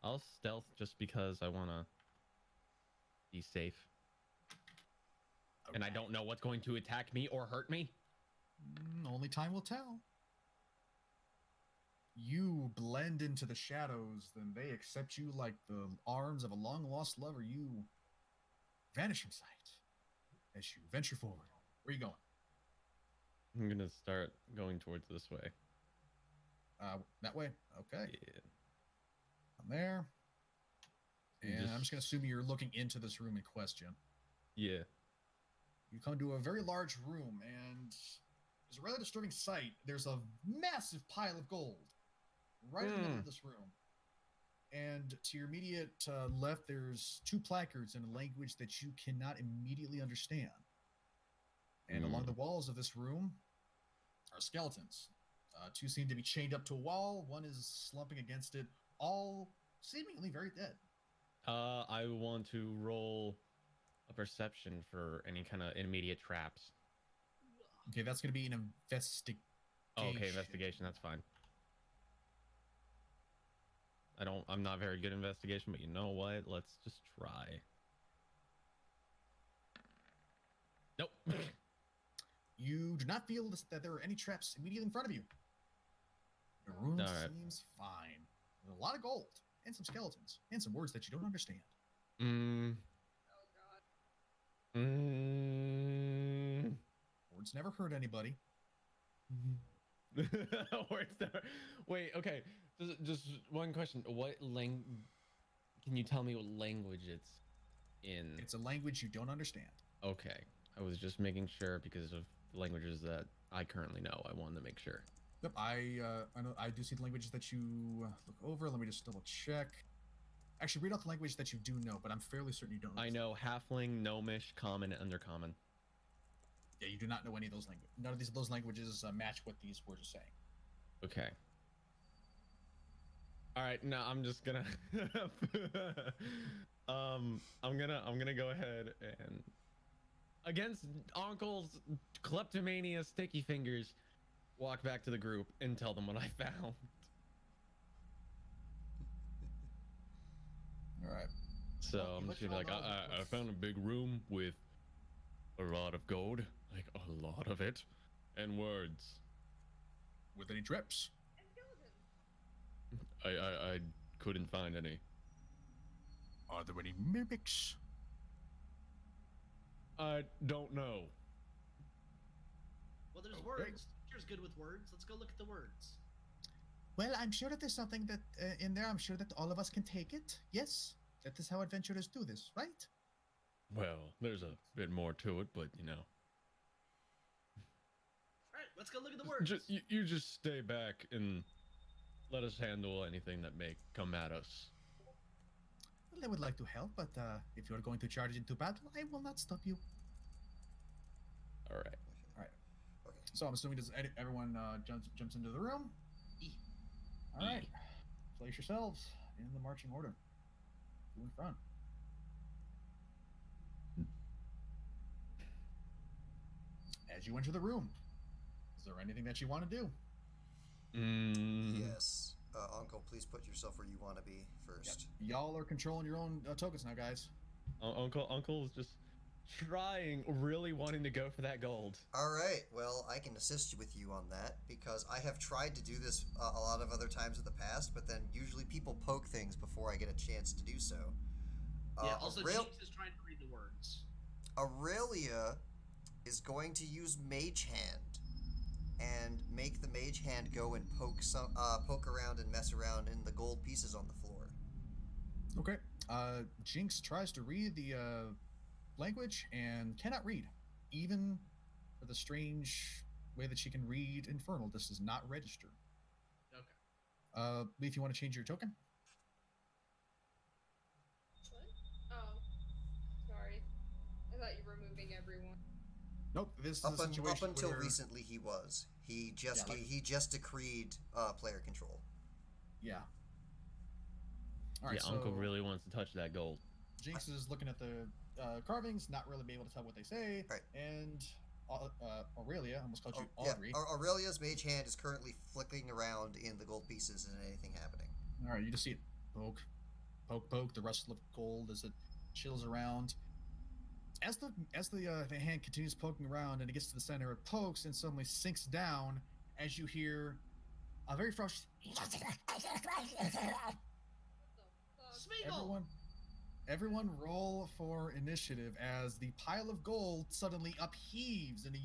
I'll stealth just because I want to be safe. Okay. And I don't know what's going to attack me or hurt me. Only time will tell. You blend into the shadows, then they accept you like the arms of a long-lost lover. You vanish from sight as you venture forward. Where are you going? I'm going to start going towards this way. That way? Okay. Yeah. I'm there. And I'm just going to assume you're looking into this room in question. Yeah. You come to a very large room, and there's a rather disturbing sight. There's a massive pile of gold right in the middle of this room. And to your immediate left, there's 2 placards in a language that you cannot immediately understand. And along the walls of this room are skeletons. 2 seem to be chained up to a wall. 1 is slumping against it, all seemingly very dead. I want to roll a perception for any kind of immediate traps. Okay, that's going to be an investigation. Oh, okay, investigation. That's fine. I'm not very good at investigation, but you know what? Let's just try. Nope. You do not feel that there are any traps immediately in front of you. The room seems fine. There's a lot of gold, and some skeletons, and some words that you don't understand. Oh, God. Words never hurt anybody. Where's the... Wait, okay. Just one question. What Can you tell me what language it's in? It's a language you don't understand. Okay. I was just making sure because of the languages that I currently know. I wanted to make sure. Yep, I know I do see the languages that you look over. Let me just double check. Actually, read out the language that you do know, but I'm fairly certain you don't. I know halfling, gnomish, common, and undercommon. Yeah, you do not know any of those languages. None of those languages match what these words are saying. Okay. All right, no, I'm just gonna I'm gonna go ahead and against Uncle's kleptomania sticky fingers, walk back to the group and tell them what I found. All right. So Well, I'm just gonna be like, I found a big room with a lot of gold, like a lot of it, and words. With any traps? I couldn't find any. Are there any mimics? I don't know. Well, there's words. Teacher's good with words. Let's go look at the words. Well, I'm sure that there's something that in there. I'm sure that all of us can take it. Yes, that is how adventurers do this, right? Well, there's a bit more to it, but you know. All right, let's go look at the words. You just stay back and let us handle anything that may come at us. Well, I would like to help, but if you're going to charge into battle, I will not stop you. All right. All right. Okay. So I'm assuming everyone jumps into the room. All right. Place yourselves in the marching order. Who in front? As you enter the room, is there anything that you want to do? Yes. Uncle, please put yourself where you want to be first. Yep. Y'all are controlling your own tokens now, guys. Uncle's just trying, really wanting to go for that gold. All right. Well, I can assist you with you on that because I have tried to do this a lot of other times in the past, but then usually people poke things before I get a chance to do so. Yeah. Also, Jinx is trying to read the words. Aurelia is going to use Mage Hand and make the Mage Hand go and poke around and mess around in the gold pieces on the floor. Okay. Jinx tries to read the language and cannot read, even for the strange way that she can read Infernal. This does not register. Okay. Leif, you want to change your token? What? Oh, sorry. I thought you were moving everyone. Nope. This is a situation up until where... recently he was. He just decreed player control. Yeah. All right. Yeah, So Uncle really wants to touch that gold. Jinx is looking at the carvings, not really be able to tell what they say. Right. And Aurelia, I almost called you Audrey. Yeah. Aurelia's Mage Hand is currently flicking around in the gold pieces and anything happening. All right. You just see it poke, poke, poke. The rustle of gold as it chills around. As the hand continues poking around and it gets to the center, it pokes and suddenly sinks down as you hear a very fresh. Everyone roll for initiative as the pile of gold suddenly upheaves in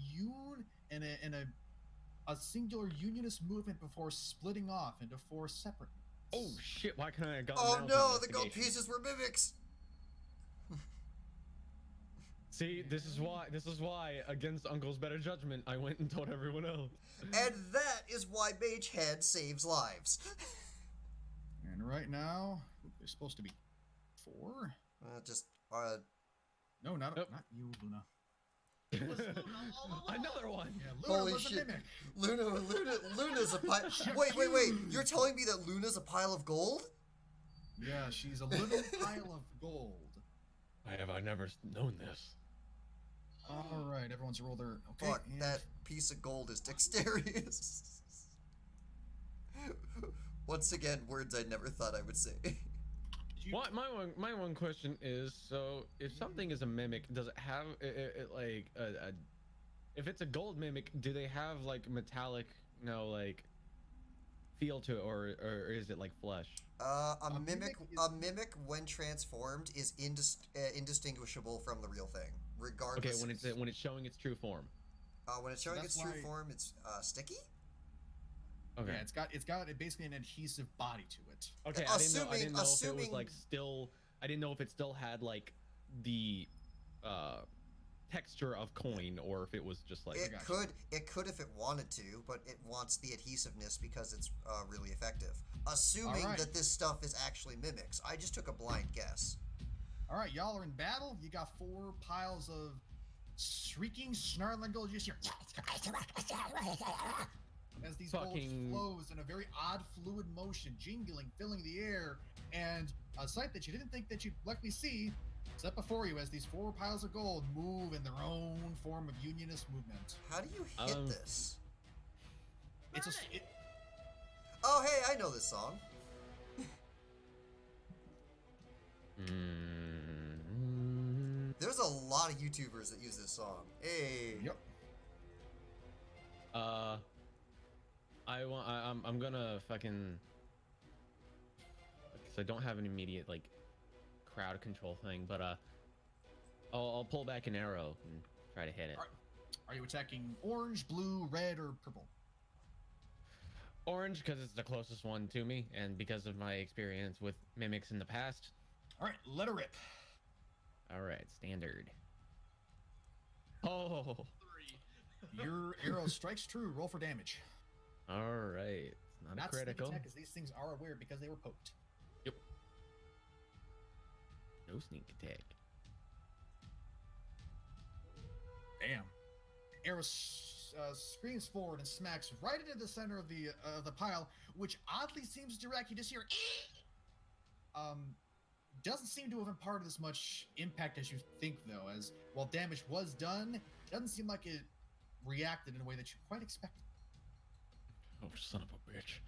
a singular unionist movement before splitting off into 4 separate. Oh shit! Why can't I have gotten? Oh no! The gold pieces were mimics. See, this is why, against Uncle's better judgment, I went and told everyone else. And that is why Mage Hand saves lives. And right now, there's supposed to be 4. No, not you, Luna. Another one. Yeah, Luna Holy was a shit! mimic. Luna's a pile. Wait! You're telling me that Luna's a pile of gold? Yeah, she's a little pile of gold. Have I never known this? All right, everyone's rolled their. Okay, Fuck, that piece of gold is dexterous. Once again, words I never thought I would say. My one question is, so if something is a mimic, does it have like if it's a gold mimic, do they have like metallic, like feel to it, or is it like flesh? A mimic when transformed is indistinguishable from the real thing, regardless. Okay, when it's showing its true form. When it's showing its true form, it's sticky. Okay. Yeah, it's got basically an adhesive body to it. Okay, I didn't know if it was like still. I didn't know if it still had like the texture of coin, or if it was just like. It could if it wanted to, but it wants the adhesiveness because it's really effective. Assuming that this stuff is actually mimics. I just took a blind guess. All right, y'all are in battle. You got 4 piles of shrieking, snarling gold. You just hear as these bolts flows in a very odd fluid motion, jingling, filling the air, and a sight that you didn't think that you'd likely see set before you as these 4 piles of gold move in their own form of unionist movement. How do you hit this? Oh, hey, I know this song. There's a lot of YouTubers that use this song. Hey. Yep. I'm gonna fucking. Because I don't have an immediate like crowd control thing, but I'll pull back an arrow and try to hit it. Are you attacking orange, blue, red, or purple? Orange, because it's the closest one to me, and because of my experience with mimics in the past. All right, let her rip. All right, standard. Oh. 3. Your arrow strikes true. Roll for damage. All right, it's not a critical. Sneak attack, because these things are aware because they were poked. Yep. No sneak attack. Damn. Arrow screams forward and smacks right into the center of the pile, which oddly seems direct. You just hear doesn't seem to have imparted as much impact as you think, though, as while damage was done, it doesn't seem like it reacted in a way that you quite expected. Oh, son of a bitch.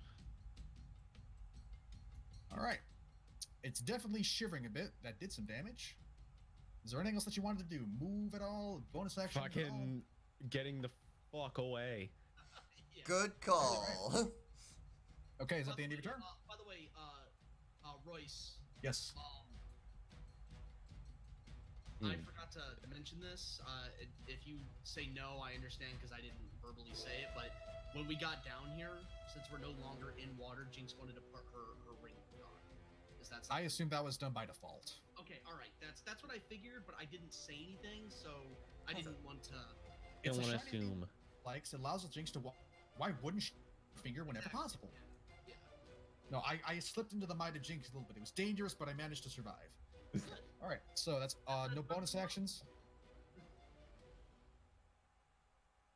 All right. It's definitely shivering a bit. That did some damage. Is there anything else that you wanted to do? Move at all? Bonus action? Fucking getting the fuck away. Yeah. Good call. Right. Okay, is that the end of your turn? By the way, Royce. Yes. I forgot to mention this. If you say no, I understand because I didn't verbally say it. But when we got down here, since we're no longer in water, Jinx wanted to put her ring on. Is that something? I assume that was done by default. Okay, all right. That's what I figured, but I didn't say anything, so I didn't want to. Don't want to assume. Likes it allows the Jinx to. Why wouldn't she finger whenever possible? Yeah. No, I slipped into the mind of Jinx a little bit. It was dangerous, but I managed to survive. All right, so that's no bonus actions.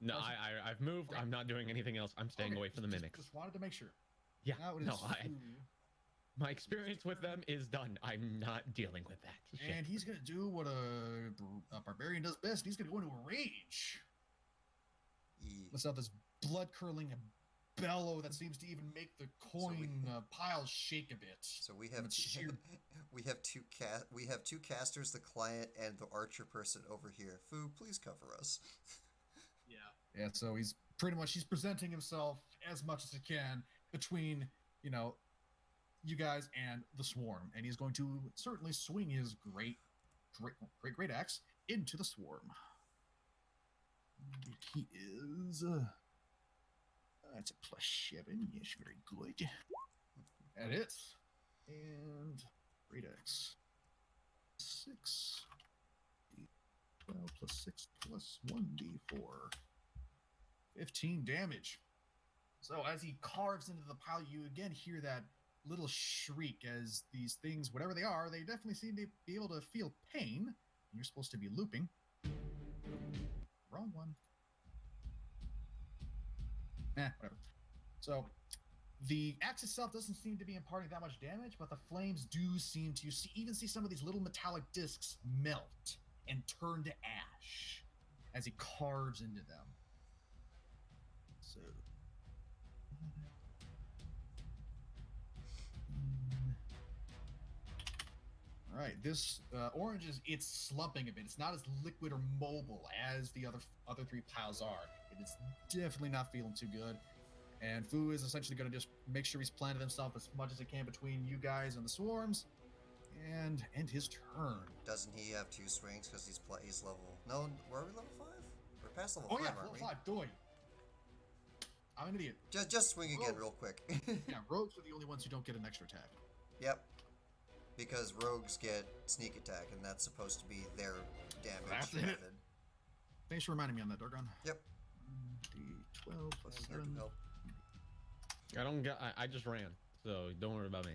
No, I've moved. I'm not doing anything else. I'm staying away from the mimics. Just wanted to make sure. Yeah. My experience with them is done. I'm not dealing with that. Shit. And he's gonna do what a barbarian does best. He's gonna go into a rage. Let's have this blood-curdling bellow that seems to even make the coin piles shake a bit. So we have two casters, the client, and the archer person over here. Fu, please cover us. Yeah, so he's presenting himself as much as he can between, you guys and the swarm, and he's going to certainly swing his great axe into the swarm. He is that's a +7. Yes, very good. That hits. And great axe. 6 12 +6 +1d4. 15 damage. So as he carves into the pile, you again hear that little shriek as these things, whatever they are, they definitely seem to be able to feel pain. You're supposed to be looping. Wrong one. Whatever. So the axe itself doesn't seem to be imparting that much damage, but the flames do seem to even see some of these little metallic discs melt and turn to ash as he carves into them. So all right, this orange it's slumping a bit. It's not as liquid or mobile as the other 3 piles are. It is definitely not feeling too good. And Fu is essentially going to just make sure he's planted himself as much as he can between you guys and the swarms, and end his turn. Doesn't he have 2 swings because he's level? No, were we level 5? We're past level 5, yeah, aren't level 5. Doy. I'm an idiot. Just swing again real quick. Yeah, rogues are the only ones who don't get an extra attack. Yep. Because rogues get sneak attack, and that's supposed to be their damage That's it. method. Thanks for reminding me on that, Dargon. Yep. D12 plus Here to 7. help. I just ran, so don't worry about me.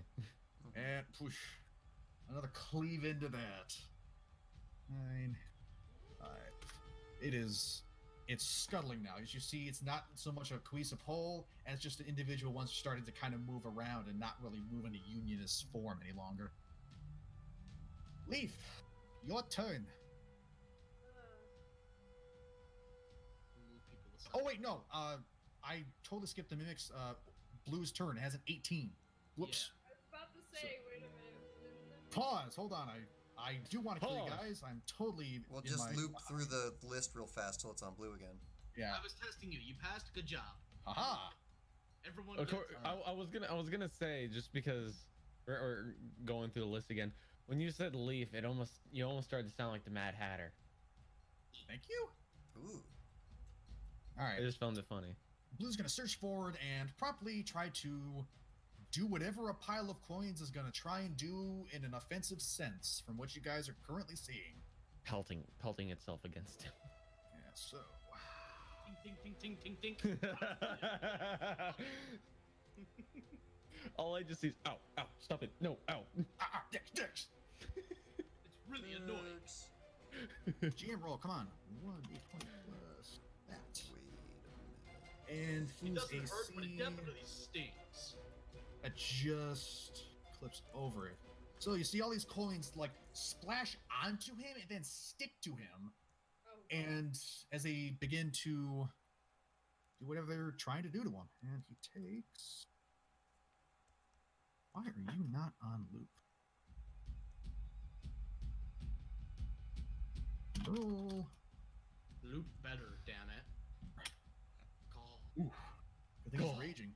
And push. Another cleave into that. 9. 5. It's scuttling now. As you see, it's not so much a cohesive whole as just an individual ones starting to kind of move around and not really move in a unionist form any longer. Lief, your turn. Oh wait, no. I totally skipped the mimics. Blue's turn. It has an 18. Whoops. I was about to say, wait a minute. Pause. Hold on. I do want to kill you guys. I'm totally. We'll just loop through the list real fast till it's on blue again. Yeah. I was testing you. You passed. Good job. Haha. Everyone. I was gonna say, just because we're going through the list again. When you said Lief, you almost started to sound like the Mad Hatter. Thank you. Ooh. All right. I just found it funny. Blue's gonna search forward and promptly try to do whatever a pile of coins is gonna try and do in an offensive sense, from what you guys are currently seeing. Pelting itself against him. Yeah. So. Ting, ting, ting, ting, ting, ting. All I just see is ow, stop it, no, ow. Dicks. It's really annoying. GM roll, come on. 1d20 plus that. Wait a minute. And It Flu's doesn't hurt, but it AC definitely stings. that just clips over it. So you see all these coins like splash onto him and then stick to him. Oh, And as they begin to do whatever they're trying to do to him. And he takes... Why are you not on loop? Roll. Loop better, damn it. Call. Ooh. I think he's raging.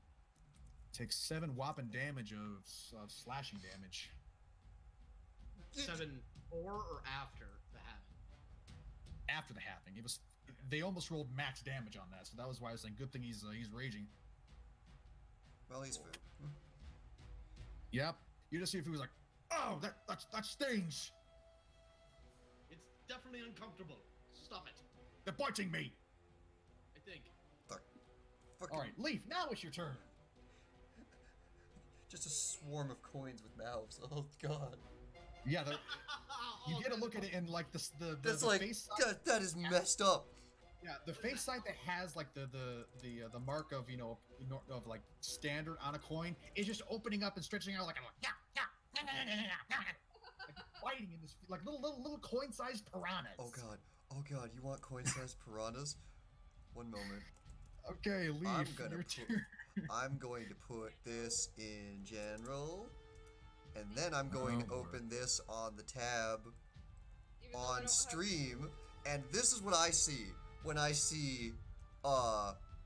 Takes 7 whopping damage of slashing damage. 7 or after the halving? After the halving. They almost rolled max damage on that, so that was why I was saying good thing he's raging. Well, he's food. Yep. You just see if he was like, oh, that stings. It's definitely uncomfortable. Stop it. They're biting me. I think. Fucking, All right, Lief. Now it's your turn. just a swarm of coins with mouths. Oh god. Yeah, you get a look at it and like the That's the like face side, that is messed up. yeah, the face side that has like the mark of of like standard on a coin is just opening up and stretching out like fighting in this like little coin-sized piranhas. Oh god, you want coin-sized piranhas? One moment. Okay, Lief, I'm going to put this in general, and then I'm going to open this on the tab Even though I on don't stream, and this is what I see when I see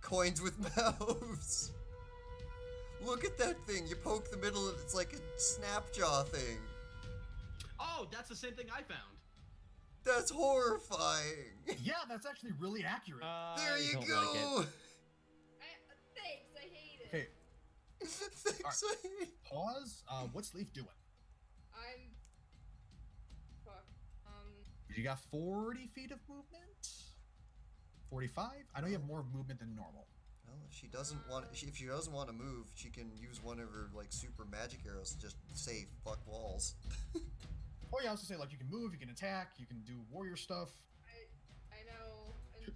coins with mouths. Look at that thing. You poke the middle and it's like a snapjaw thing. Oh, that's the same thing I found. That's horrifying. Yeah, that's actually really accurate. There you don't go. like Thanks, I hate it. Okay, Thanks. pause. What's Lief doing? I'm... Fuck. You got 40 feet of movement? 45? I know you have more movement than normal. Well, if she doesn't want to move, she can use one of her like super magic arrows to just save fuck walls. Oh yeah, I was gonna say like you can move, you can attack, you can do warrior stuff. I know, and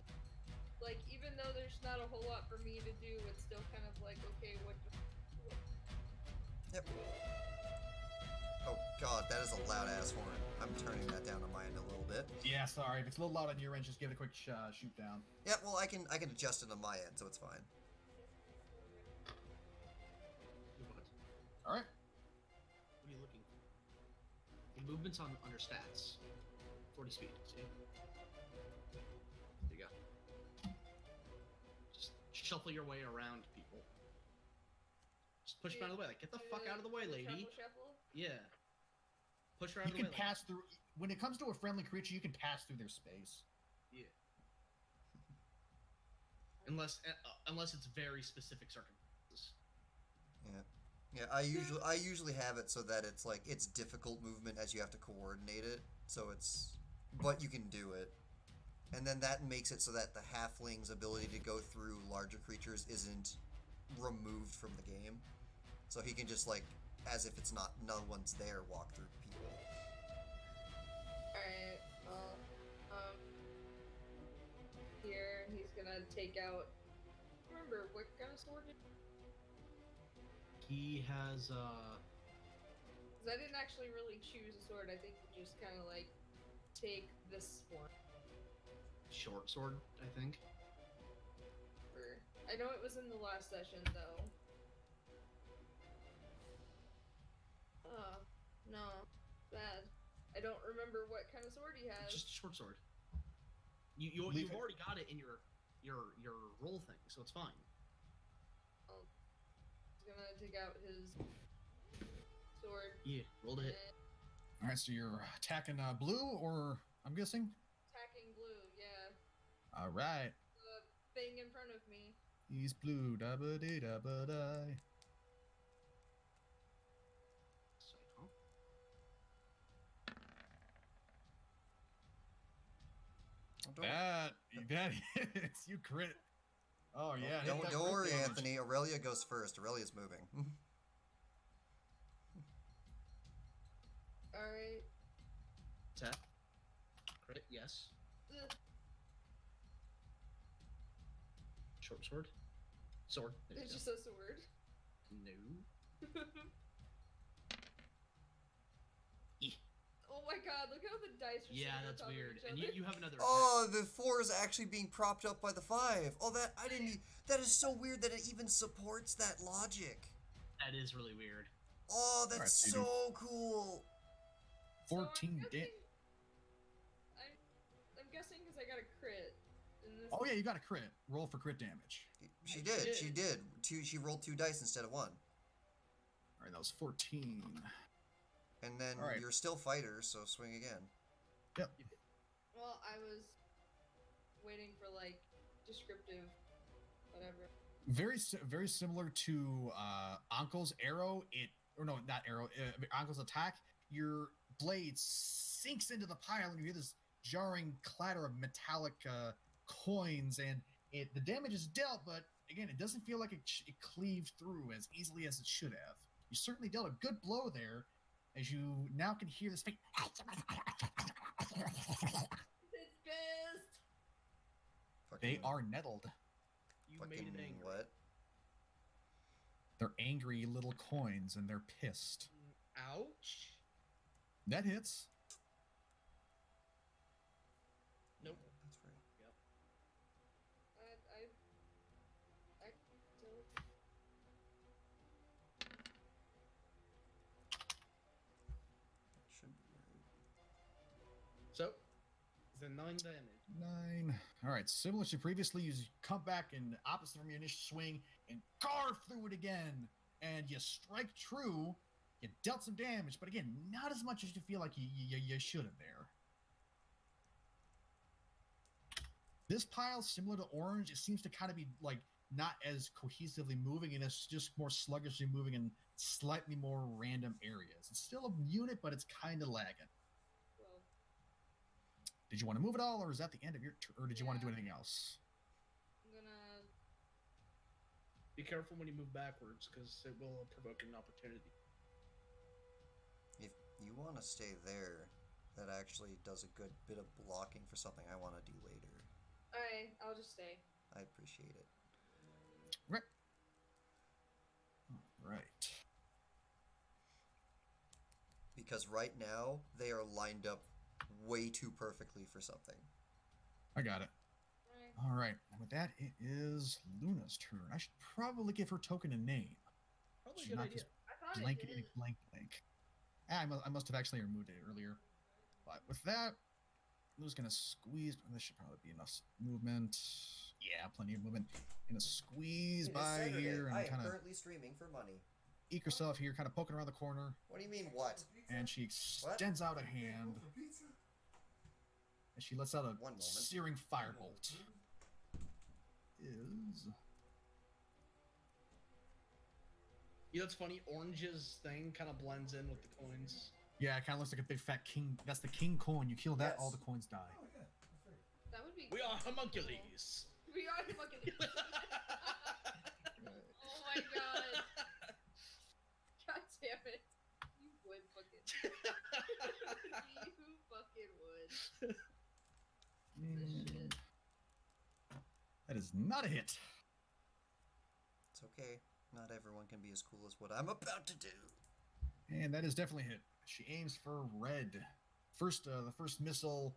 like even though there's not a whole lot for me to do, it's still kind of like, okay, what? Yep. Oh god, that is a loud ass horn. I'm turning that down on my end a little bit. Yeah, sorry. If it's a little loud on your end, just give it a quick shoot down. Yeah, well I can adjust it on my end, so it's fine. What? All right. What are you looking for? The movement's on under stats. 40 speed. See? There you go. Just shuffle your way around people. Just push them out of the way. Like, get the fuck out of the way, lady. Shuffle? Yeah. Push her out You of the way. can pass through. When it comes to a friendly creature, you can pass through their space. Yeah. And unless it's very specific circumstances. Yeah, I usually have it so that it's like it's difficult movement as you have to coordinate it. So it's, but you can do it, and then that makes it so that the halfling's ability to go through larger creatures isn't removed from the game. So he can just like, as if it's not, no one's there, walk through people. Alright, well, here, he's gonna take out, remember, what kind of sword did He has, because I didn't actually really choose a sword, I think we just kind of, like, take this one. short sword, I think. I know it was in the last session, though. No, bad. I don't remember what kind of sword he has. Just a short sword. You've already got it in your roll thing, so it's fine. He's gonna take out his sword. Yeah, roll to hit. All right, so you're attacking blue, or I'm guessing? Attacking blue, yeah. All right. The thing in front of me. He's blue, da ba dee da ba die. That hits. You crit. Oh yeah. Don't worry, Anthony. Aurelia goes first. Aurelia's moving. Alright. Attack. Crit, yes. Short sword. Sword. It's just a sword. No. Oh my god, look how the dice are Yeah, that's weird. And you have another Oh, the 4 is actually being propped up by the 5. Oh, that is so weird that it even supports that logic. That is really weird. Oh, that's so cool. 14 damage. I'm guessing because I got a crit. Oh yeah, you got a crit. Roll for crit damage. She did. She rolled 2 dice instead of 1. All right, that was 14. And then you're still fighters, so swing again. Yep. Well, I was waiting for like descriptive, whatever. Very similar to Ankel's arrow. Ankel's attack. Your blade sinks into the pile, and you hear this jarring clatter of metallic coins, and the damage is dealt, but again, it doesn't feel like it cleaved through as easily as it should have. You certainly dealt a good blow there, as you now can hear this fake. It's pissed. They are nettled. You made it angry. What? They're angry little coins, and they're pissed. Ouch. That hits. Nope. That's right. Yep. I don't. Should be right. So, the 9 damage. 9. All right. Similar to previously, you come back in opposite from your initial swing and carve through it again, and you strike true. You dealt some damage, but again, not as much as you feel like you should have there. This pile, similar to orange, it seems to kind of be like not as cohesively moving, and it's just more sluggishly moving in slightly more random areas. It's still a unit, but it's kind of lagging. Well, did you want to move it all, or is that the end of your turn, or did you want to do anything else? I'm gonna. Be careful when you move backwards, because it will provoke an opportunity. If you want to stay there, that actually does a good bit of blocking for something I want to do later. Alright, I'll just stay. I appreciate it. Right. All right. Because right now, they are lined up way too perfectly for something. I got it. All right. And with that, it is Luna's turn. I should probably give her token a name. Probably a Should good not idea. just I thought blank it did. blank. I must have actually removed it earlier. But with that, I'm just going to squeeze. This should probably be enough movement. Yeah, plenty of movement. Gonna squeeze by here and I am kind of currently streaming for money. eke herself here, kind of poking around the corner. What do you mean, what? And she extends out a hand. And she lets out a searing firebolt. Is You know, it's funny. Orange's thing kind of blends in with the coins. Yeah, it kind of looks like a big fat king. That's the king coin. You kill that, Yes. all the coins die. Oh, yeah. That's right. That would be. We are cool. homunculus. We are homunculus. Oh my god. God damn it. You would fucking. You fucking would. Mm. That is not a hit. It's okay. Not everyone can be as cool as what I'm about to do. And that is definitely a hit. She aims for red. The first missile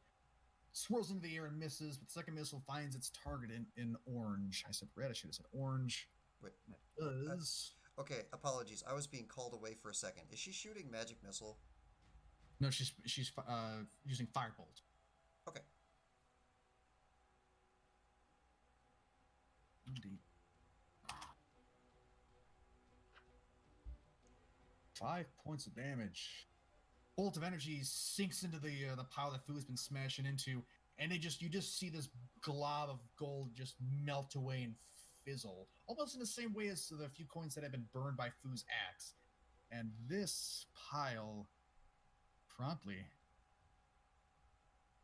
swirls into the air and misses, but the second missile finds its target in orange. I said red, I should have said orange. Wait. That does. Okay, apologies. I was being called away for a second. Is she shooting magic missile? No, she's using firebolt. Okay. Indeed. 5 points of damage. Bolt of energy sinks into the pile that food's been smashing into, and you just see this glob of gold just melt away and fizzle, almost in the same way as the few coins that have been burned by Foo's axe. And this pile promptly,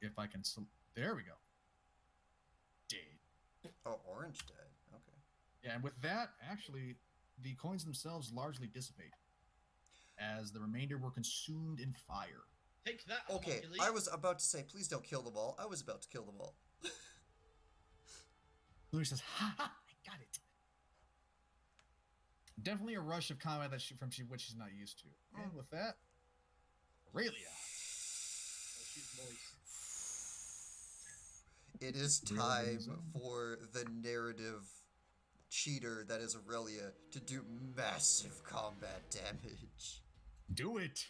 if I can, there we go. Dead. Oh, orange dead. Okay. Yeah, and with that, actually, the coins themselves largely dissipate, as the remainder were consumed in fire. Take that. Okay, homunculus. I was about to say, please don't kill them all. I was about to kill them all. Luda says, "Ha ha! I got it." Definitely a rush of combat that what she's not used to. And with that, Aurelia. Oh, she's moist. It is time for the narrative cheater that is Aurelia to do massive combat damage. Do it.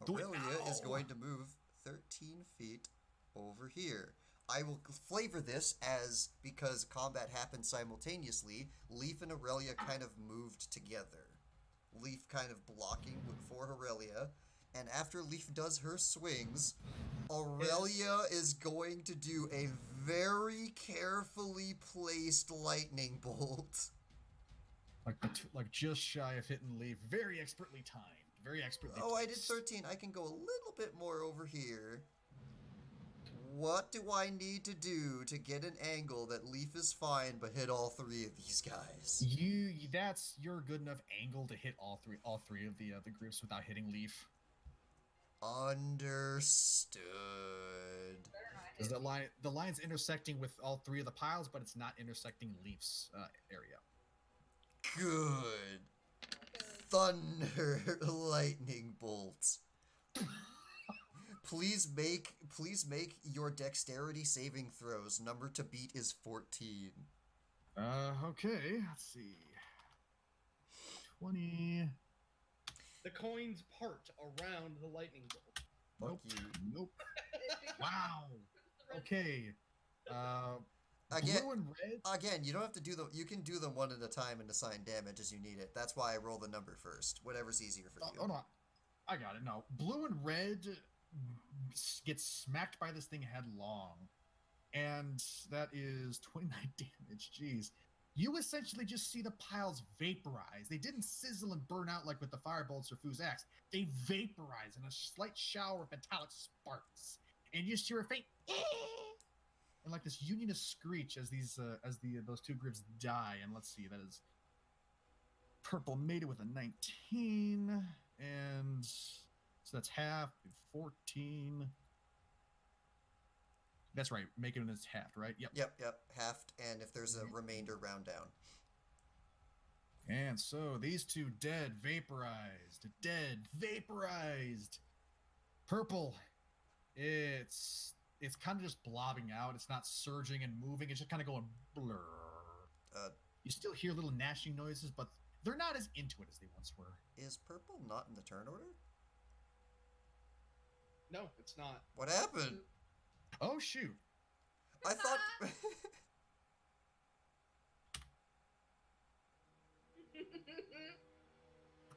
Do it Aurelia now. is going to move 13 feet over here. I will flavor this as, because combat happened simultaneously, Lief and Aurelia kind of moved together. Lief kind of blocking for Aurelia, and after Lief does her swings, Aurelia is going to do a very carefully placed lightning bolt. Like just shy of hitting Lief. Very expertly timed. Very expertly Oh, I did placed. 13. I can go a little bit more over here. What do I need to do to get an angle that Lief is fine but hit all three of these guys? That's your good enough angle to hit all three of the groups without hitting Lief. Understood. Because the line's intersecting with all three of the piles, but it's not intersecting Lief's area. Good. Thunder lightning bolts. Please make your dexterity saving throws. Number to beat is 14. Okay, let's see. 20. The coins part around the lightning bolt. Fuck you. Nope. Wow. Okay. Again, blue and red. Again, you don't have to do them. You can do them one at a time and assign damage as you need it. That's why I roll the number first. Whatever's easier for you. Oh no, I got it. No, blue and red gets smacked by this thing headlong, and that is 29 damage. Jeez. You essentially just see the piles vaporize. They didn't sizzle and burn out like with the firebolts or Foo's axe. They vaporize in a slight shower of metallic sparks, and you just hear a faint and like this unionist screech as those two groups die. And let's see, that is purple made it with a 19, and so that's half 14. That's right. Make it when it's halved, right? Yep. Yep. Halved, and if there's a remainder, round down. And so these two dead, vaporized. Purple. It's kind of just blobbing out. It's not surging and moving. It's just kind of going blur. You still hear little gnashing noises, but they're not as into it as they once were. Is purple not in the turn order? No, it's not. What happened? Oh, shoot. I thought...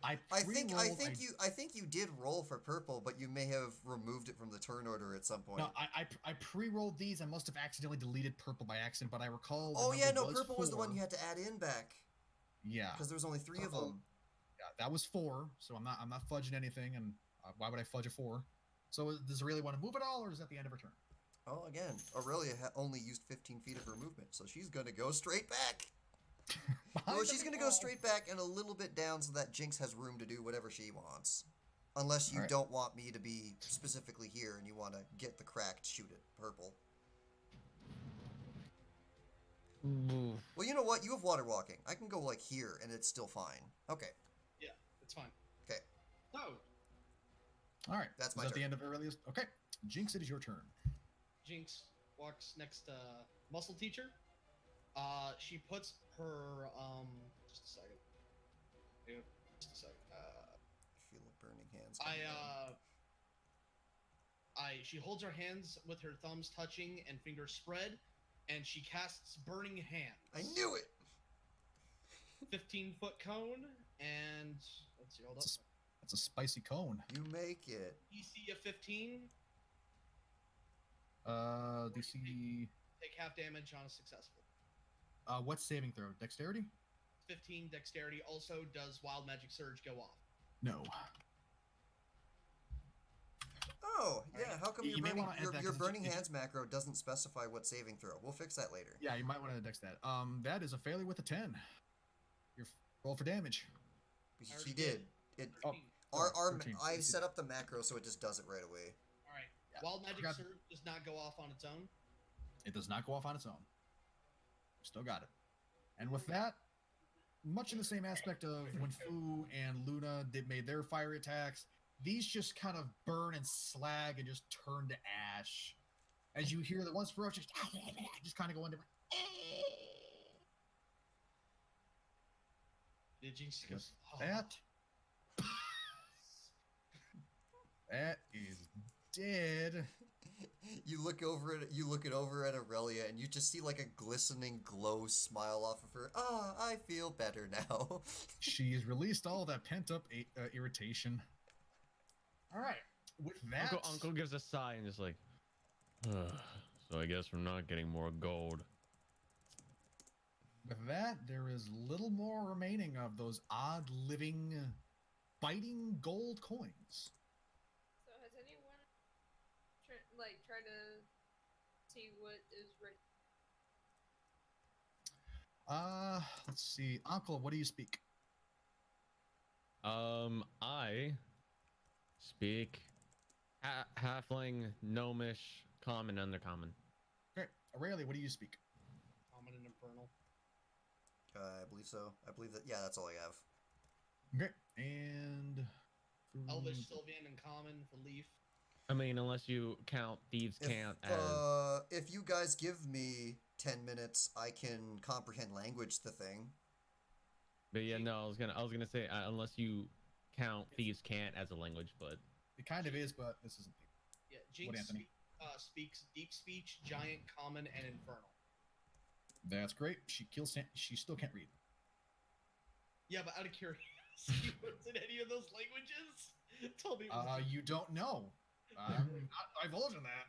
I think you did roll for purple, but you may have removed it from the turn order at some point. No, I pre-rolled these. I must have accidentally deleted purple by accident, but I recall. Oh yeah, no, purple was the one you had to add in back. Yeah, because there was only 3 of them. Yeah, that was 4. So I'm not fudging anything, and why would I fudge a 4? So does Aurelia want to move at all, or is that the end of her turn? Oh, again, Aurelia only used 15 feet of her movement, so she's gonna go straight back. Well, she's gonna go straight back and a little bit down so that Jinx has room to do whatever she wants. Unless you don't want me to be specifically here and you want to get the cracked, shoot it purple. Well, you know what? You have water walking. I can go like here and it's still fine. Okay. Yeah, it's fine. Okay. So. All right. That's my turn. turn. The end of Aurelia's. Okay. Jinx, it is your turn. Jinx walks next to Muscle Teacher. She puts her just a second. Yeah, just a second. I feel like burning hands. She holds her hands with her thumbs touching and fingers spread, and she casts Burning Hands. I knew it. 15-foot cone, and let's see, hold up. That's a spicy cone. You make it. DC of 15. DC. Take half damage on a successful. What saving throw? Dexterity? 15 dexterity. Also, does Wild Magic Surge go off? No. Oh, yeah. How come your burning hands just... macro doesn't specify what saving throw? We'll fix that later. Yeah, you might want to dex that. That is a failure with a 10. Your roll for damage. She did. It. I set up the macro so it just does it right away. All right. Yeah. Wild Magic Surge does not go off on its own. It does not go off on its own. Still got it. And with that, much in the same aspect of when Fu and Luda made their fire attacks, these just kind of burn and slag and just turn to ash. As you hear the ones ferocious just kind of go into... Did you see that? That is dead. You look over it over at Aurelia, and you just see like a glistening glow smile off of her. Ah, I feel better now. She's released all that pent-up irritation. All right, with that... Uncle gives a sigh and just like, so I guess we're not getting more gold. With that, there is little more remaining of those odd living, biting gold coins. So has anyone tried to see what is ready? Let's see. Uncle, what do you speak? I speak halfling, gnomish, common, undercommon. Okay. Aurelia, what do you speak? Common and infernal. I believe so. I believe that. Yeah, that's all I have. Okay. And Elvish, Sylvan, and common for Lief. I mean, unless you count thieves can't as... if you guys give me 10 minutes, I can comprehend language the thing. But yeah, no, I was gonna say unless you count thieves can't as a language, but it kind of is, but this isn't. Yeah, Jinx speaks deep speech, giant, common, and infernal. That's great. She still can't read. Yeah, but out of curiosity, what's in any of those languages? Tell me. You don't know. I'm not divulging that.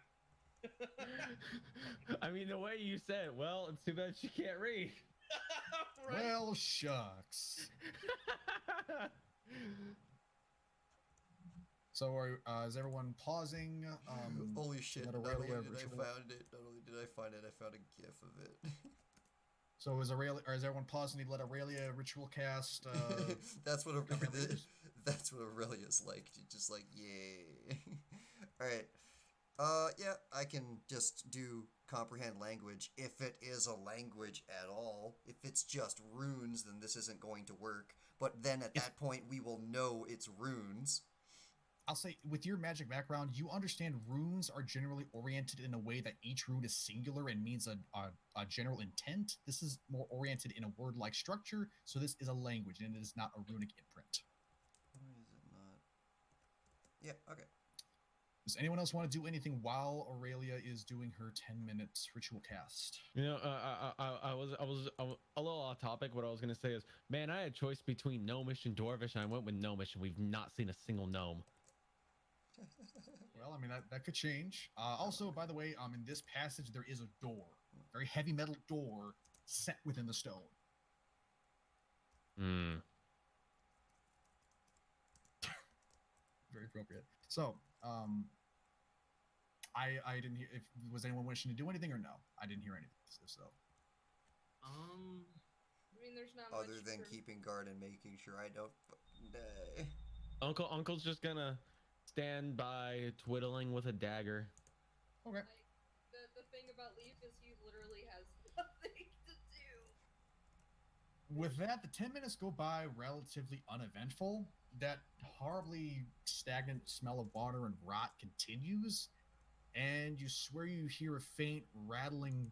I mean, the way you said, well, it's too bad she can't read. Right? Well, shucks. So, is everyone pausing? Holy shit! Not only did I find it, I found a GIF of it. So is everyone pausing to let Aurelia ritual cast? That's what Aurelia's like. She's just like, yay. All right. Yeah, I can just do comprehend language if it is a language at all. If it's just runes, then this isn't going to work. But then at that point, we will know it's runes. I'll say, with your magic background, you understand runes are generally oriented in a way that each rune is singular and means a general intent. This is more oriented in a word-like structure, so this is a language, and it is not a runic imprint. Why is it not? Yeah, okay. Does anyone else want to do anything while Aurelia is doing her 10 minutes ritual cast? You know, I was a little off topic, what I was gonna say is, man, I had a choice between gnomish and dwarvish, and I went with gnomish, and we've not seen a single gnome. Well, I mean that could change. Also, by the way, in this passage there is a door, very heavy metal door set within the stone. Hmm. Very appropriate. So, I didn't hear. If was anyone wishing to do anything or no? I didn't hear anything. So, I mean, there's not other much than for- keeping guard and making sure I don't fucking die. Uncle's just gonna stand by, twiddling with a dagger. okay. The thing about Lief is he literally has nothing to do. With that, the 10 minutes go by relatively uneventful. That horribly stagnant smell of water and rot continues, and you swear you hear a faint rattling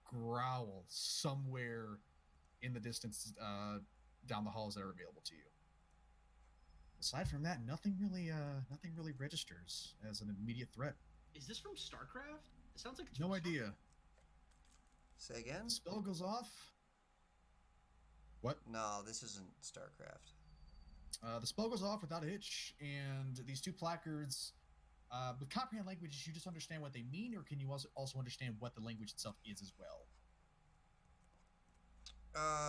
growl somewhere in the distance down the halls that are available to you. Aside from that, nothing really registers as an immediate threat. Is this from StarCraft? It sounds like it's No from idea. Say again? The spell goes off. What? No, this isn't StarCraft. The spell goes off without a hitch, and these two placards, with comprehend languages, you just understand what they mean, or can you also understand what the language itself is as well?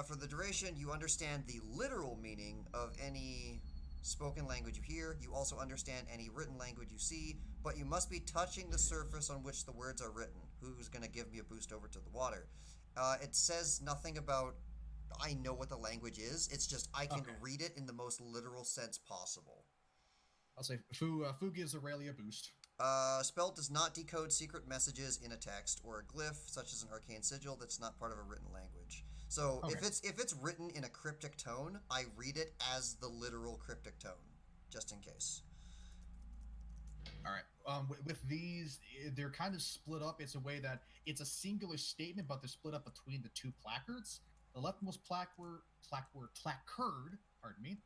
For the duration, you understand the literal meaning of any spoken language you hear. You also understand any written language you see, but you must be touching the surface on which the words are written. Who's going to give me a boost over to the water? It says nothing about I know what the language is. It's just I can read it in the most literal sense possible. I'll say Fu gives Aurelia a boost. Spell does not decode secret messages in a text or a glyph, such as an arcane sigil that's not part of a written language. So if it's written in a cryptic tone, I read it as the literal cryptic tone, just in case. All right. With these, they're kind of split up. It's a way that it's a singular statement, but they're split up between the two placards. The leftmost placard, pardon me,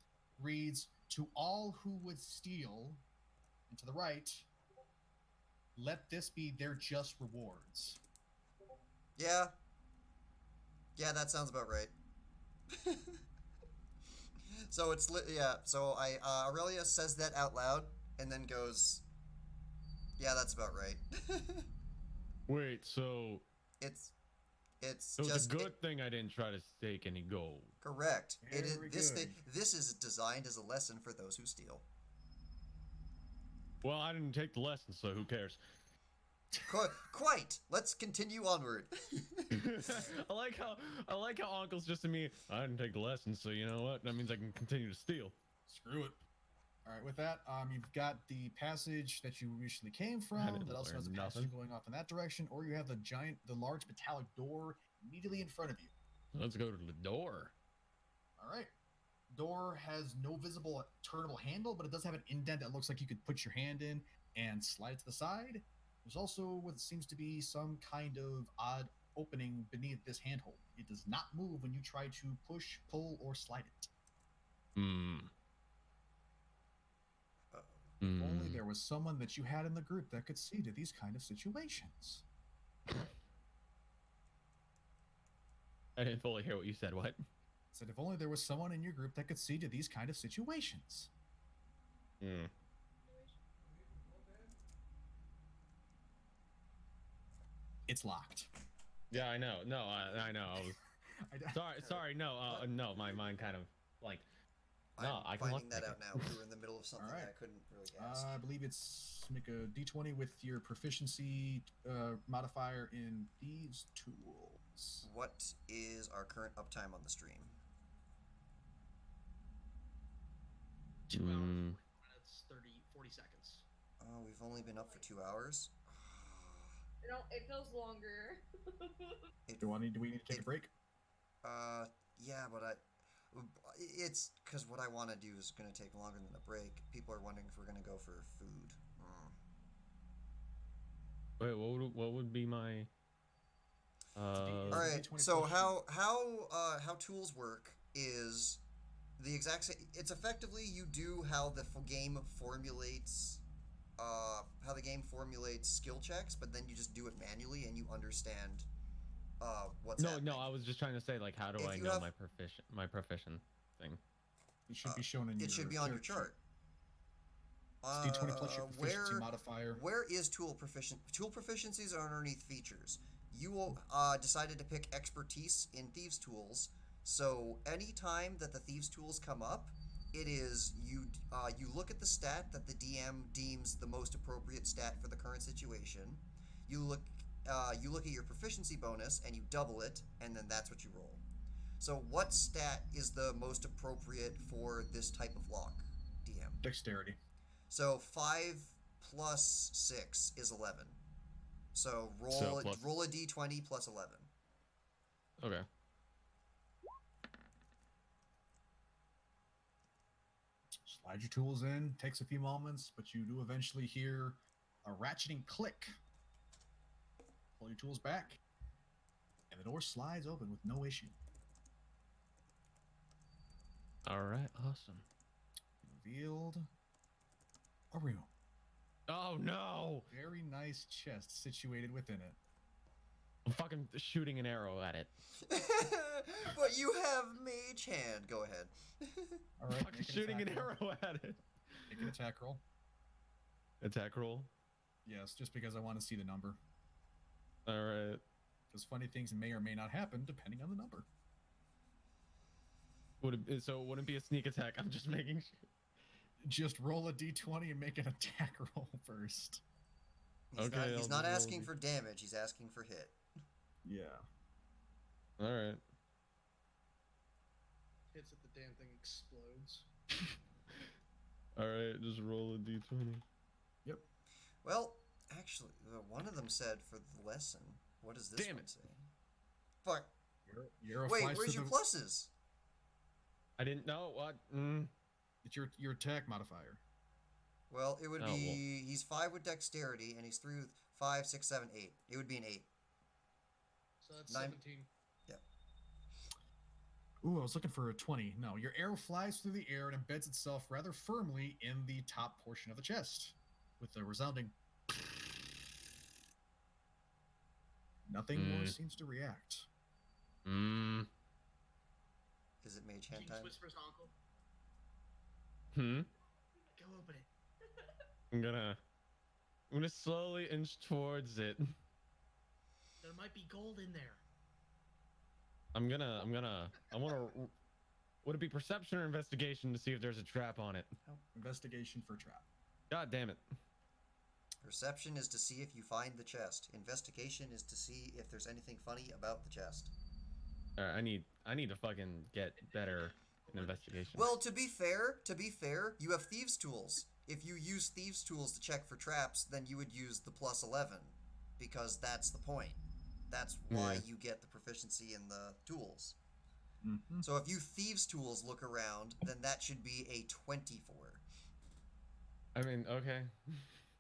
reads, "To all who would steal," and to the right, "Let this be their just rewards." Yeah, that sounds about right. So it's So Aurelia says that out loud and then goes, "Yeah, that's about right." Wait, so It's it was just a good thing I didn't try to stake any gold. correct. It is Very this good. thing. This is designed as a lesson for those who steal. Well, I didn't take the lesson, so who cares? Quite. Let's continue onward. I like how Uncle's just to me. I didn't take the lesson, so you know what? That means I can continue to steal. Screw it. All right, with that, you've got the passage that you recently came from didn't that also has a learn passage nothing. going off in that direction, or you have the large metallic door immediately in front of you. Let's go to the door. All right. Door has no visible turnable handle, but it does have an indent that looks like you could put your hand in and slide it to the side. There's also what seems to be some kind of odd opening beneath this handhold. It does not move when you try to push, pull, or slide it. Hmm. If only there was someone that you had in the group that could see to these kind of situations. I didn't fully hear what you said. What? Said if only there was someone in your group that could see to these kind of situations. Hmm. It's locked. Yeah, I know. No, I know. I was I- sorry. No, no. My mind kind of like. No, I I'm can look finding that like out now. We were in the middle of something Alright. that I couldn't really guess. I believe it's make a d20 with your proficiency modifier in these tools. What is our current uptime on the stream? 2 hours, 40 Mm. minutes, 40 seconds. Oh, we've only been up for 2 hours. It feels longer. Do we need to take a break? Yeah, but it's because what I want to do is going to take longer than a break. People are wondering if we're going to go for food. Wait, what would be my? All right. D20 So plus how tools work is the exact same. It's effectively you do how the game formulates. How the game formulates skill checks, but then you just do it manually and you understand what's no, happening. no. I was just trying to say, like, how do If I you know have- my proficient thing? It should be shown in your. It should be on your character chart. sheet. It's D20 plus your proficiency modifier. Where is tool proficient? Tool proficiencies are underneath features. You decided to pick expertise in thieves' tools, so anytime that the thieves' tools come up, it is you look at the stat that the DM deems the most appropriate stat for the current situation. You look at your proficiency bonus and you double it, and then that's what you roll. So what stat is the most appropriate for this type of lock, DM? Dexterity. So 5 plus 6 is 11. So roll a d20 plus 11. Okay. Slide your tools in. Takes a few moments, but you do eventually hear a ratcheting click. Pull your tools back, and the door slides open with no issue. All right. Awesome. Revealed a room. Oh no! Very nice chest situated within it. I'm fucking shooting an arrow at it. But you have mage hand. Go ahead. All right. Fucking shooting an arrow at it. Make an attack roll. Attack roll. Yes, just because I want to see the number. All right. Because funny things may or may not happen depending on the number. So it wouldn't be a sneak attack. I'm just making sure. Just roll a d20 and make an attack roll first. He's not asking for damage. He's asking for hit. Yeah. All right. Hits it, the damn thing explodes. All right. Just roll a d20. Yep. Well, actually, one of them said for the lesson. What does this one say? Fuck. Wait, where's your pluses? I didn't know what. It's your attack modifier. Well, it would be he's 5 with dexterity, and he's 3 with 5, 6, 7, 8. It would be an 8. So that's 9. 17. Yep. Ooh, I was looking for a 20. No, your arrow flies through the air and embeds itself rather firmly in the top portion of the chest, with a resounding. Nothing more seems to react. Is it mage hand Jinx time? whispers to Uncle. Go open it. I'm gonna slowly inch towards it. There might be gold in there. I wanna. Would it be perception or investigation to see if there's a trap on it? Investigation for trap. God damn it. Perception is to see if you find the chest. Investigation is to see if there's anything funny about the chest. Alright, I need to fucking get better in investigation. Well, to be fair, you have thieves' tools. If you use thieves' tools to check for traps, then you would use the plus 11, because that's the point. That's why you get the proficiency in the tools. Mm-hmm. So if you thieves' tools look around, then that should be a 24. I mean, okay.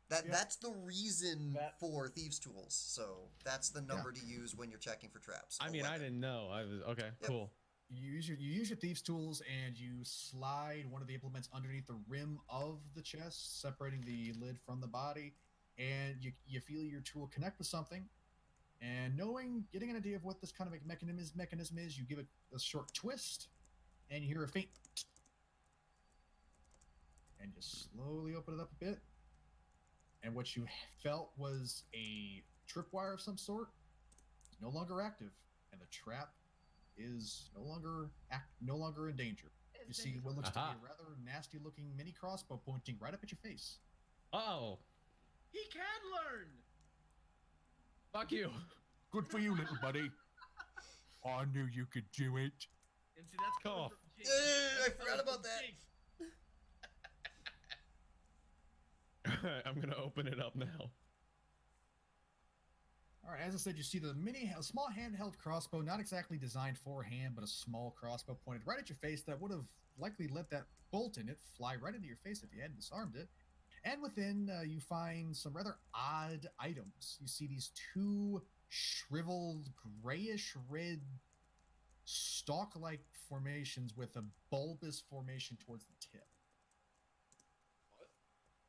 That's the reason for thieves' tools. So that's the number to use when you're checking for traps. I mean, 11. I didn't know. I was okay. Yep. Cool. You use your thieves' tools and you slide one of the implements underneath the rim of the chest, separating the lid from the body, and you feel your tool connect with something. And getting an idea of what this kind of mechanism is, you give it a short twist, and you hear a faint, and you slowly open it up a bit. And what you felt was a tripwire of some sort is no longer active, and the trap is no longer in danger. You see what looks to be a rather nasty-looking mini crossbow pointing right up at your face. Oh, he can learn. Fuck you. Good for you, little buddy. I knew you could do it. And see, that's cool. I forgot about that. Alright, I'm gonna open it up now. Alright, as I said, you see a small handheld crossbow, not exactly designed for a hand, but a small crossbow pointed right at your face that would have likely let that bolt in it fly right into your face if you hadn't disarmed it. And within, you find some rather odd items. You see these 2 shriveled, grayish-red, stalk-like formations with a bulbous formation towards the tip.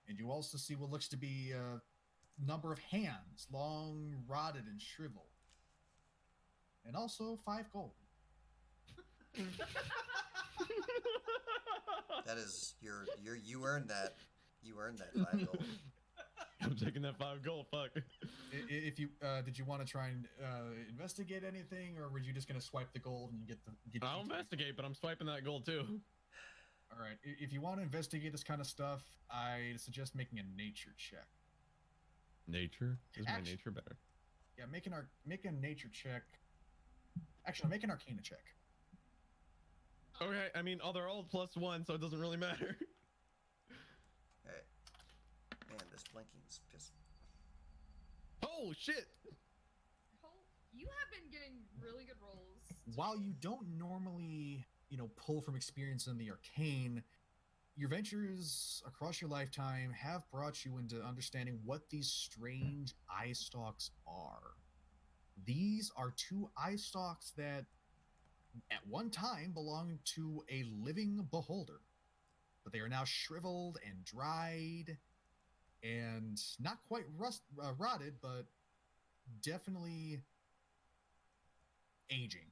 And you also see what looks to be a number of hands, long, rotted, and shriveled. and also 5 gold. That is you earned that. You earned that 5 gold. I'm taking that 5 gold. Fuck. If you did you want to try and investigate anything, or were you just gonna swipe the gold and get the? I'll investigate, but I'm swiping that gold too. All right. If you want to investigate this kind of stuff, I suggest making a nature check. Nature? Is my nature better? Yeah, make a nature check. Actually, make an arcana check. Okay, I mean, they're all +1, so it doesn't really matter. Hey, man, this blinking's pissing. Oh shit! You have been getting really good rolls. While you don't normally, pull from experience in the arcane, your ventures across your lifetime have brought you into understanding what these strange eye stalks are. These are 2 eye stalks that at one time belonged to a living beholder, but they are now shriveled and dried and not quite rotted, but definitely aging.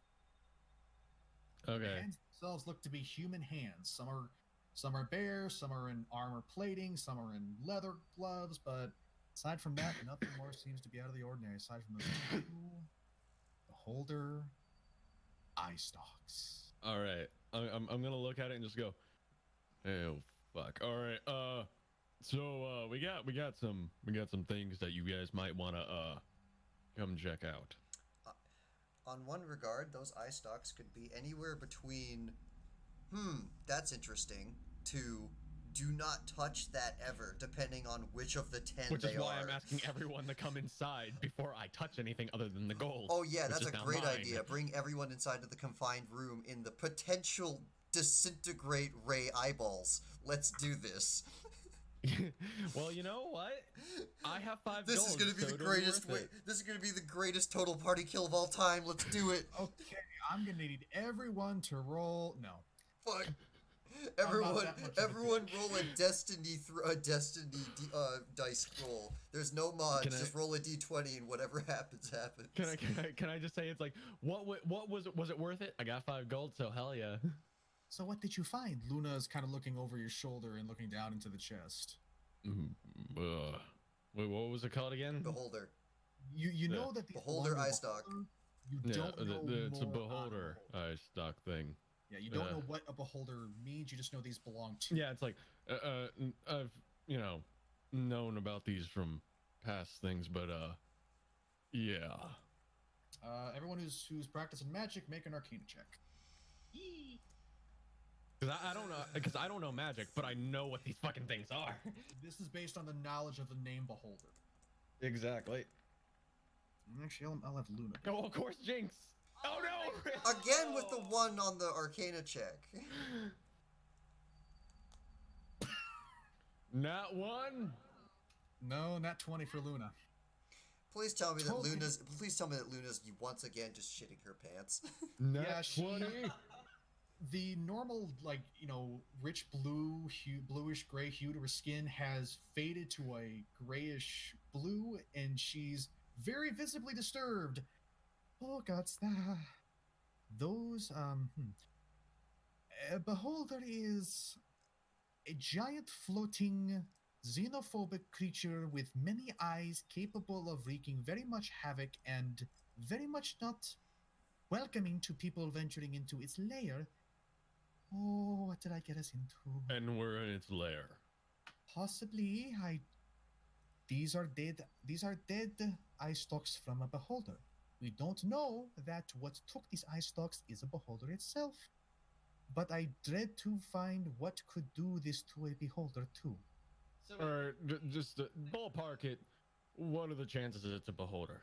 Okay. The hands themselves look to be human hands. Some are bare, some are in armor plating, some are in leather gloves, but aside from that, nothing more seems to be out of the ordinary aside from those 2 beholder eye stalks. All right, I'm gonna look at it and just go, oh fuck. All right, so we got some things that you guys might wanna come check out. On one regard, those eye stalks could be anywhere between, that's interesting, to do not touch that ever, depending on which of the 10 Which they is why are. I'm asking everyone to come inside before I touch anything other than the gold. Oh yeah, that's a great mine. idea. Bring everyone inside of the confined room in the potential disintegrate ray eyeballs. Let's do this. Well, you know what? I have 5 This gold. is gonna be the greatest way. This is gonna be the greatest total party kill of all time. Let's do it. Okay, I'm gonna need everyone to roll. No. Fuck. Everyone roll a destiny dice roll. There's no mods. Just roll a d20 and whatever happens happens. Can I just say it's like what was it worth it? I got 5 gold, so hell yeah. So what did you find? Luna's kind of looking over your shoulder and looking down into the chest. Wait, what was it called again? Beholder. You know that the beholder eye stalk. You don't know it's a beholder eye stalk thing. Yeah, you don't know what a beholder means. You just know these belong to. Yeah, it's like I've known about these from past things, but yeah. Everyone who's practicing magic, make an arcana check. Because I don't know magic, but I know what these fucking things are. This is based on the knowledge of the name beholder. Exactly. Actually, I'll have Luna. Oh, of course, Jinx. Oh no! Again with the 1 on the arcana check. Not 1. No, not 20 for Luna. Please tell me that Luna's once again just shitting her pants. Not 20. The normal, rich bluish gray hue to her skin has faded to a grayish blue, and she's very visibly disturbed. Oh, gods, those, a beholder is a giant floating xenophobic creature with many eyes capable of wreaking very much havoc and very much not welcoming to people venturing into its lair. Oh, what did I get us into? And we're in its lair. Possibly, these are dead eye stalks from a beholder. We don't know that what took these eye stalks is a beholder itself, but I dread to find what could do this to a beholder too. So, or just ballpark it. What are the chances that it's a beholder?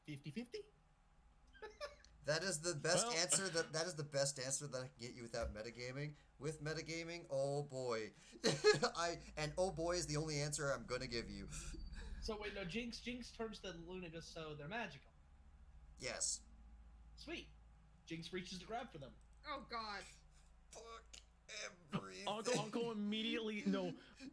50-50? That is the best answer. That is the best answer that I can get you without metagaming. With metagaming, oh boy, oh boy is the only answer I'm gonna give you. So wait, no, Jinx turns to Luna, goes, so they're magical. Yes. Sweet. Jinx reaches to grab for them. Oh god. Fuck everyone. Uncle immediately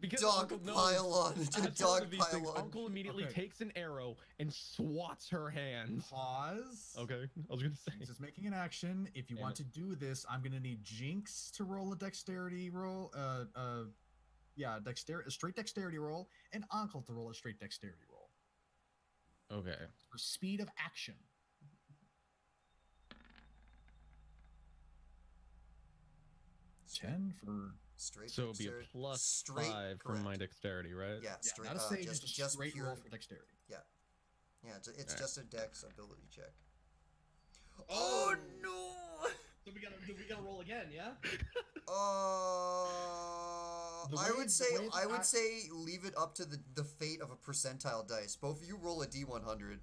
because dog Uncle knows pile on. as Dog of these pile things, on. Uncle immediately takes an arrow and swats her hands. Pause. Okay, I was gonna say. Jinx is making an action. If you want to do this, I'm gonna need Jinx to roll a dexterity roll. A straight dexterity roll, and Ankel to roll a straight dexterity roll. Okay. For speed of action. Ten for straight. So it'd be a plus straight, 5 from my dexterity, right? Yeah, straight. Not a save, just just a straight pure roll for dexterity. Yeah, it's just a dex ability check. Oh, no! So we gotta roll again, yeah? I would say leave it up to the fate of a percentile dice. Both of you roll a D100.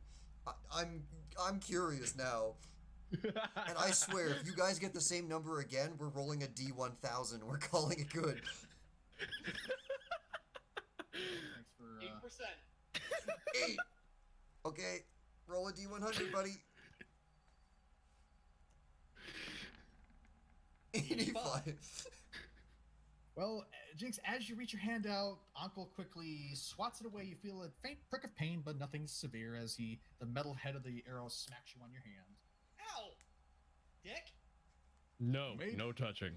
I'm curious now. And I swear, if you guys get the same number again, we're rolling a D1000. We're calling it good. Thanks for 8%. 8. Okay, roll a D100, buddy. 85. Well, Jinx, as you reach your hand out, Ankel quickly swats it away. You feel a faint prick of pain, but nothing severe as the metal head of the arrow smacks you on your hand. Ow! Dick? No, no touching.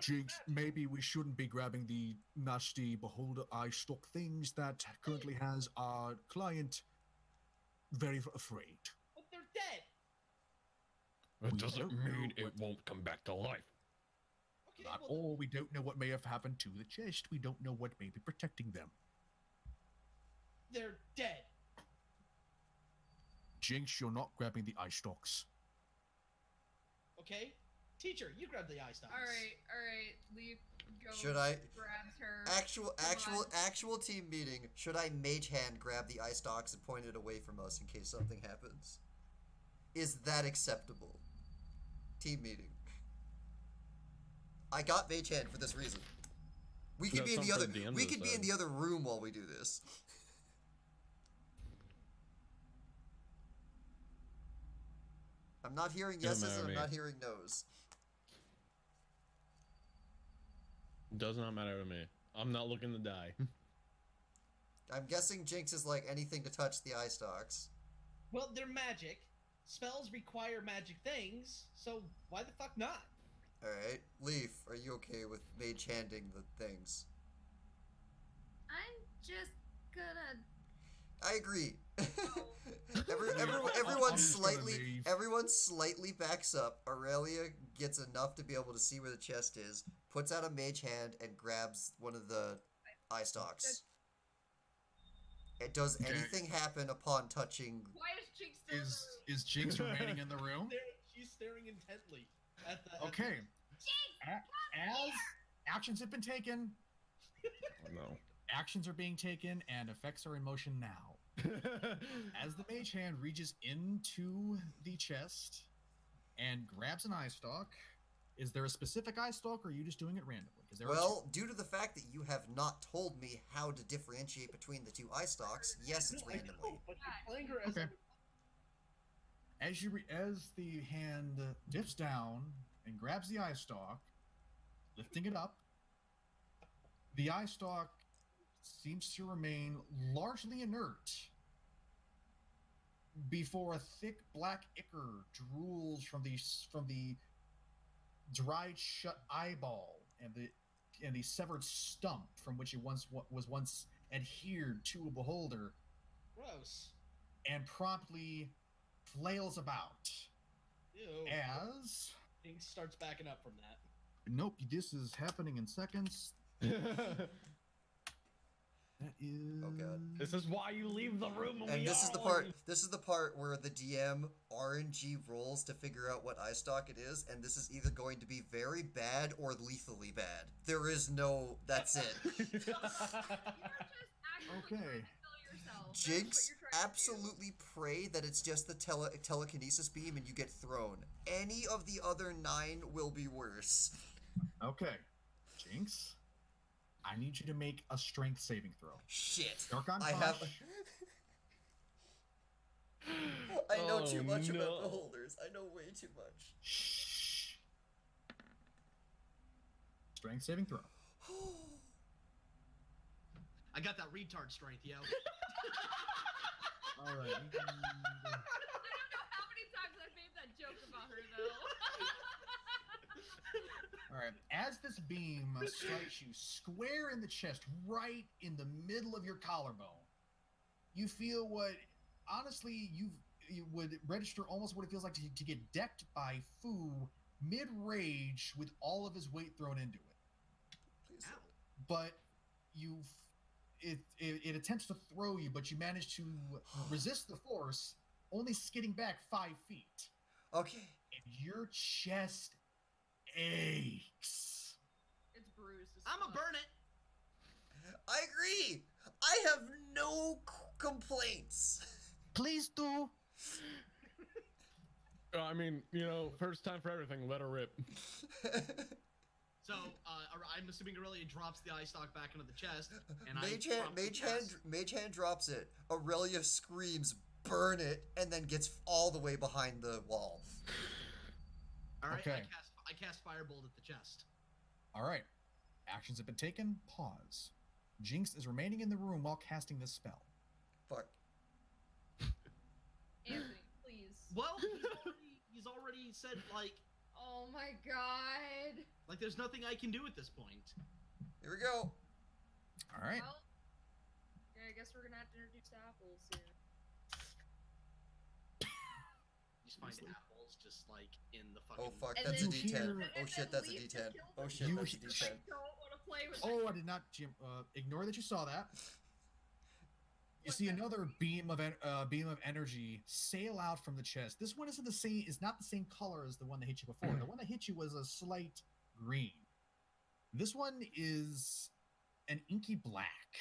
Jinx, maybe we shouldn't be grabbing the nasty beholder eye stock things that currently has our client very afraid. But they're dead! That We doesn't don't know mean it what- won't come back to life. Okay, Not well, all. We don't know what may have happened to the chest. We don't know what may be protecting them. they're dead. Jinx, you're not grabbing the eye stalks. Okay? Teacher, you grab the eye stops. All right. Leaf goes. Should I- Grabs her. Actual team meeting. Should I mage hand grab the eye stalks and point it away from us in case something happens? Is that acceptable? Team meeting. I got mage hand for this reason. We could No, be in the something other. for the end We of the could be in side. the other room while we do this. I'm not hearing Doesn't yeses matter and I'm to me. not hearing no's. Does not matter to me. I'm not looking to die. I'm guessing Jinx is like anything to touch the eye stalks. Well, they're magic. Spells require magic things, so why the fuck not? Alright. Leaf, are you okay with mage handing the things? I'm just gonna. I agree. I'm Everyone just gonna slightly leave. everyone slightly backs up. Aurelia gets enough to be able to see where the chest is, puts out a mage hand and grabs one of the eye stalks. It does Okay. anything happen upon touching? Why is Jinx still in the room? Is Jinx remaining in the room? She's staring intently at the. Okay. As actions have been taken, No. actions are being taken, and effects are in motion now. As the mage hand reaches into the chest and grabs an eye stalk, is there a specific eye stalk, or are you just doing it randomly? Because there Well, due to the fact that you have not told me how to differentiate between the two eye stalks, yes, it's No, I randomly. know, but you're playing her as Okay. as the hand dips down and grabs the eye stalk, lifting it up, the eye stalk seems to remain largely inert before a thick black ichor drools from the dried shut eyeball and the severed stump from which it was once adhered to a beholder, gross. and promptly flails about Ew. as Jinx starts backing up from that. nope, this is happening in seconds. That is Oh, God. This is why you leave the room. And this is the part. This is the part where the DM RNG rolls to figure out what eye stalk it is, and this is either going to be very bad or lethally bad. There is no. That's it. You're just actively Okay. trying to kill yourself. That's Jinx, what you're trying to do. absolutely pray that it's just the telekinesis beam and you get thrown. Any of the other 9 will be worse. okay. Jinx, I need you to make a strength saving throw. Shit. Darkon I have. Push. I know too Oh, much about no. beholders. I know way too much. Shh. Strength saving throw. I got that retard strength, yo. All right. I don't know how many times I've made that joke about her, though. All right. As this beam strikes you square in the chest, right in the middle of your collarbone, you feel what, honestly, you would register almost what it feels like to get decked by Fu mid-rage with all of his weight thrown into it. Please. But it attempts to throw you, but you manage to resist the force, only skidding back 5 feet. Okay. And your chest aches. It's bruised. I'ma burn it. I agree. I have no complaints. Please do. I mean, first time for everything. Let her rip. So, I'm assuming Aurelia drops the eye stock back into the chest, and Mage hand drops it. Aurelia screams, "Burn it!" and then gets all the way behind the wall. All right, Okay. I cast Firebolt at the chest. All right. Actions have been taken. Pause. Jinx is remaining in the room while casting this spell. Fuck. Anthony, please. Well, he's already said, like, Oh my god. there's nothing I can do at this point. Here we go. All right. Well, yeah, I guess we're gonna have to introduce apples soon. You just find apples just in the fucking. Oh fuck, And that's a then- D10. and Oh then shit, that's a Lief just D10. kills Oh him. shit, You- that's a I D10. don't want to play with Oh, I did not, Jim. Ignore that you saw that. You see another beam of energy sail out from the chest. This one is not the same color as the one that hit you before. The one that hit you was a slight green. This one is an inky black.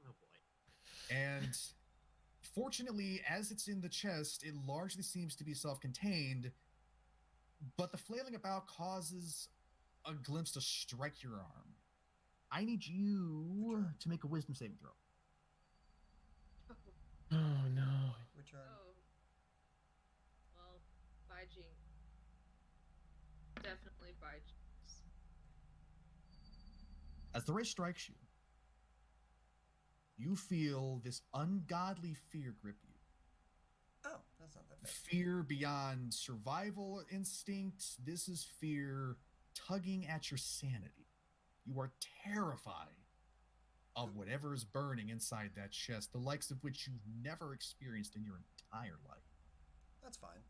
Oh boy. And fortunately, as it's in the chest, it largely seems to be self-contained, but the flailing about causes a glimpse to strike your arm. I need you to make a wisdom saving throw. Oh no. Which arm? Oh. Well, bye, Jinx. Definitely bye, Jinx. As the ray strikes you, you feel this ungodly fear grip you. Oh, that's not that bad. Fear beyond survival instinct. This is fear tugging at your sanity. You are terrified of whatever is burning inside that chest, the likes of which you've never experienced in your entire life. That's fine.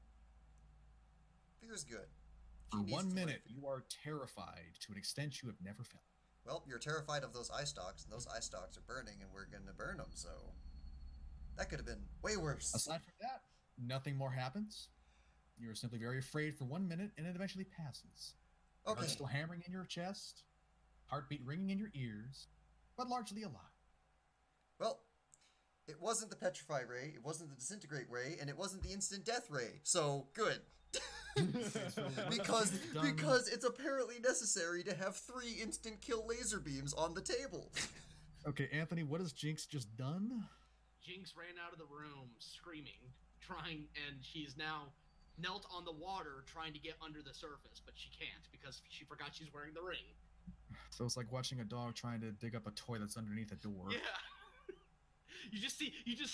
Fear's good. For She needs 1 to minute, live. you are terrified to an extent you have never felt. Well, you're terrified of those eye stalks, and those eye stalks are burning, and we're gonna burn them, so... That could have been way worse. Aside from that, nothing more happens. You're simply very afraid for 1 minute, and it eventually passes. Your Okay. heart still hammering in your chest, heartbeat ringing in your ears, but largely alive. Well, it wasn't the petrify ray, it wasn't the disintegrate ray, and it wasn't the instant death ray, so good. because it's apparently necessary to have 3 instant kill laser beams on the table. Okay, Anthony, what has Jinx just done? Jinx ran out of the room screaming, and she's now knelt on the water trying to get under the surface, but she can't because she forgot she's wearing the ring. So it's like watching a dog trying to dig up a toy that's underneath a door. Yeah. You just see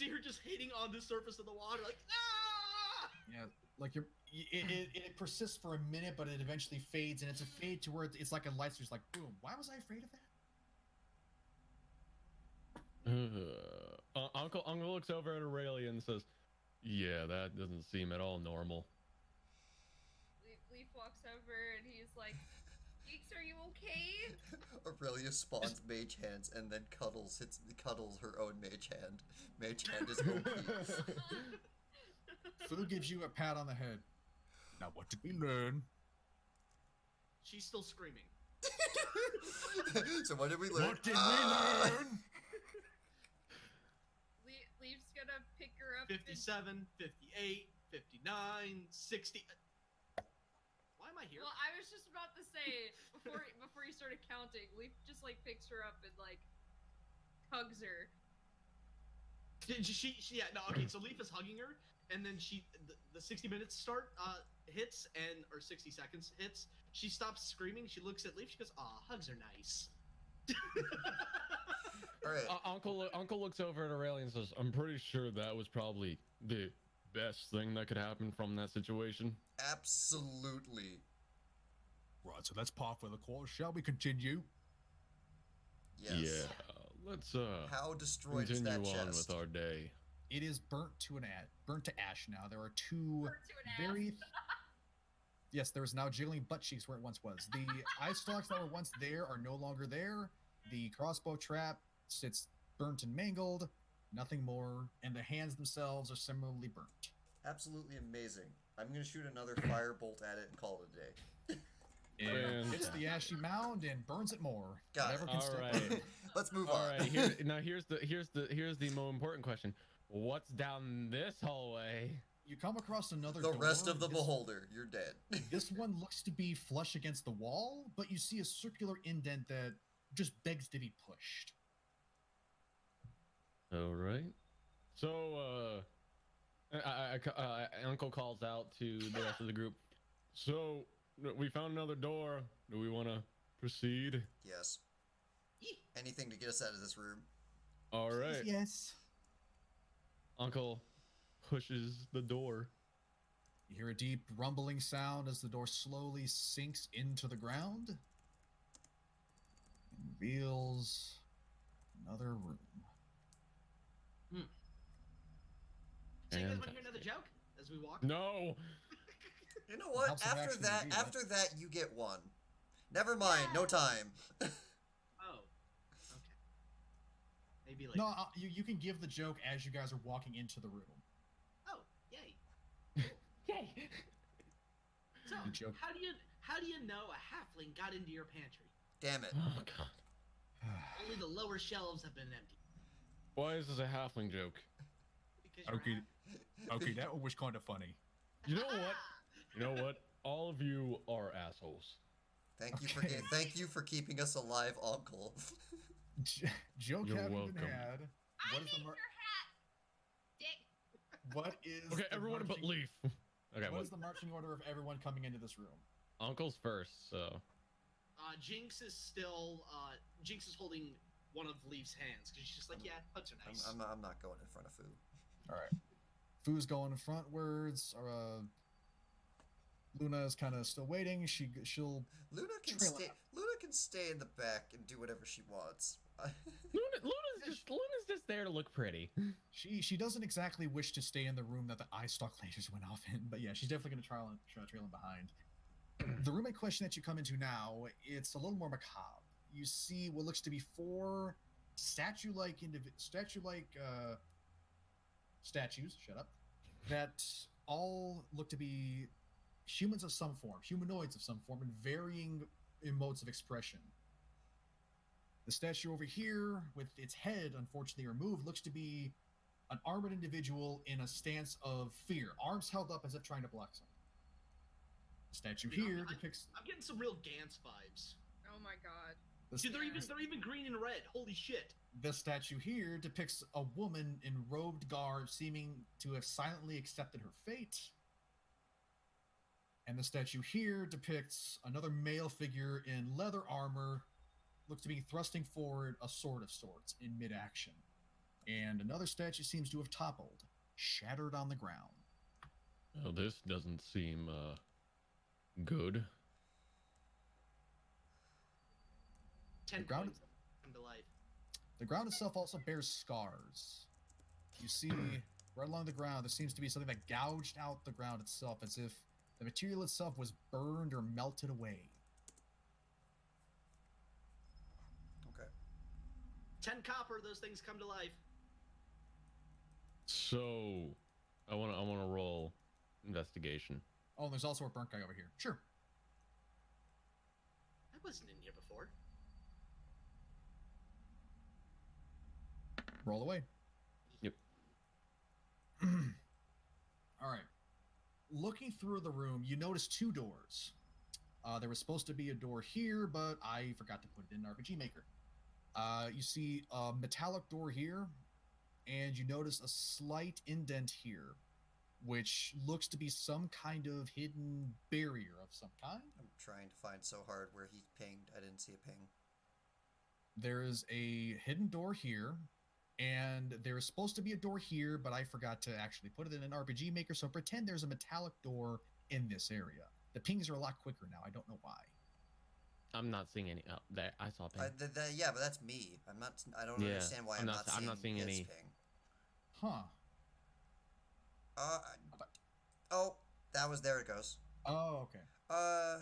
her just hitting on the surface of the water, like ah! Yeah, like it persists for a minute, but it eventually fades, and it's a fade to where it's like a light switch, like boom. Why was I afraid of that? Uncle looks over at Aurelia and says, "Yeah, that doesn't seem at all normal." Leaf walks over and he's like, Jinx, are you okay? Aurelia spawns mage hands and then cuddles her own mage hand. Mage hand is OP. Fu gives you a pat on the head. Now, what did we learn? She's still screaming. So what did we learn? What did we learn? Leaf's gonna pick her up. 57, 58, 59, 60. Why am I here? Well, I was just about to say before you started counting, Leaf just picks her up and hugs her. Yeah, no, okay, so Lief is hugging her, and then the 60 minutes start hits, and or 60 seconds hits. She stops screaming. She looks at Lief. She goes, "Aw, hugs are nice." All right. Uncle looks over at Aurelia and says, "I'm pretty sure that was probably the best thing that could happen from that situation." Absolutely. Right, so that's par for the course. Shall we continue? Yes. Yeah. Let's How destroyed is continue that chest? on with our day. It is burnt to ash now. There are two very yes, there is now jiggling butt cheeks where it once was. The eye stalks that were once there are no longer there. The crossbow trap sits burnt and mangled, nothing more, and the hands themselves are similarly burnt. Absolutely amazing. I'm gonna shoot another firebolt at it and call it a day. And hits the ashy mound and burns it more. Got it. All right. Let's move All on. right. Here's the more important question. What's down this hallway? You come across another The door. rest of the beholder, you're dead. This one looks to be flush against the wall, but you see a circular indent that just begs to be pushed. All right. So, Uncle calls out to the rest of the group. So, we found another door. Do we want to proceed? Yes. Anything to get us out of this room. All right. Yes. Uncle pushes the door. You hear a deep rumbling sound as the door slowly sinks into the ground and reveals another room. So you guys want to hear another joke as we walk? No. You know what? After that, you get one. Never mind. No time. Oh. Okay. Maybe later. No, you can give the joke as you guys are walking into the room. Oh, yay! Yay! So, how do you know a halfling got into your pantry? Damn it! Oh God! Only the lower shelves have been empty. Why is this a halfling joke? Because you're Okay, that one was kind of funny. You know what? You know what? All of you are assholes. Thank you for keeping us alive, Uncle. Joke You're having welcome. been had. I need your hat, Dick. What is Okay, the everyone but marching- Lief. Okay, What is the marching order of everyone coming into this room? Uncle's first, so. Jinx is still Jinx is holding one of Leaf's hands because she's just like, yeah, hugs are nice. I'm not going in front of Fu. All right. Fu's going in frontwards. Luna is kind of still waiting. She'll. Luna can stay in the back and do whatever she wants. Luna's just there to look pretty. She doesn't exactly wish to stay in the room that the eye stalk lasers went off in, but yeah, she's definitely going to trail in behind. The room in question that you come into now, it's a little more macabre. You see what looks to be four statue-like statues. Shut up. That all look to be humans of some form, humanoids of some form, in varying modes of expression. The statue over here, with its head unfortunately removed, looks to be an armored individual in a stance of fear, arms held up as if trying to block something. The statue here depicts. I'm getting some real Gantz vibes. Oh my god. Dude, they're even green and red. Holy shit. The statue here depicts a woman in robed garb, seeming to have silently accepted her fate. And the statue here depicts another male figure in leather armor, looks to be thrusting forward a sword of sorts in mid-action. And another statue seems to have toppled, shattered on the ground. Oh, this doesn't seem good. 10 ground- points come to life. The ground itself also bears scars. You see, right along the ground, there seems to be something that gouged out the ground itself, as if the material itself was burned or melted away. Okay. 10 copper, those things come to life. So, I wanna roll investigation. Oh, and there's also a burnt guy over here. Sure. I wasn't in here before. Roll away. Yep. All right. Looking through the room, you notice two doors. There was supposed to be a door here, but I forgot to put it in RPG Maker. You see a metallic door here, and you notice a slight indent here. which looks to be some kind of hidden barrier of some kind. I'm trying to find so hard where he pinged. I didn't see a ping. There is a hidden door here, and there is supposed to be a door here, but I forgot to actually put it in an RPG maker, so pretend there's a metallic door in this area. The pings are a lot quicker now. I don't know why. I'm not seeing any. Oh, there, I saw a ping. Yeah, but that's me. I don't understand why I'm not seeing his any ping. Huh. Oh, there it goes. Oh, okay. All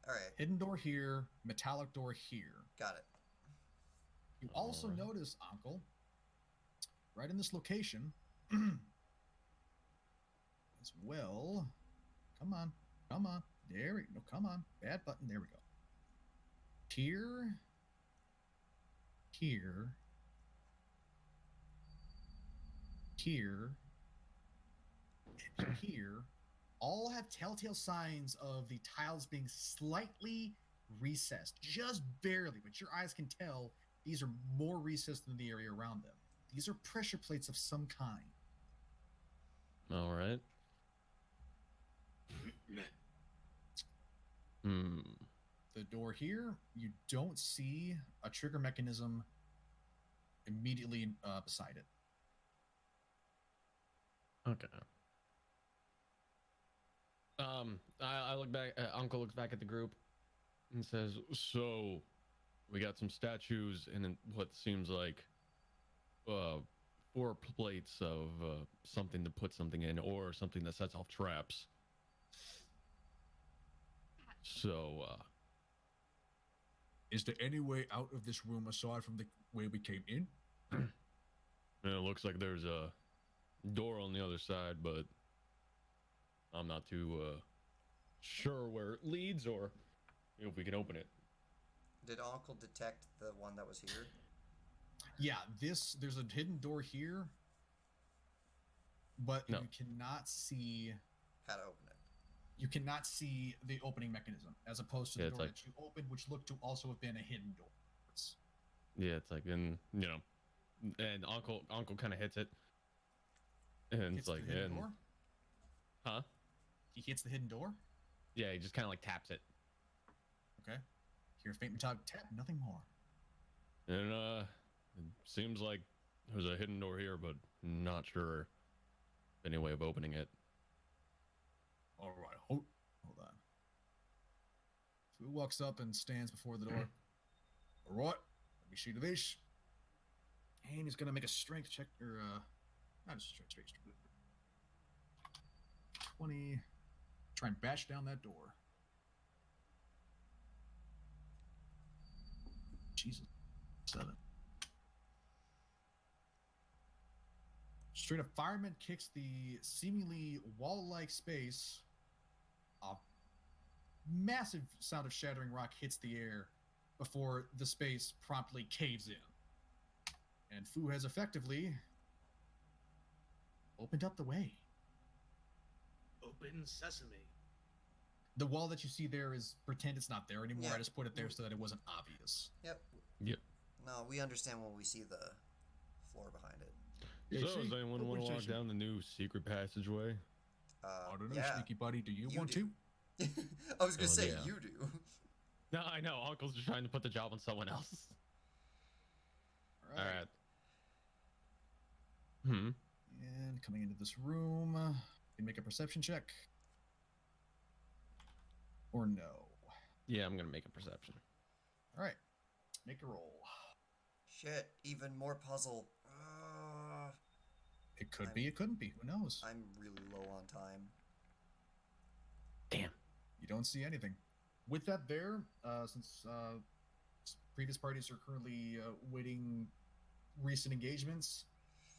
right. Hidden door here, metallic door here. Got it. You also notice, Ankel, right in this location, as well. Come on. There we go. Come on. Bad button. There we go. Here, and here, all have telltale signs of the tiles being slightly recessed, just barely, but your eyes can tell these are more recessed than the area around them. These are pressure plates of some kind. All right. The door here, you don't see a trigger mechanism immediately beside it. Okay. I look back. Uncle looks back at the group and says, "So, we got some statues and what seems like 4 plates of something to put something in, or something that sets off traps. So, is there any way out of this room aside from the way we came in? It looks like there's a door on the other side, but I'm not too sure where it leads or if we can open it." Did Uncle detect the one that was here? Yeah, there's a hidden door here, but you cannot see how to open it. You cannot see the opening mechanism, as opposed to the door that you opened, which looked to also have been a hidden door. Yeah, it's like, and and Uncle kind of hits it, and it's like, door? Huh? He hits the hidden door? Yeah, he just kind of like taps it. Okay. Hear a faint metallic tap, nothing more. And it seems like there's a hidden door here, but not sure any way of opening it. All right, hold on. So he walks up and stands before the door. All right, let me see to this. And he's gonna make a strength check, or not a strength check. 20. Try and bash down that door. Jesus. 7. Straight up, fireman kicks the seemingly wall-like space. A massive sound of shattering rock hits the air before the space promptly caves in. And Fu has effectively opened up the way. Open sesame. The wall that you see there is pretend it's not there anymore. Yeah. I just put it there so that it wasn't obvious. Yep. No, we understand when we see the floor behind it. So, does anyone want to walk down the new secret passageway? I don't know, Sneaky Buddy. Do you want to? I was going to say, you do. No, I know. Uncle's just trying to put the job on someone else. All right. And coming into this room, you can make a perception check. Or no. Yeah, I'm going to make a perception. All right. Make a roll. Shit, even more puzzle. It could be, it couldn't be. Who knows? I'm really low on time. Damn. You don't see anything. With that there, since previous parties are currently waiting recent engagements,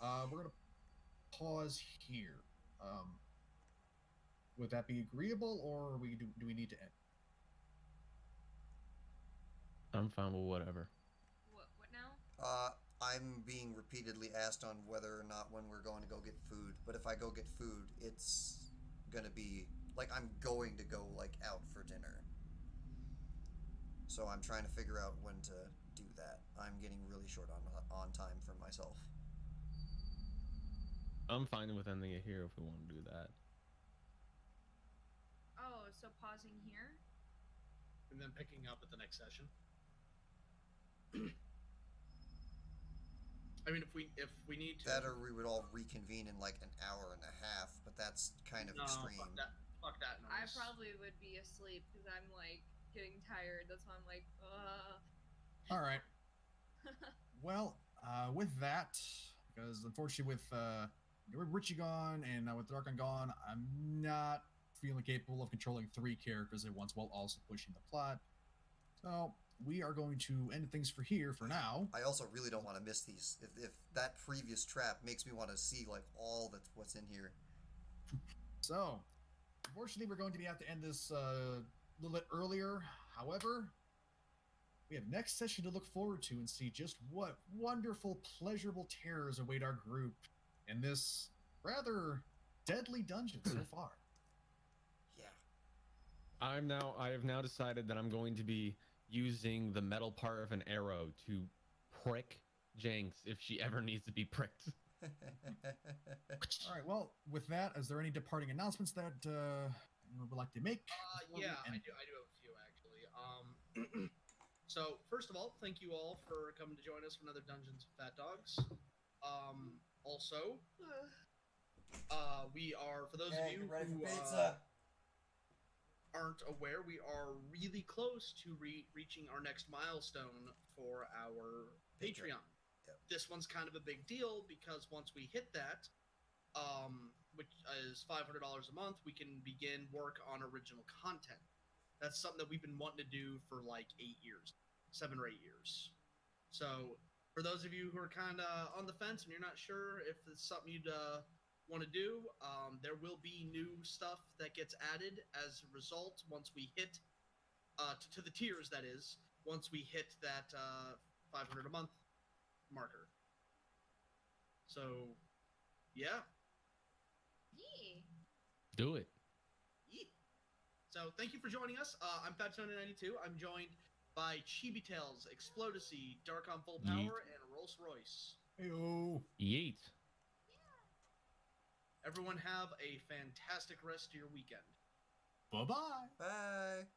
we're going to pause here. Would that be agreeable, or do we need to end? I'm fine with whatever. What now? I'm being repeatedly asked on whether or not when we're going to go get food. But if I go get food, it's gonna be like I'm going to go like out for dinner. So I'm trying to figure out when to do that. I'm getting really short on time for myself. I'm fine with ending it here if we want to do that. Oh, so pausing here? And then picking up at the next session. I mean, if we need to. That or we would all reconvene in like an hour and a half, but that's kind of extreme. Fuck that noise. I probably would be asleep because I'm like getting tired. That's why I'm like, All right. Well, with that, because unfortunately with Richie gone and with Darkon gone, I'm not feeling capable of controlling 3 characters at once while also pushing the plot. So we are going to end things for here for now. I also really don't want to miss these. If that previous trap makes me want to see like all that's what's in here. So, unfortunately, we're going to have to end this a little bit earlier. However, we have next session to look forward to and see just what wonderful, pleasurable terrors await our group in this rather deadly dungeon so far. Yeah. I have now decided that I'm going to be using the metal part of an arrow to prick Jinx if she ever needs to be pricked. All right. Well, with that, is there any departing announcements that anyone would like to make? Yeah, I do have a few actually. So first of all, thank you all for coming to join us for another Dungeons and PhatDogs. Also, we are, for those of you who aren't aware, we are really close to reaching our next milestone for our Patreon. Yep. This one's kind of a big deal because once we hit that, which is $500 a month, we can begin work on original content. That's something that we've been wanting to do for like 7 or 8 years. So for those of you who are kind of on the fence and you're not sure if it's something you'd want to do, there will be new stuff that gets added as a result once we hit to the tiers, that is, once we hit that 500 a month marker. So yeah. Do it. Yeah. So thank you for joining us. I'm PhatDog92. I'm joined by Chibitails, Explodicy, DarkonFullPower, and Royce. Heyo. Yeet. Everyone have a fantastic rest of your weekend. Bye-bye. Bye.